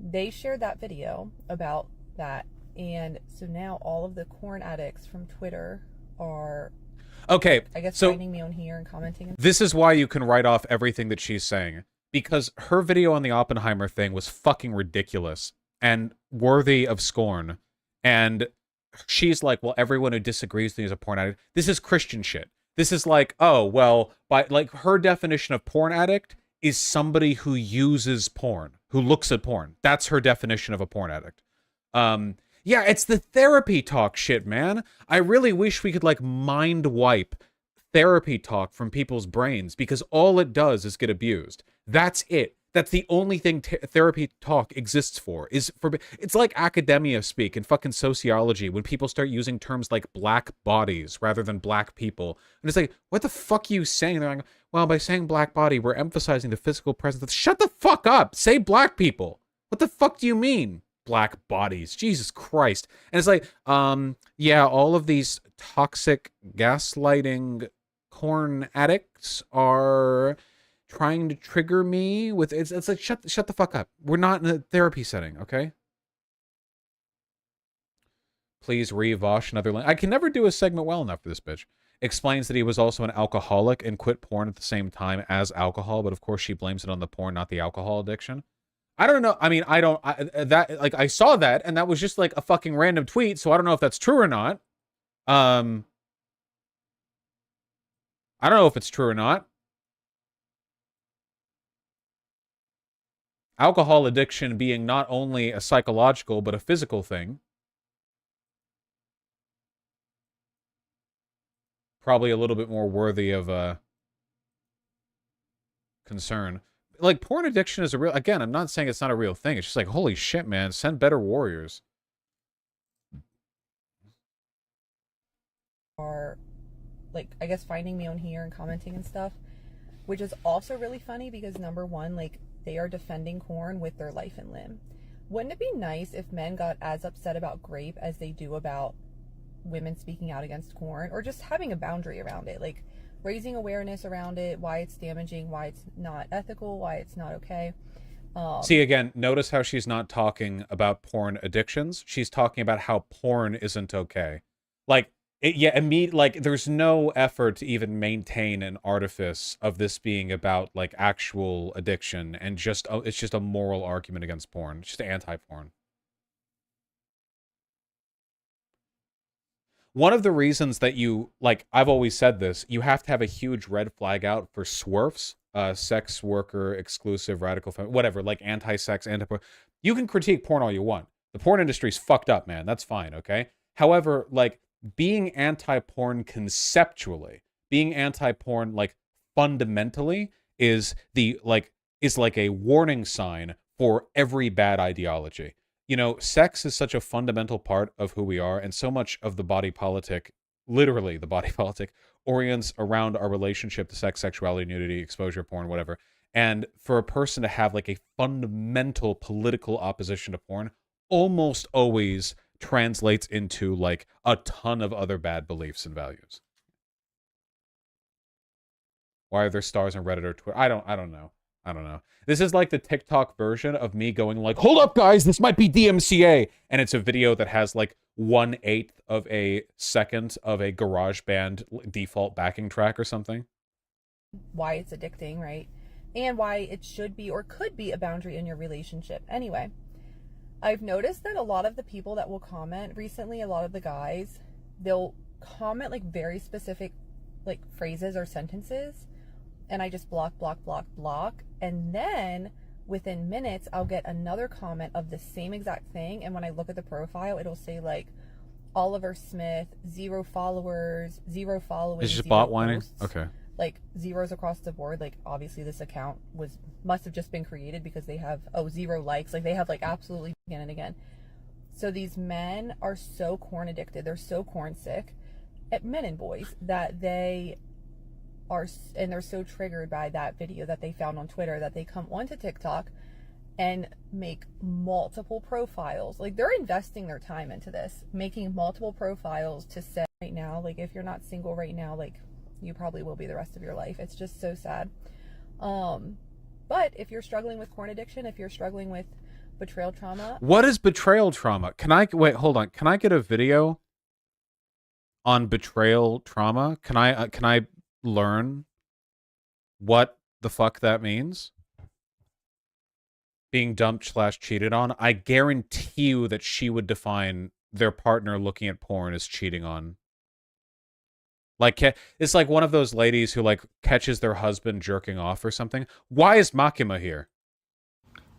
They shared that video about that, and so now all of the corn addicts from Twitter are... Okay, I guess so finding me on here and commenting. This is why you can write off everything that she's saying. Because her video on the Oppenheimer thing was fucking ridiculous and worthy of scorn. And she's like, well, everyone who disagrees with me is a porn addict. This is Christian shit. This is like, oh, well, like her definition of porn addict is somebody who uses porn, who looks at porn. That's her definition of a porn addict. Yeah, it's the therapy talk shit, man. I really wish we could, like, mind wipe therapy talk from people's brains because all it does is get abused. That's it. That's the only thing therapy talk exists for. It's like academia speak and fucking sociology when people start using terms like black bodies rather than black people. And it's like, what the fuck are you saying? They're like, well, by saying black body, we're emphasizing the physical presence. Shut the fuck up. Say black people. What the fuck do you mean? Black bodies. Jesus Christ. And it's like, yeah, all of these toxic gaslighting porn addicts are trying to trigger me with it's like shut the fuck up. We're not in a therapy setting, okay? Please Vaush another link. I can never do a segment well enough for this bitch. Explains that he was also an alcoholic and quit porn at the same time as alcohol, but of course she blames it on the porn, not the alcohol addiction. I don't know. I mean, I saw that and that was just like a fucking random tweet, so I don't know if that's true or not. I don't know if it's true or not. Alcohol addiction being not only a psychological, but a physical thing. Probably a little bit more worthy of concern. Like, porn addiction is a real... Again, I'm not saying it's not a real thing. It's just like, holy shit, man. Send better warriors. Are, like, I guess finding me on here and commenting and stuff, which is also really funny because, number one, like, they are defending corn with their life and limb. Wouldn't it be nice if men got as upset about grape as they do about women speaking out against corn, or just having a boundary around it, like raising awareness around it, why it's damaging, why it's not ethical, why it's not okay. See, again, notice how she's not talking about porn addictions. She's talking about how porn isn't okay. Like, like there's no effort to even maintain an artifice of this being about like actual addiction, and just it's just a moral argument against porn. It's just anti-porn. One of the reasons that you, like, I've always said this, you have to have a huge red flag out for SWERFs, sex worker, exclusive, radical, whatever, like anti-sex, anti-porn. You can critique porn all you want. The porn industry's fucked up, man. That's fine, okay? However, like, being anti-porn conceptually, being anti-porn, like, fundamentally is like a warning sign for every bad ideology. You know, sex is such a fundamental part of who we are, and so much of the body politic, literally the body politic, orients around our relationship to sex, sexuality, nudity, exposure, porn, whatever. And for a person to have like a fundamental political opposition to porn almost always translates into like a ton of other bad beliefs and values. Why are there stars on Reddit or Twitter? I don't know. I don't know. This is like the TikTok version of me going like, hold up, guys, this might be DMCA. And it's a video that has like 1/8 of a second of a GarageBand default backing track or something. Why it's addicting, right? And why it should be or could be a boundary in your relationship. Anyway, I've noticed that a lot of the people that will comment recently, a lot of the guys, they'll comment like very specific like phrases or sentences, and I just block. And then within minutes, I'll get another comment of the same exact thing. And when I look at the profile, it'll say like Oliver Smith, 0 followers, 0 following. It's just bot whining? Okay. Like zeros across the board. Like obviously this account must have just been created because they have 0 likes. Like they have like absolutely again and again. So these men are so corn addicted. They're so corn sick, men and boys, that they are, and they're so triggered by that video that they found on Twitter that they come onto TikTok and make multiple profiles. Like they're investing their time into this, making multiple profiles to say right now, like if you're not single right now, like you probably will be the rest of your life. It's just so sad. But if you're struggling with porn addiction, if you're struggling with betrayal trauma. What is betrayal trauma? Wait, hold on. Can I get a video on betrayal trauma? Can I learn what the fuck that means? Being dumped / cheated on. I guarantee you that she would define their partner looking at porn as cheating on. Like, it's like one of those ladies who like catches their husband jerking off or something. Why is Makima here?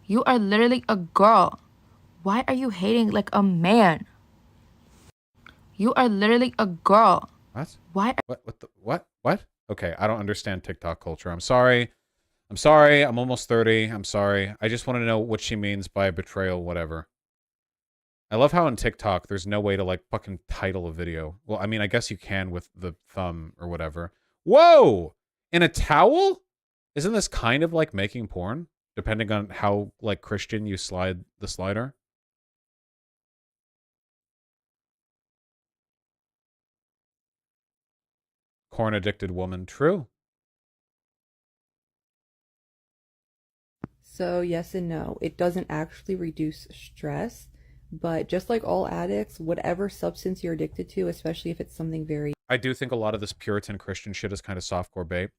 You are literally a girl. Why are you hating like a man? You are literally a girl. What? Why? What? Okay, I don't understand TikTok culture. I'm sorry. I'm sorry. I'm almost 30. I'm sorry. I just want to know what she means by betrayal, whatever. I love how on TikTok there's no way to like fucking title a video. Well, I mean, I guess you can with the thumb or whatever. Whoa! In a towel? Isn't this kind of like making porn? Depending on how like Christian you slide the slider. Corn addicted woman. True. So, yes and no. It doesn't actually reduce stress, but just like all addicts, whatever substance you're addicted to, especially if it's something very... I do think a lot of this Puritan Christian shit is kind of softcore bait.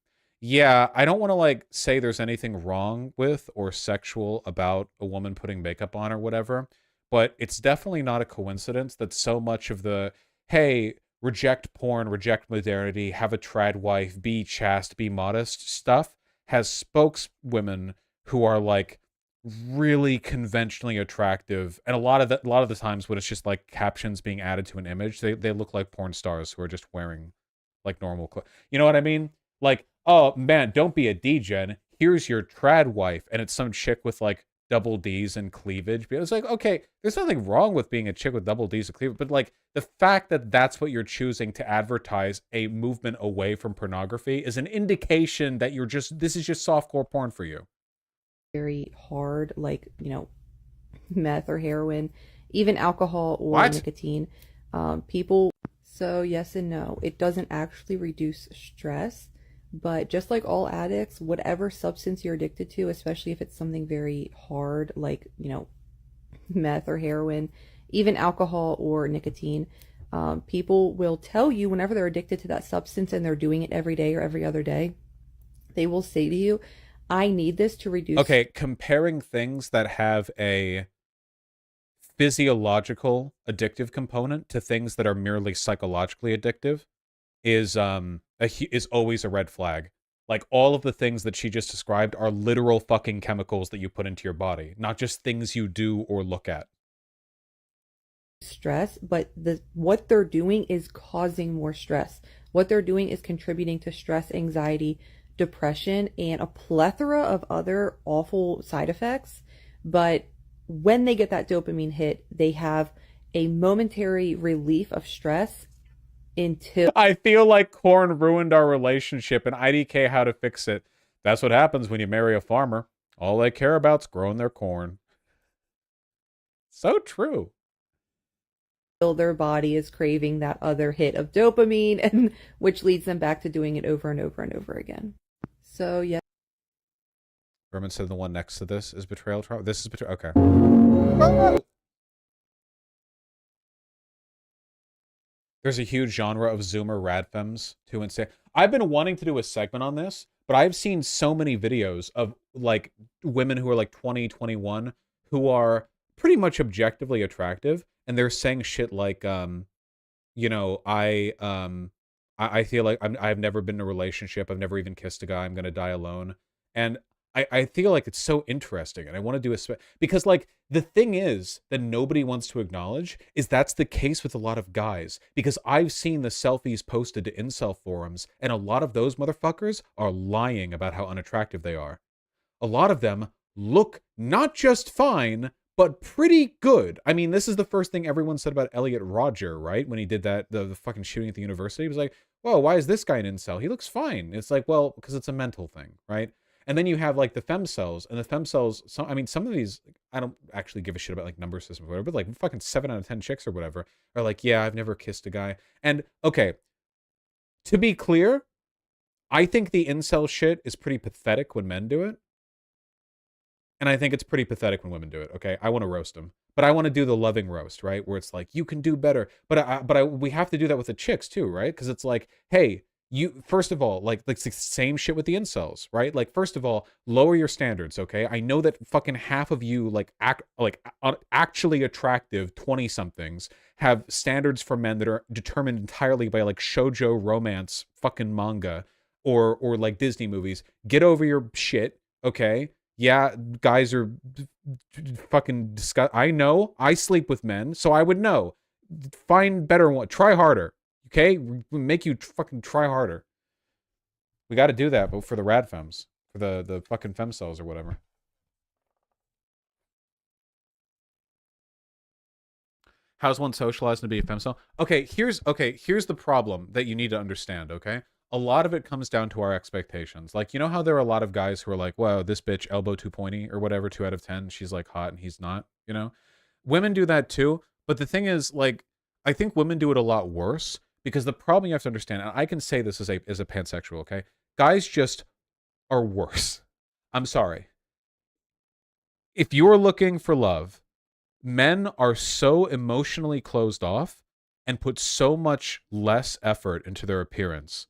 Yeah, I don't want to like say there's anything wrong with or sexual about a woman putting makeup on or whatever, but it's definitely not a coincidence that so much of the, hey, reject porn, reject modernity, have a trad wife, be chaste, be modest stuff has spokeswomen who are like really conventionally attractive, and a lot of the times when it's just like captions being added to an image, they look like porn stars who are just wearing like normal clothes. You know what I mean? Like, oh man, don't be a degen. Here's your trad wife, and it's some chick with like double D's and cleavage. But it's like, okay, there's nothing wrong with being a chick with double D's and cleavage, but like the fact that that's what you're choosing to advertise a movement away from pornography is an indication that this is just softcore porn for you. very hard, like, meth or heroin, even alcohol or What? nicotine. People, so yes and no. It doesn't actually reduce stress, but just like all addicts, whatever substance you're addicted to, especially if it's something very hard, like, meth or heroin, even alcohol or nicotine, people will tell you whenever they're addicted to that substance and they're doing it every day or every other day, they will say to you, I need this to reduce. Okay, comparing things that have a physiological addictive component to things that are merely psychologically addictive is always a red flag. Like all of the things that she just described are literal fucking chemicals that you put into your body, not just things you do or look at. Stress, but what they're doing is causing more stress. What they're doing is contributing to stress, anxiety, depression, and a plethora of other awful side effects. But when they get that dopamine hit, they have a momentary relief of stress until... I feel like corn ruined our relationship, and IDK how to fix it. That's what happens when you marry a farmer. All they care about is growing their corn. So true. Their body is craving that other hit of dopamine, and which leads them back to doing it over and over and over again. So, yeah. Berman said the one next to this is betrayal trauma. This is betrayal. Okay. There's a huge genre of Zoomer radfems to insane. I've been wanting to do a segment on this, but I've seen so many videos of like women who are like 20, 21 who are pretty much objectively attractive, and they're saying shit like, I feel like I've never been in a relationship. I've never even kissed a guy. I'm gonna die alone. And I feel like it's so interesting, and I want to do because like the thing is that nobody wants to acknowledge is that's the case with a lot of guys, because I've seen the selfies posted to incel forums, and a lot of those motherfuckers are lying about how unattractive they are. A lot of them look not just fine, but pretty good. I mean, this is the first thing everyone said about Elliot Rodger, right? When he did that, the fucking shooting at the university. He was like, whoa, why is this guy an incel? He looks fine. It's like, well, because it's a mental thing, right? And then you have like the femcells, and the femcells, some of these, I don't actually give a shit about like number systems or whatever, but like fucking 7 out of 10 chicks or whatever are like, yeah, I've never kissed a guy. And okay, to be clear, I think the incel shit is pretty pathetic when men do it. And I think it's pretty pathetic when women do it, okay? I want to roast them. But I want to do the loving roast, right? Where it's like, you can do better. But we have to do that with the chicks too, right? Because it's like, hey, you, first of all, like it's the same shit with the incels, right? Like, first of all, lower your standards, okay? I know that fucking half of you, actually attractive 20-somethings have standards for men that are determined entirely by like shoujo romance fucking manga or like Disney movies. Get over your shit, okay? Yeah, guys are fucking disgusting. I know. I sleep with men, so I would know. Find better one. Try harder, okay? Make you fucking try harder. We got to do that, but for the radfems. For the fucking femcells or whatever. How's one socialized to be a femcell? Okay, here's the problem that you need to understand, okay? A lot of it comes down to our expectations. Like, you know how there are a lot of guys who are like, wow, this bitch elbow too pointy or whatever, 2 out of 10, she's like hot and he's not, you know? Women do that too, but the thing is, like, I think women do it a lot worse because the problem you have to understand, and I can say this as a pansexual, okay? Guys just are worse. I'm sorry. If you're looking for love, men are so emotionally closed off and put so much less effort into their appearance.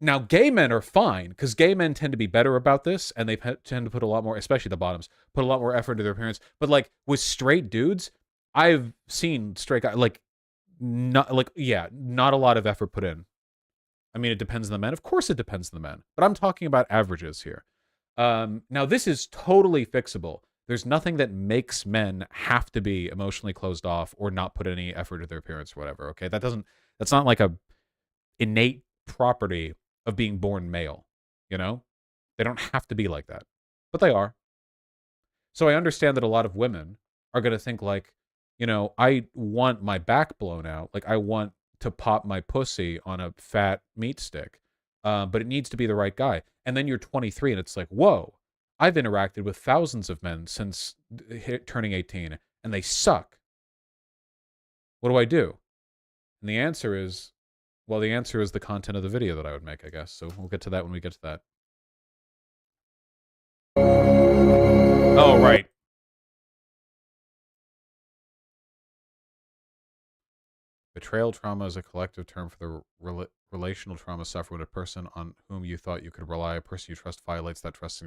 Now, gay men are fine because gay men tend to be better about this and they tend to put a lot more, especially the bottoms, put a lot more effort into their appearance. But like with straight dudes, I've seen straight guys not a lot of effort put in. I mean, it depends on the men. Of course it depends on the men, but I'm talking about averages here. Now this is totally fixable. There's nothing that makes men have to be emotionally closed off or not put any effort into their appearance or whatever. Okay. That's not like a innate property of being born male, you know? They don't have to be like that, but they are. So I understand that a lot of women are going to think like, you know, I want my back blown out. Like I want to pop my pussy on a fat meat stick. But it needs to be the right guy. And then you're 23 and it's like, whoa, I've interacted with thousands of men since turning 18 and they suck. What do I do? And the answer is, well, the answer is the content of the video that I would make, I guess. So we'll get to that when we get to that. Oh, right. Betrayal trauma is a collective term for the relational trauma suffered when a person on whom you thought you could rely, a person you trust, violates that trust.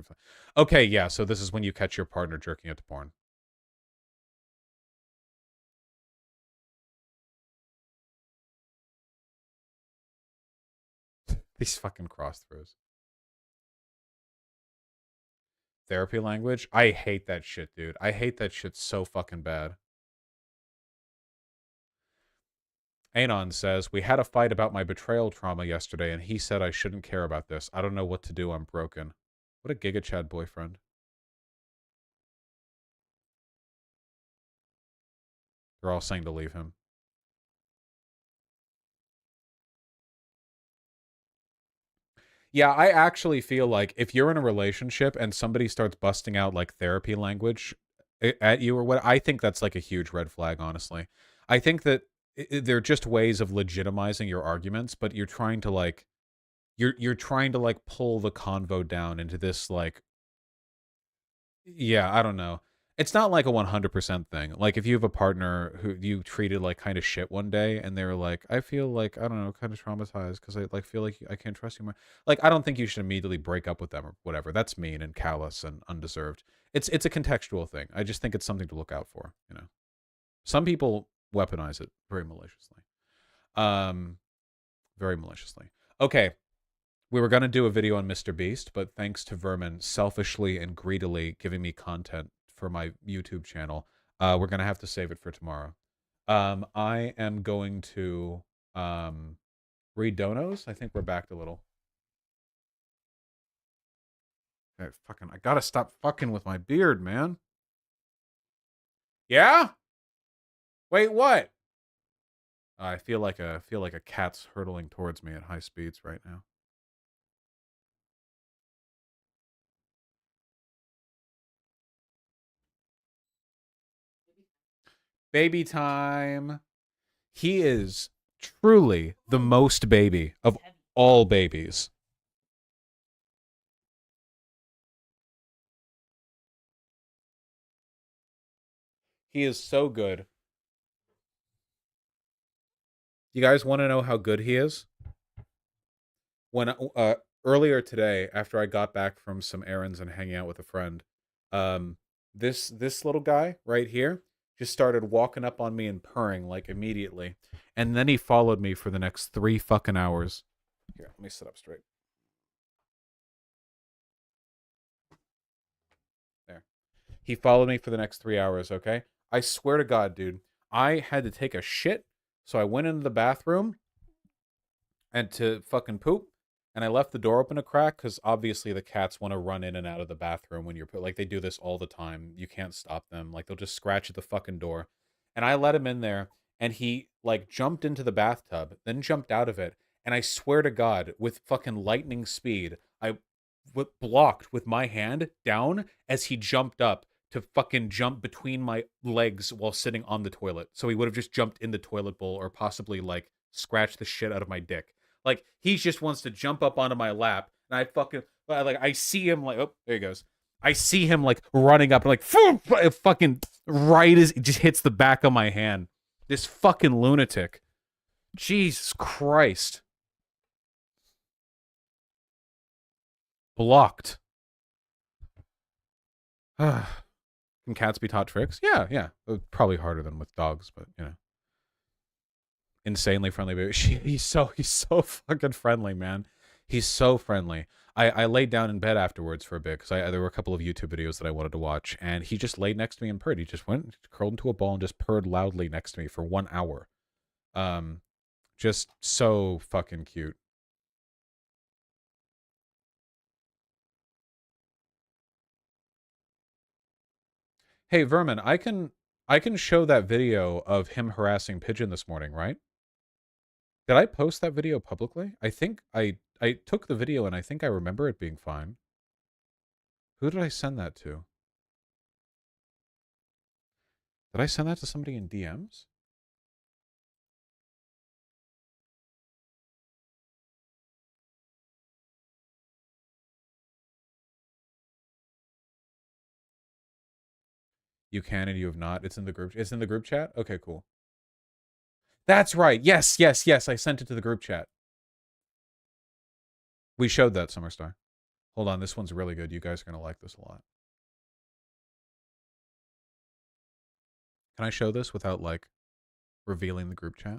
Okay, yeah, so this is when you catch your partner jerking into porn. These fucking cross-throws. Therapy language? I hate that shit, dude. I hate that shit so fucking bad. Anon says, we had a fight about my betrayal trauma yesterday, and he said I shouldn't care about this. I don't know what to do. I'm broken. What a Giga Chad boyfriend. They're all saying to leave him. Yeah, I actually feel like if you're in a relationship and somebody starts busting out like therapy language at you or what, I think that's like a huge red flag, honestly. I think that they're just ways of legitimizing your arguments, but you're trying to like you're trying to like pull the convo down into this like, yeah, I don't know. It's not like a 100% thing. Like if you have a partner who you treated like kind of shit one day and they're like, I feel like, I don't know, kind of traumatized because I like feel like I can't trust you more. Like, I don't think you should immediately break up with them or whatever. That's mean and callous and undeserved. It's a contextual thing. I just think it's something to look out for, you know. Some people weaponize it very maliciously. Very maliciously. Okay. We were going to do a video on Mr. Beast, but thanks to Vermin selfishly and greedily giving me content for my YouTube channel, we're going to have to save it for tomorrow. I am going to read donos. I think we're backed a little. Okay, I gotta stop fucking with my beard, man. Yeah? Wait, what? I feel like a cat's hurtling towards me at high speeds right now. Baby time. He is truly the most baby of all babies. He is so good. You guys want to know how good he is? When earlier today, after I got back from some errands and hanging out with a friend, this little guy right here just started walking up on me and purring like immediately, and then he followed me for the next 3 fucking hours. Here, let me sit up straight. There. He followed me for the next 3 hours. Okay, I swear to God, dude, I had to take a shit, so I went into the bathroom and to fucking poop. and I left the door open a crack because obviously the cats want to run in and out of the bathroom when you're like they do this all the time. You can't stop them. Like they'll just scratch at the fucking door. And I let him in there and he like jumped into the bathtub, then jumped out of it. And I swear to God, with fucking lightning speed, I blocked with my hand down as he jumped up to fucking jump between my legs while sitting on the toilet. So he would have just jumped in the toilet bowl or possibly like scratched the shit out of my dick. Like he just wants to jump up onto my lap, and I fucking like I see him like, oh, there he goes. I see him like running up and like fucking right as it just hits the back of my hand. This fucking lunatic. Jesus Christ. Blocked. Can cats be taught tricks? Yeah. Probably harder than with dogs, but you know. Insanely friendly baby. He's so fucking friendly, man. He's so friendly. I laid down in bed afterwards for a bit because there were a couple of YouTube videos that I wanted to watch, and he just laid next to me and purred. He just went, curled into a ball, and just purred loudly next to me for 1 hour. Just so fucking cute. Hey, Vermin, I can show that video of him harassing Pigeon this morning, right? Did I post that video publicly? I think I took the video and I think I remember it being fine. Who did I send that to? Did I send that to somebody in DMs? You can and you have not. It's in the group. It's in the group chat? Okay, cool. That's right. Yes. I sent it to the group chat. We showed that, Summerstar. Hold on. This one's really good. You guys are going to like this a lot. Can I show this without, like, revealing the group chat?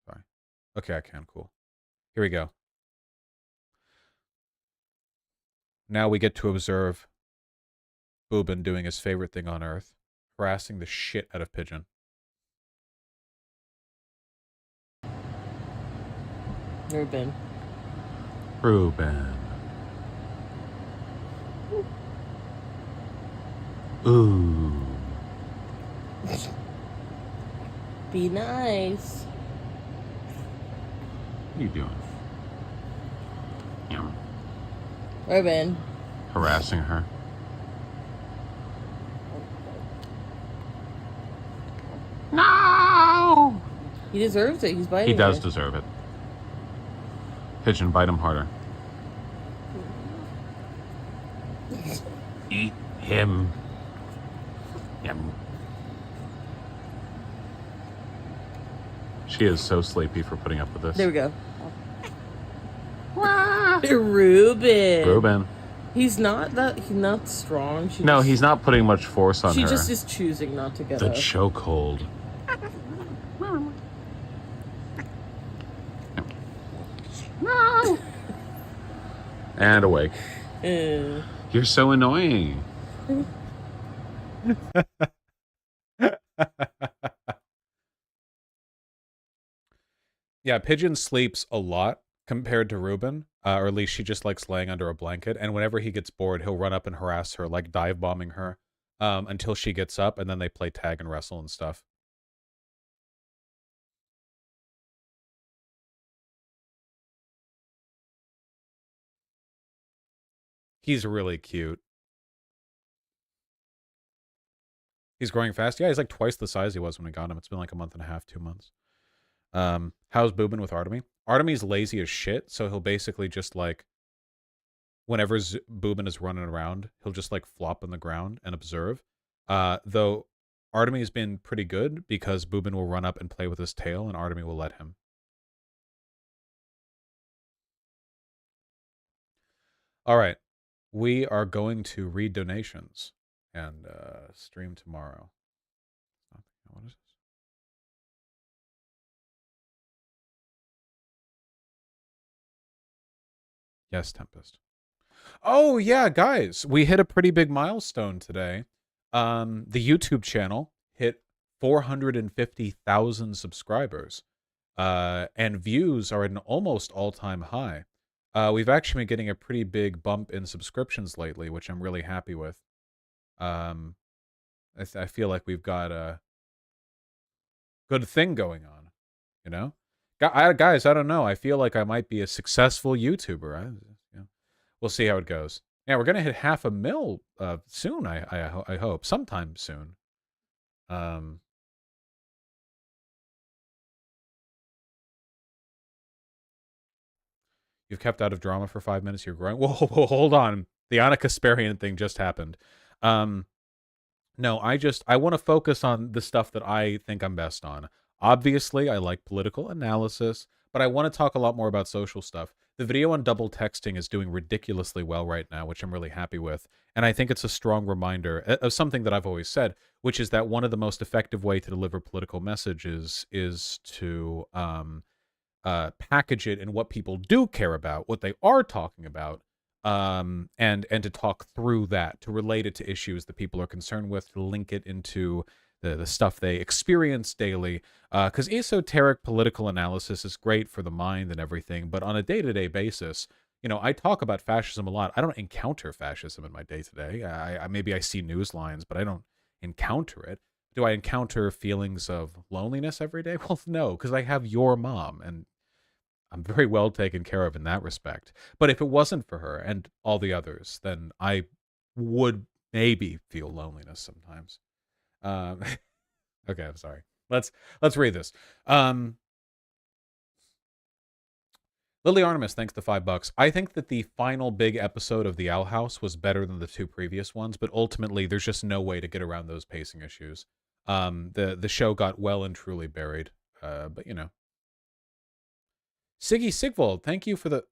Sorry. Okay, I can. Cool. Here we go. Now we get to observe Boobin doing his favorite thing on Earth, harassing the shit out of Pigeon. Ruben. Ooh. Be nice. What are you doing? Yeah. Ruben. Harassing her. No! He deserves it. He's biting He does her. deserve it. Pigeon, bite him harder. Eat him. Yum. She is so sleepy for putting up with this. There we go. Ruben. He's not strong. He's not putting much force on her. She just is choosing not to get the up. chokehold. No. And awake. You're so annoying. Yeah, Pigeon sleeps a lot compared to Ruben, or at least she just likes laying under a blanket. And whenever he gets bored, he'll run up and harass her, like dive bombing her, until she gets up, and then they play tag and wrestle and stuff. He's really cute. He's growing fast. Yeah, he's like twice the size he was when we got him. It's been like a month and a half, 2 months. How's Boobin with Artemy? Artemy's lazy as shit, so he'll basically just like, whenever Boobin is running around, he'll just like flop on the ground and observe. Though Artemy's been pretty good because Boobin will run up and play with his tail and Artemy will let him. All right. We are going to read donations and stream tomorrow. What is this? Yes, Tempest. Oh, yeah, guys. We hit a pretty big milestone today. The YouTube channel hit 450,000 subscribers. and views are at an almost all-time high. We've actually been getting a pretty big bump in subscriptions lately, which I'm really happy with. Um, I feel like we've got a good thing going on, you know? Guys, I don't know. I feel like I might be a successful YouTuber. We'll see how it goes. Yeah, we're gonna hit 500,000 soon. I hope sometime soon. You've kept out of drama for 5 minutes. You're growing. Whoa, hold on. The Anna Kasparian thing just happened. No, I want to focus on the stuff that I think I'm best on. Obviously, I like political analysis, but I want to talk a lot more about social stuff. The video on double texting is doing ridiculously well right now, which I'm really happy with. And I think it's a strong reminder of something that I've always said, which is that one of the most effective way to deliver political messages is to package it in what people do care about, what they are talking about, and to talk through that, to relate it to issues that people are concerned with, to link it into the stuff they experience daily. Because esoteric political analysis is great for the mind and everything, but on a day-to-day basis, I talk about fascism a lot. I don't encounter fascism in my day-to-day. Maybe I see news lines, but I don't encounter it. Do I encounter feelings of loneliness every day? Well, no, because I have your mom, and I'm very well taken care of in that respect. But if it wasn't for her and all the others, then I would maybe feel loneliness sometimes. Okay, I'm sorry. Let's read this. Lily Artemis, thanks to $5. I think that the final big episode of The Owl House was better than the two previous ones, but ultimately there's just no way to get around those pacing issues. The show got well and truly buried. But Siggy Sigvold, thank you for the...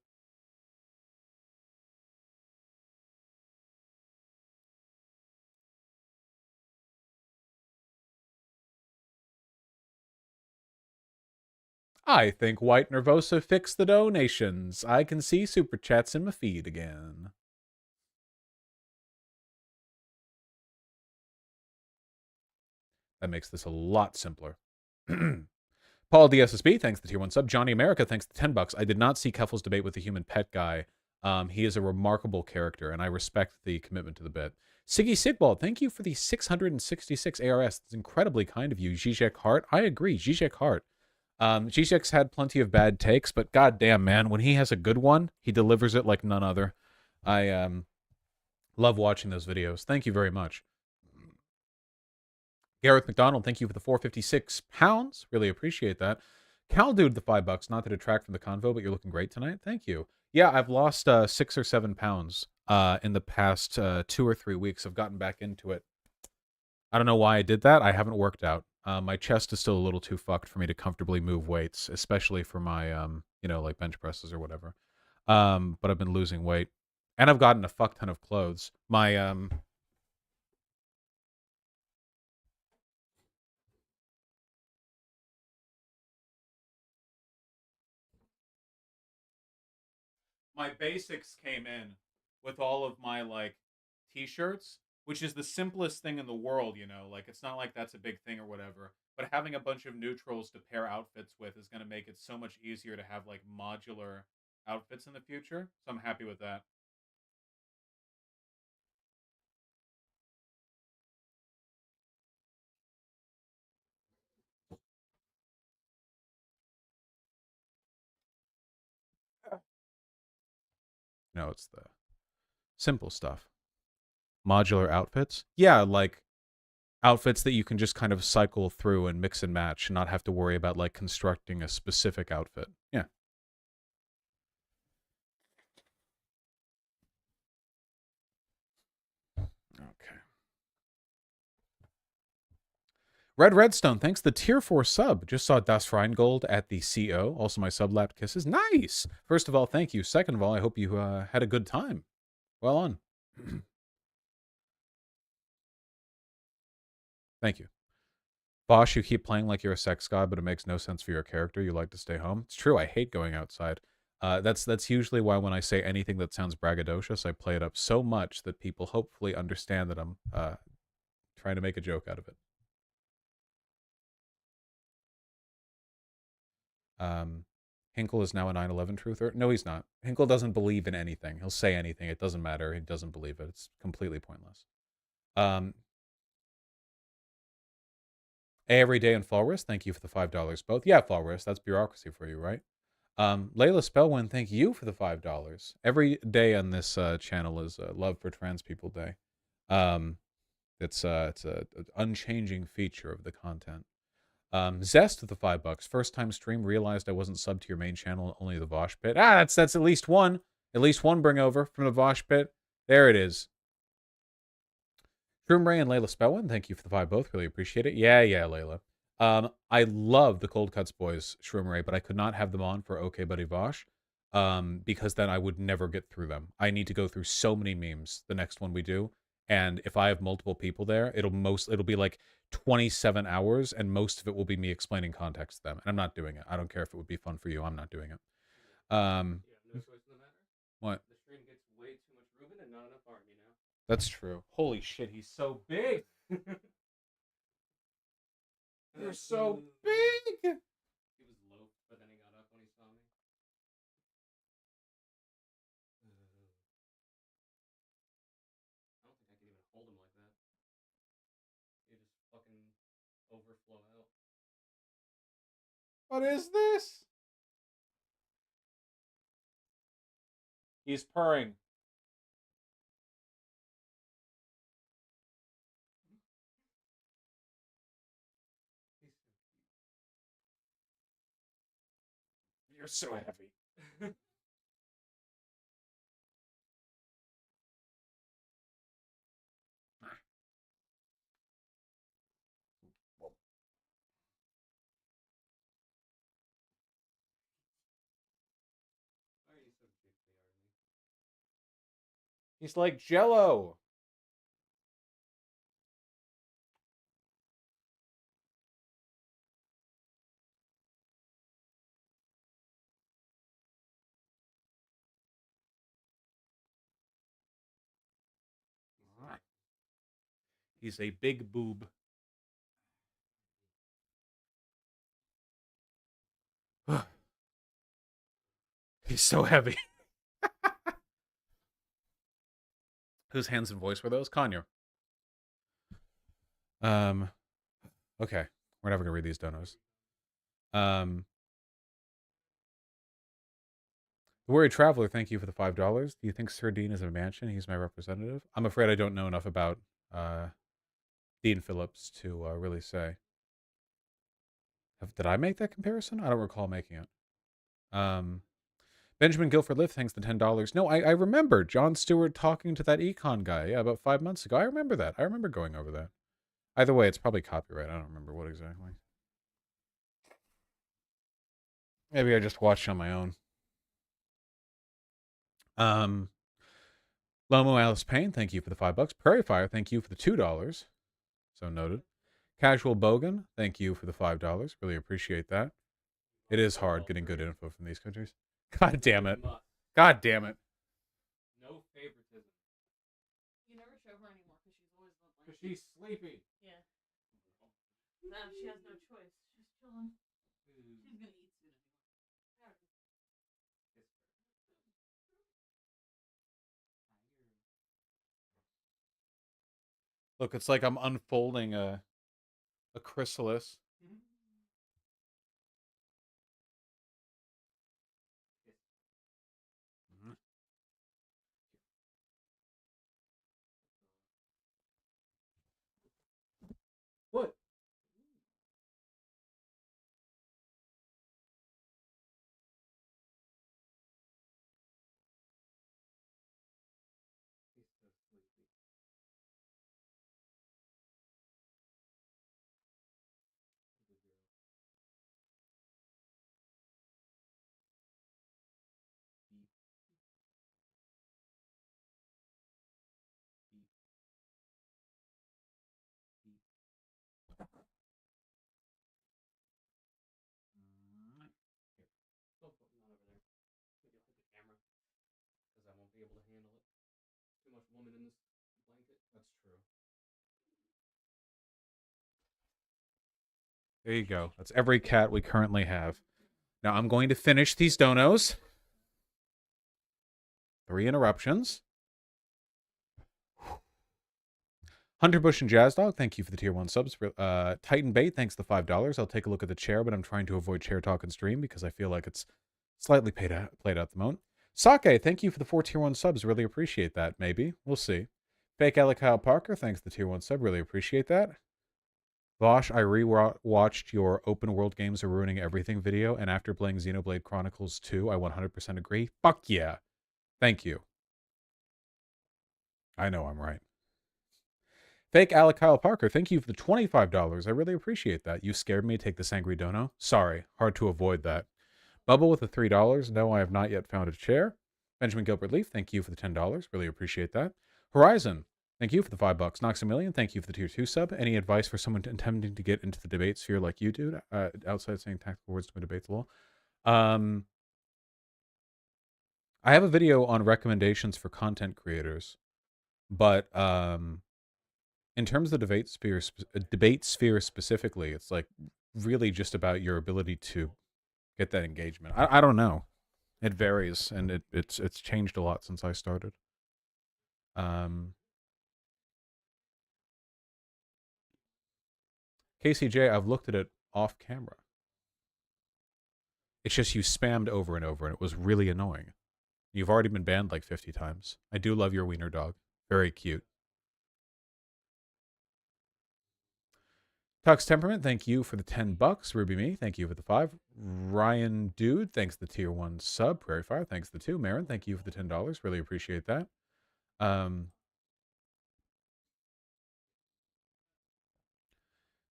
I think White Nervosa fixed the donations. I can see super chats in my feed again. That makes this a lot simpler. Paul DSSB, thanks to tier 1 sub. Johnny America, thanks to $10. I did not see Keffel's debate with the human pet guy. He is a remarkable character, and I respect the commitment to the bit. Siggy Sigbald, thank you for the 666 ARS. That's incredibly kind of you. Zizek Hart, I agree. Zizek Hart. Zizek's had plenty of bad takes, but goddamn, man, when he has a good one, he delivers it like none other. I love watching those videos. Thank you very much. Gareth McDonald, thank you for the 456 pounds. Really appreciate that. Cal Dude, the $5, not to detract from the convo, but you're looking great tonight. Thank you. Yeah, I've lost 6 or 7 pounds in the past 2 or 3 weeks. I've gotten back into it. I don't know why I did that. I haven't worked out. My chest is still a little too fucked for me to comfortably move weights, especially for my, like bench presses or whatever. But I've been losing weight. And I've gotten a fuck ton of clothes. My basics came in with all of my t-shirts, which is the simplest thing in the world, it's not like that's a big thing or whatever, but having a bunch of neutrals to pair outfits with is going to make it so much easier to have modular outfits in the future. So I'm happy with that. No, it's the simple stuff. Modular outfits? Yeah, outfits that you can just kind of cycle through and mix and match and not have to worry about constructing a specific outfit. Yeah. Okay. Red Redstone, thanks the tier 4 sub. Just saw Das Reingold at the CO. Also my sub lapped kisses. Nice! First of all, thank you. Second of all, I hope you had a good time. Well on. Thank you. Vaush, you keep playing like you're a sex god, but it makes no sense for your character. You like to stay home. It's true. I hate going outside. That's usually why when I say anything that sounds braggadocious, I play it up so much that people hopefully understand that I'm trying to make a joke out of it. Hinkle is now a 9/11 truther. No, he's not. Hinkle doesn't believe in anything. He'll say anything. It doesn't matter. He doesn't believe it. It's completely pointless. Every day in Falris, thank you for the $5 both. Yeah, Falris, that's bureaucracy for you, right? Layla Spellwind, thank you for the $5. Every day on this channel is Love for Trans People Day. It's an unchanging feature of the content. Zest with the $5. First time stream, realized I wasn't subbed to your main channel, only the Vaush pit. That's at least one. At least one bring over from the Vaush pit. There it is. Shroom Ray and Layla Spellwin, thank you for the 5 both. Really appreciate it. Yeah, Layla. I love the Cold Cuts boys, Shroom Ray, but I could not have them on for OK Buddy Vaush, because then I would never get through them. I need to go through so many memes the next one we do, and if I have multiple people there, it'll be like 27 hours, and most of it will be me explaining context to them, and I'm not doing it. I don't care if it would be fun for you. I'm not doing it. What? The stream gets way too much Ruben and not enough arm, you know? That's true. Holy shit, he's so big. You're so big. He was low, but then he got up when he saw me. I don't think I can even hold him like that. He just fucking overflow out. What is this? He's purring. You're so heavy. He's like Jello. He's a big boob. He's so heavy. Whose hands and voice were those? Conyer. Okay. We're never gonna read these donos. The Worried Traveler, thank you for the $5. Do you think Sir Dean is a mansion? He's my representative. I'm afraid I don't know enough about Dean Phillips to really say. Did I make that comparison? I don't recall making it. Benjamin Guilford Lift, thanks the $10. No, I remember John Stewart talking to that econ guy, about 5 months ago. I remember that. I remember going over that. Either way, it's probably copyright. I don't remember what exactly. Maybe I just watched on my own. Lomo Alice Payne, thank you for the $5. Prairie Fire, thank you for the $2. So noted. Casual Bogan, thank you for the $5. Really appreciate that. It is hard getting good info from these countries. God damn it. God damn it. No favoritism. You never show her anymore because she's always the Because she's sleepy. Yeah. Now she has no choice. She's chilling. She's gonna eat soon anyway. Look, it's like I'm unfolding a chrysalis. What? Don't put none over there. Maybe I'll hit the camera. Because I won't be able to handle it. Too much woman in this blanket. That's true. There you go. That's every cat we currently have. Now I'm going to finish these donos. 3 interruptions. Hunter Bush and Jazz Dog, thank you for the tier 1 subs. Titan Bait, thanks the $5. I'll take a look at the chair, but I'm trying to avoid chair talk and stream because I feel like it's slightly played out at the moment. Sake, thank you for the 4 tier 1 subs. Really appreciate that. Maybe. We'll see. Fake Alec Kyle Parker, thanks the tier 1 sub. Really appreciate that. Vaush, I re-watched your Open World Games Are Ruining Everything video, and after playing Xenoblade Chronicles 2, I 100% agree. Fuck yeah. Thank you. I know I'm right. Fake Alec Kyle Parker, thank you for the $25. I really appreciate that. You scared me. Take this angry dono. Sorry. Hard to avoid that. Bubble with the $3. No, I have not yet found a chair. Benjamin Gilbert Leaf, thank you for the $10. Really appreciate that. Horizon, thank you for the $5. Noxamillion, thank you for the tier 2 sub. Any advice for someone attempting to get into the debate sphere like you do, outside saying tactical words to a debate law? I have a video on recommendations for content creators, but in terms of the debate sphere specifically, it's like really just about your ability to get that engagement. I don't know. It varies, and it's changed a lot since I started. KCJ, I've looked at it off camera. It's just you spammed over and over, and it was really annoying. You've already been banned like 50 times. I do love your wiener dog. Very cute. Tux Temperament, thank you for the $10. Ruby Me, thank you for the 5. Ryan Dude, thanks the tier 1 sub. Prairie Fire, thanks the 2. Marin, thank you for the $10. Really appreciate that.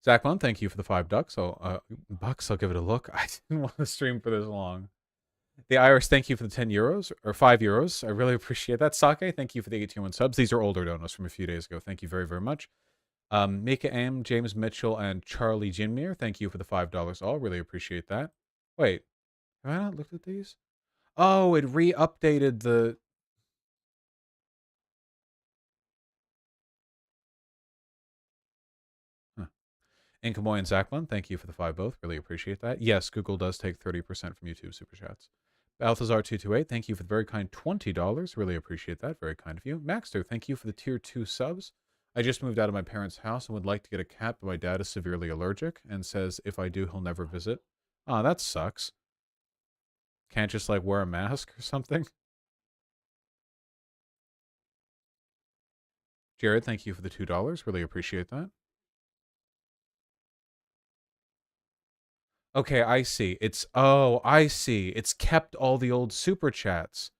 Zach One, thank you for the $5. Bucks, I'll give it a look. I didn't want to stream for this long. The Iris, thank you for the 10 euros or 5 euros. I really appreciate that. Sake, thank you for the 81 subs. These are older donos from a few days ago. Thank you very, very much. Mika M, James Mitchell, and Charlie Jinmir, thank you for the $5 all. Really appreciate that. Wait, have I not looked at these? Oh, it re-updated the... Inkamoy and Zachman, thank you for the 5 both. Really appreciate that. Yes, Google does take 30% from YouTube Super Chats. Balthazar228, thank you for the very kind $20. Really appreciate that. Very kind of you. Maxter, thank you for the tier 2 subs. I just moved out of my parents' house and would like to get a cat, but my dad is severely allergic and says if I do, he'll never visit. Ah, that sucks. Can't just, like, wear a mask or something? Jared, thank you for the $2. Really appreciate that. Okay, I see. I see. It's kept all the old super chats.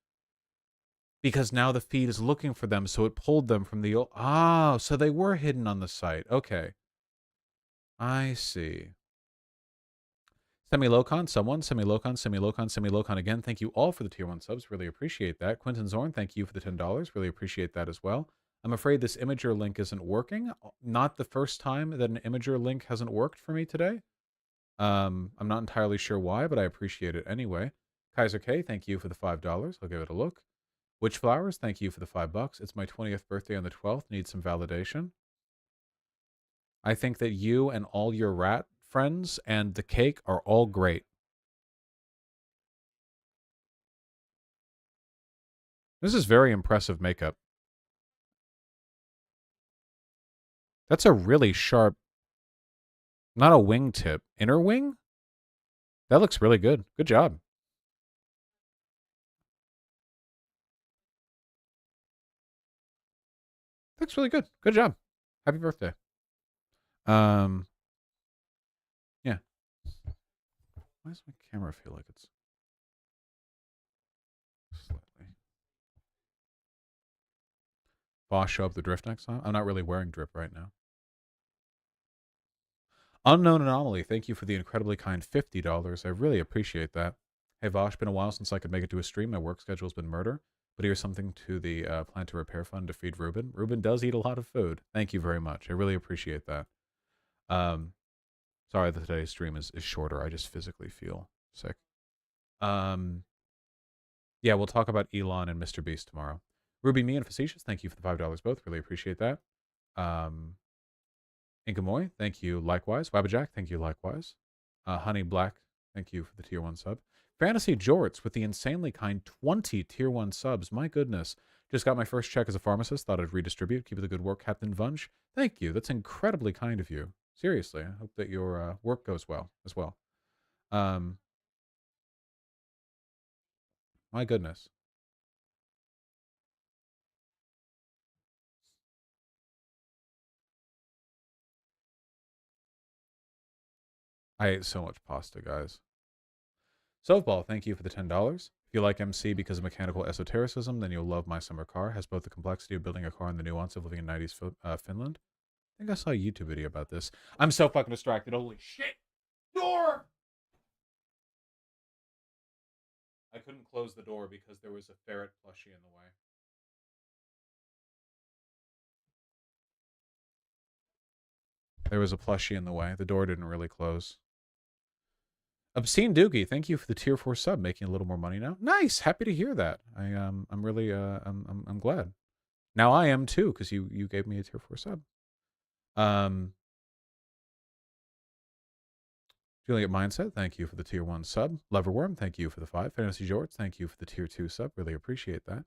Because now the feed is looking for them, so it pulled them from the old... Ah, so they were hidden on the site. Okay. I see. Semilocon, someone. Semilocon again. Thank you all for the tier 1 subs. Really appreciate that. Quentin Zorn, thank you for the $10. Really appreciate that as well. I'm afraid this Imager link isn't working. Not the first time that an Imager link hasn't worked for me today. I'm not entirely sure why, but I appreciate it anyway. Kaiser K, thank you for the $5. I'll give it a look. Witch Flowers, thank you for the $5. It's my 20th birthday on the 12th. Need some validation. I think that you and all your rat friends and the cake are all great. This is very impressive makeup. That's a really sharp, not a wingtip, inner wing? That looks really good. Good job. Looks really good. Good job. Happy birthday. Yeah. Why does my camera feel like it's slightly... Boss, show up the drift next time? I'm not really wearing drip right now. Unknown Anomaly, thank you for the incredibly kind $50. I really appreciate that. Hey Vosh, been a while since I could make it to a stream. My work schedule's been murder. But here's something to the Plan to Repair Fund to feed Ruben. Ruben does eat a lot of food. Thank you very much. I really appreciate that. Sorry that today's stream is shorter. I just physically feel sick. Yeah, we'll talk about Elon and Mr. Beast tomorrow. Ruby, Me, and Facetious, thank you for the $5 both. Really appreciate that. Inkamoy, thank you likewise. Wabajack, thank you likewise. Honey Black Thank you for the tier 1 sub. Fantasy Jorts with the insanely kind 20 tier 1 subs. My goodness. Just got my first check as a pharmacist. Thought I'd redistribute. Keep up the good work, Captain Vaush. Thank you. That's incredibly kind of you. Seriously. I hope that your work goes well as well. My goodness. I ate so much pasta, guys. Softball, thank you for the $10. If you like MC because of mechanical esotericism, then you'll love My Summer Car. Has both the complexity of building a car and the nuance of living in 90s Finland. I think I saw a YouTube video about this. I'm so fucking distracted. Holy shit. Door! I couldn't close the door because there was a ferret plushie in the way. There was a plushie in the way. The door didn't really close. Obscene Doogie, thank you for the tier 4 sub, making a little more money now. Nice, happy to hear that. I'm really I'm glad. Now I am too, because you gave me a tier 4 sub. Juliet Mindset, thank you for the tier 1 sub. Leverworm, thank you for the 5. Fantasy Jorts, thank you for the tier 2 sub. Really appreciate that.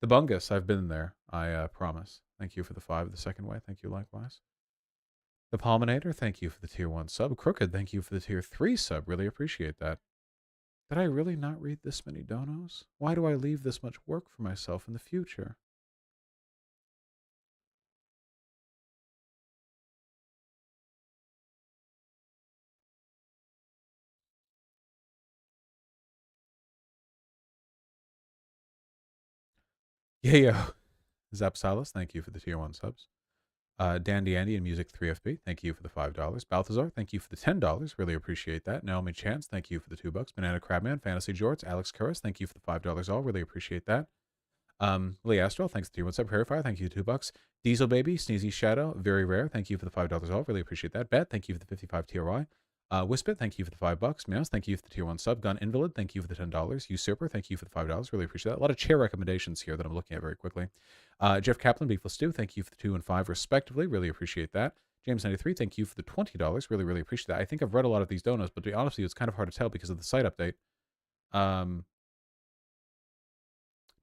The Bungus, I've been there. I promise. Thank you for the 5 the second way. Thank you likewise. The Palminator, thank you for the tier 1 sub. Crooked, thank you for the tier 3 sub. Really appreciate that. Did I really not read this many donos? Why do I leave this much work for myself in the future? Yeah. Zapsalis, thank you for the tier 1 subs. Dandy Andy and Music 3FB, thank you for the $5. Balthazar, thank you for the $10. Really appreciate that. Naomi Chance, thank you for the $2. Banana Crabman, Fantasy Jorts, Alex Curris, thank you for the $5 all. Really appreciate that. Lee Astral, thanks to tier 1 sub. Purifier, thank you for $2. Diesel Baby, Sneezy Shadow, very rare, thank you for the $5 all. Really appreciate that. Bet, thank you for the 55 TRY. Wispit, thank you for the $5. Meows, thank you for the tier 1 sub. Gun Invalid, thank you for the $10. Usurper, thank you for the $5. Really appreciate that. A lot of chair recommendations here that I'm looking at very quickly. Jeff Kaplan, Beefless Stew, thank you for the 2 and 5 respectively. Really appreciate that. James93, thank you for the $20. Really, really appreciate that. I think I've read a lot of these donos, but to be honest with you, it's kind of hard to tell because of the site update.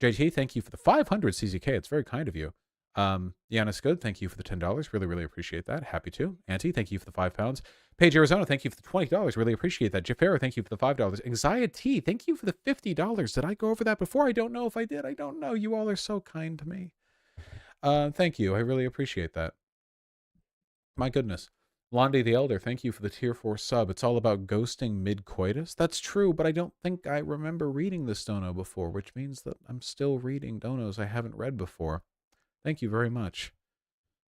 JT, thank you for the 500 CZK. It's very kind of you. Giannis Good, thank you for the $10. Really, really appreciate that. Happy to. Auntie, thank you for the £5. Paige Arizona, thank you for the $20. Really appreciate that. Jafaro, thank you for the $5. Anxiety, thank you for the $50. Did I go over that before? I don't know if I did. I don't know. You all are so kind to me. Thank you. I really appreciate that. My goodness. Londi the Elder, thank you for the tier 4 sub. It's all about ghosting mid-coitus. That's true, but I don't think I remember reading this dono before, which means that I'm still reading donos I haven't read before. Thank you very much.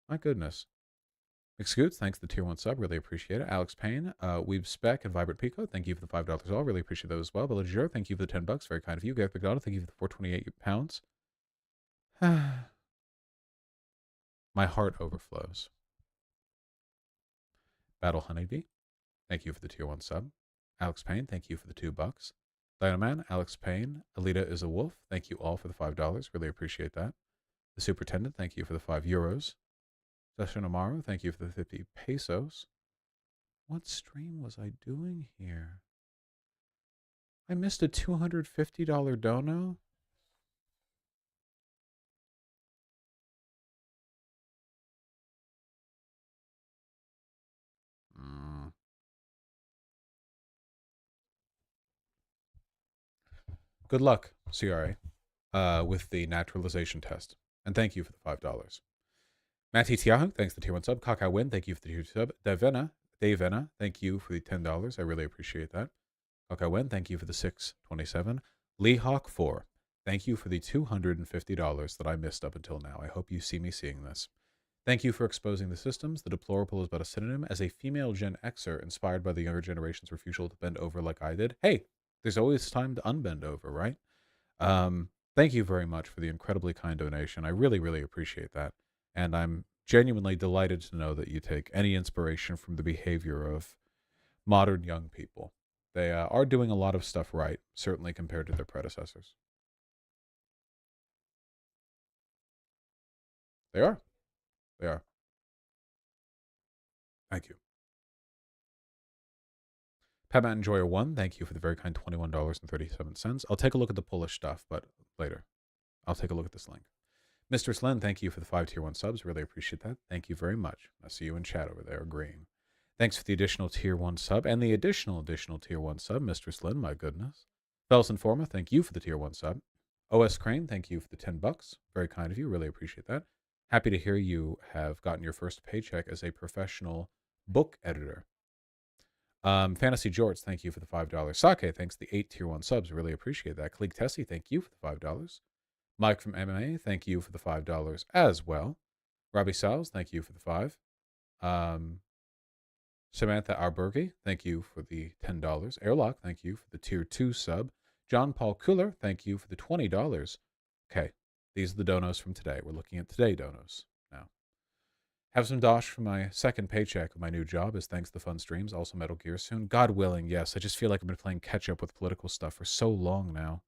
My goodness. McScoots, thanks for the tier 1 sub. Really appreciate it. Alex Payne, Weeb Spec, and Vibrant Pico, thank you for the $5 all. Really appreciate those as well. Villager, thank you for the $10. Very kind of you. Gareth McDonald, thank you for the 428 pounds. My heart overflows. Battle Honeybee, thank you for the tier 1 sub. Alex Payne, thank you for the $2. Dynaman, Alex Payne, Alita is a wolf. Thank you all for the $5. Really appreciate that. The Superintendent, thank you for the €5. Session Amaru, thank you for the 50 pesos. What stream was I doing here? I missed a $250 dono? Good luck, CRA, with the naturalization test. And thank you for the $5. Matty Tiahu, thanks for the tier 1 sub. Kakai Win, thank you for the tier 2 sub. Davena, thank you for the $10. I really appreciate that. Kakai Win, thank you for the 627. Lee Hawk 4, thank you for the $250 that I missed up until now. I hope you see me seeing this. Thank you for exposing the systems. The deplorable is but a synonym. As a female Gen Xer inspired by the younger generation's refusal to bend over like I did, hey, there's always time to unbend over, right? Thank you very much for the incredibly kind donation. I really, really appreciate that. And I'm genuinely delighted to know that you take any inspiration from the behavior of modern young people. They are doing a lot of stuff right, certainly compared to their predecessors. They are. They are. Thank you. Padma Enjoyer 1, thank you for the very kind $21.37. I'll take a look at the Polish stuff, but later. I'll take a look at this link. Mr. Slen, thank you for the 5 tier 1 subs. Really appreciate that. Thank you very much. I see you in chat over there agreeing. Thanks for the additional tier 1 sub and the additional tier 1 sub, Mr. Slen, my goodness. Felson Forma, thank you for the tier 1 sub. OS Crane, thank you for the $10. Very kind of you. Really appreciate that. Happy to hear you have gotten your first paycheck as a professional book editor. Fantasy Jorts, thank you for the $5. Sake, thanks for the 8 tier 1 subs. Really appreciate that. Cleek Tessie, thank you for the $5. Mike from MMA, thank you for the $5 as well. Robbie Sals, thank you for the 5. Samantha Arbergi, thank you for the $10. Airlock, thank you for the tier 2 sub. John Paul Cooler, thank you for the $20. Okay, these are the donos from today. We're looking at today donos now. Have some dosh for my second paycheck of my new job as thanks to the fun streams. Also Metal Gear soon. God willing, yes. I just feel like I've been playing catch up with political stuff for so long now.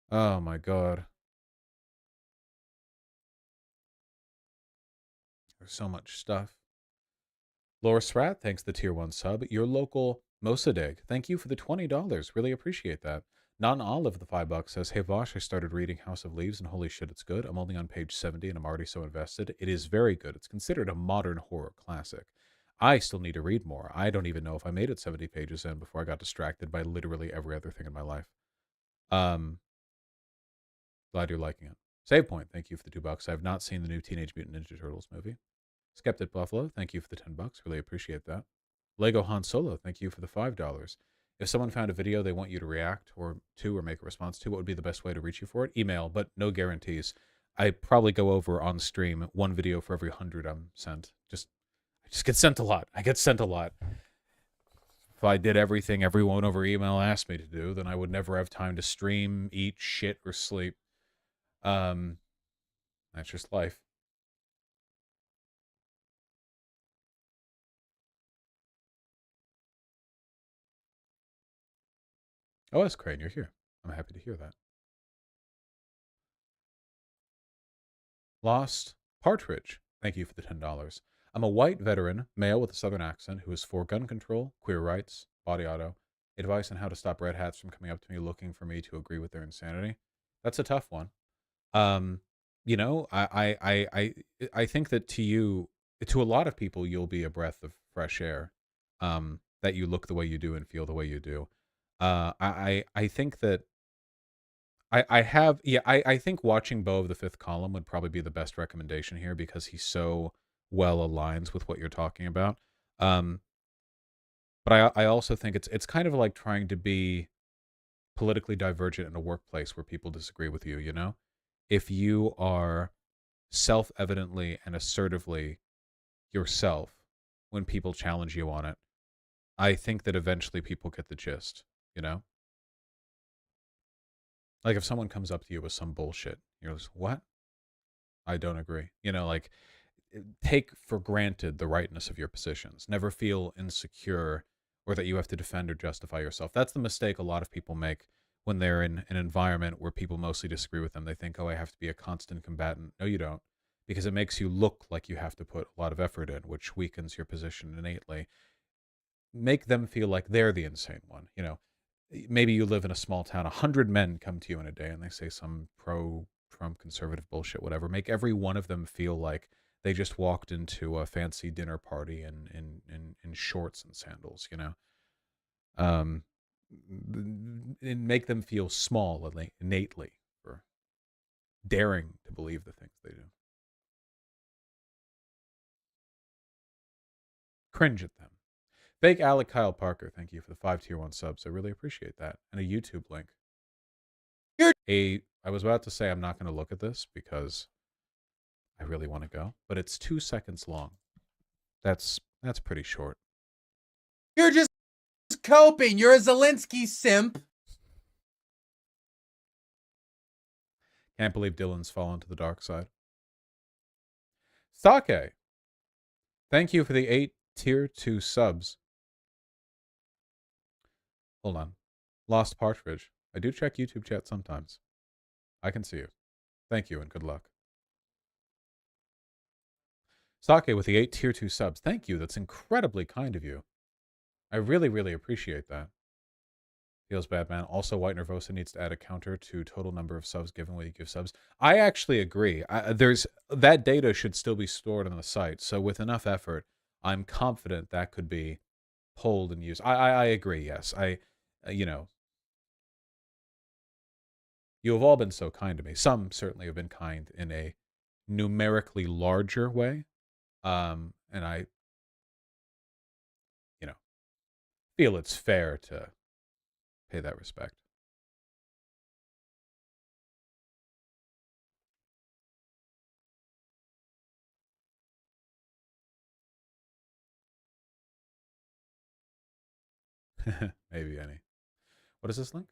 Oh my god. There's so much stuff. Laura Srat, thanks to the tier 1 sub. Your local Mosadeg, thank you for the $20. Really appreciate that. Non-Olive, the $5 says, hey Vaush, I started reading House of Leaves and holy shit, it's good. I'm only on page 70 and I'm already so invested. It is very good. It's considered a modern horror classic. I still need to read more. I don't even know if I made it 70 pages in before I got distracted by literally every other thing in my life. Glad you're liking it. Save Point, thank you for the $2. I have not seen the new Teenage Mutant Ninja Turtles movie. Skeptic Buffalo, thank you for the $10. Really appreciate that. Lego Han Solo, thank you for the $5. If someone found a video they want you to react or make a response to, what would be the best way to reach you for it? Email, but no guarantees. I probably go over on stream 1 video for every 100 I'm sent. I just get sent a lot. I get sent a lot. If I did everything everyone over email asked me to do, then I would never have time to stream, eat, shit, or sleep. That's just life. OS Crane, you're here. I'm happy to hear that. Lost Partridge, thank you for the $10. I'm a white veteran, male with a southern accent, who is for gun control, queer rights, body auto, advice on how to stop red hats from coming up to me looking for me to agree with their insanity. That's a tough one. You know, I think that to a lot of people, you'll be a breath of fresh air. That you look the way you do and feel the way you do. I think that I think watching Beau of the Fifth Column would probably be the best recommendation here because he so well aligns with what you're talking about. But I also think it's kind of like trying to be politically divergent in a workplace where people disagree with you, you know? If you are self-evidently and assertively yourself when people challenge you on it, I think that eventually people get the gist, you know? Like if someone comes up to you with some bullshit, you're just, what? I don't agree. You know, like take for granted the rightness of your positions. Never feel insecure or that you have to defend or justify yourself. That's the mistake a lot of people make when they're in an environment where people mostly disagree with them. They think, oh, I have to be a constant combatant. No, you don't. Because it makes you look like you have to put a lot of effort in, which weakens your position innately. Make them feel like they're the insane one. You know, maybe you live in a small town, 100 men come to you in a day and they say some pro-Trump conservative bullshit, whatever. Make every one of them feel like they just walked into a fancy dinner party in shorts and sandals, you know? And make them feel small innately for daring to believe the things they do. Cringe at them. Fake Alec Kyle Parker, thank you for the 5 tier 1 subs. I really appreciate that. And a YouTube link. I was about to say I'm not going to look at this because I really want to go, but it's 2 seconds long. That's pretty short. You're just coping. You're a Zelensky simp. Can't believe Dylan's fallen to the dark side. Sake, thank you for the 8 tier 2 subs. Hold on. Lost Partridge. I do check YouTube chat sometimes. I can see you. Thank you and good luck. Sake with the 8 tier 2 subs. Thank you. That's incredibly kind of you. I really, really appreciate that. Feels bad, man. Also, White Nervosa needs to add a counter to total number of subs given when you give subs. I actually agree. There's that data should still be stored on the site. So with enough effort, I'm confident that could be pulled and used. I agree. Yes, you know, you have all been so kind to me. Some certainly have been kind in a numerically larger way, and I, you know, feel it's fair to pay that respect. Maybe any. What is this link?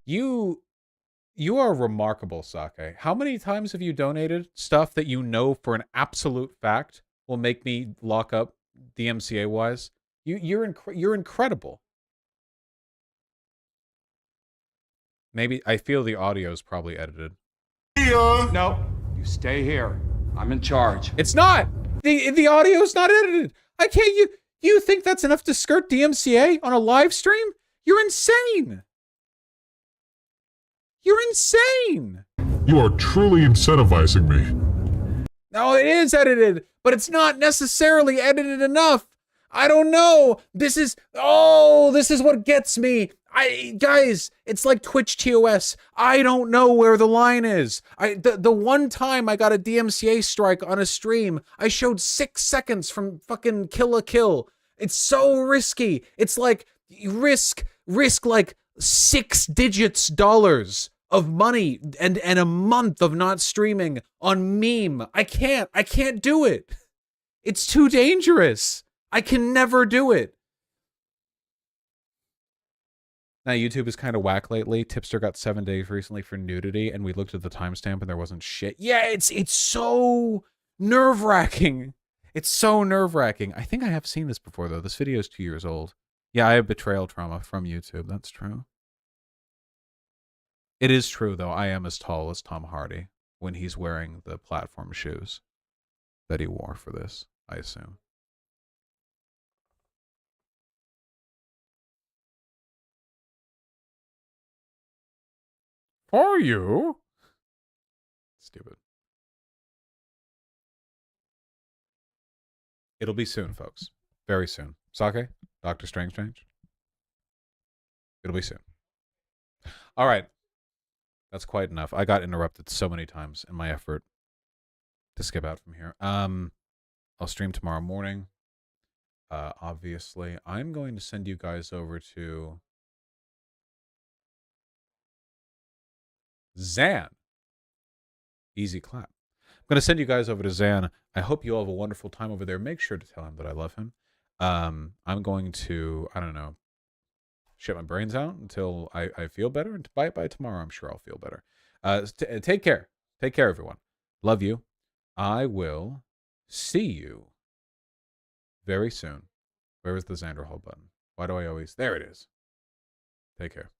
You are remarkable, Sake. How many times have you donated stuff that you know for an absolute fact will make me lock up DMCA wise? You're incredible. Maybe I feel the audio is probably edited. No, you stay here. I'm in charge. It's not. The audio is not edited. I can't. You think that's enough to skirt DMCA on a live stream? You're insane. You're insane. You are truly incentivizing me. No, it is edited, but it's not necessarily edited enough. I don't know. This is what gets me. Guys, it's like Twitch TOS. I don't know where the line is. The one time I got a DMCA strike on a stream, I showed 6 seconds from fucking Kill a Kill. It's so risky. It's like risk like 6 digits dollars of money and a month of not streaming on meme. I can't do it. It's too dangerous. I can never do it. Now, YouTube is kind of whack lately. Tipster got 7 days recently for nudity, and we looked at the timestamp and there wasn't shit. Yeah, it's so nerve-wracking. It's so nerve-wracking. I think I have seen this before, though. This video is 2 years old. Yeah, I have betrayal trauma from YouTube. That's true. It is true, though. I am as tall as Tom Hardy when he's wearing the platform shoes that he wore for this, I assume. For you? Stupid. It'll be soon, folks. Very soon. Sake? Dr. Strange? It'll be soon. All right. That's quite enough. I got interrupted so many times in my effort to skip out from here. I'll stream tomorrow morning. Obviously, I'm going to send you guys over to Zan. Easy clap. I'm going to send you guys over to Zan. I hope you all have a wonderful time over there. Make sure to tell him that I love him. I'm going to, I don't know, shut my brains out until I feel better. And by tomorrow, I'm sure I'll feel better. Take care. Take care, everyone. Love you. I will see you very soon. Where is the Xander Hall button? Why do I always... There it is. Take care.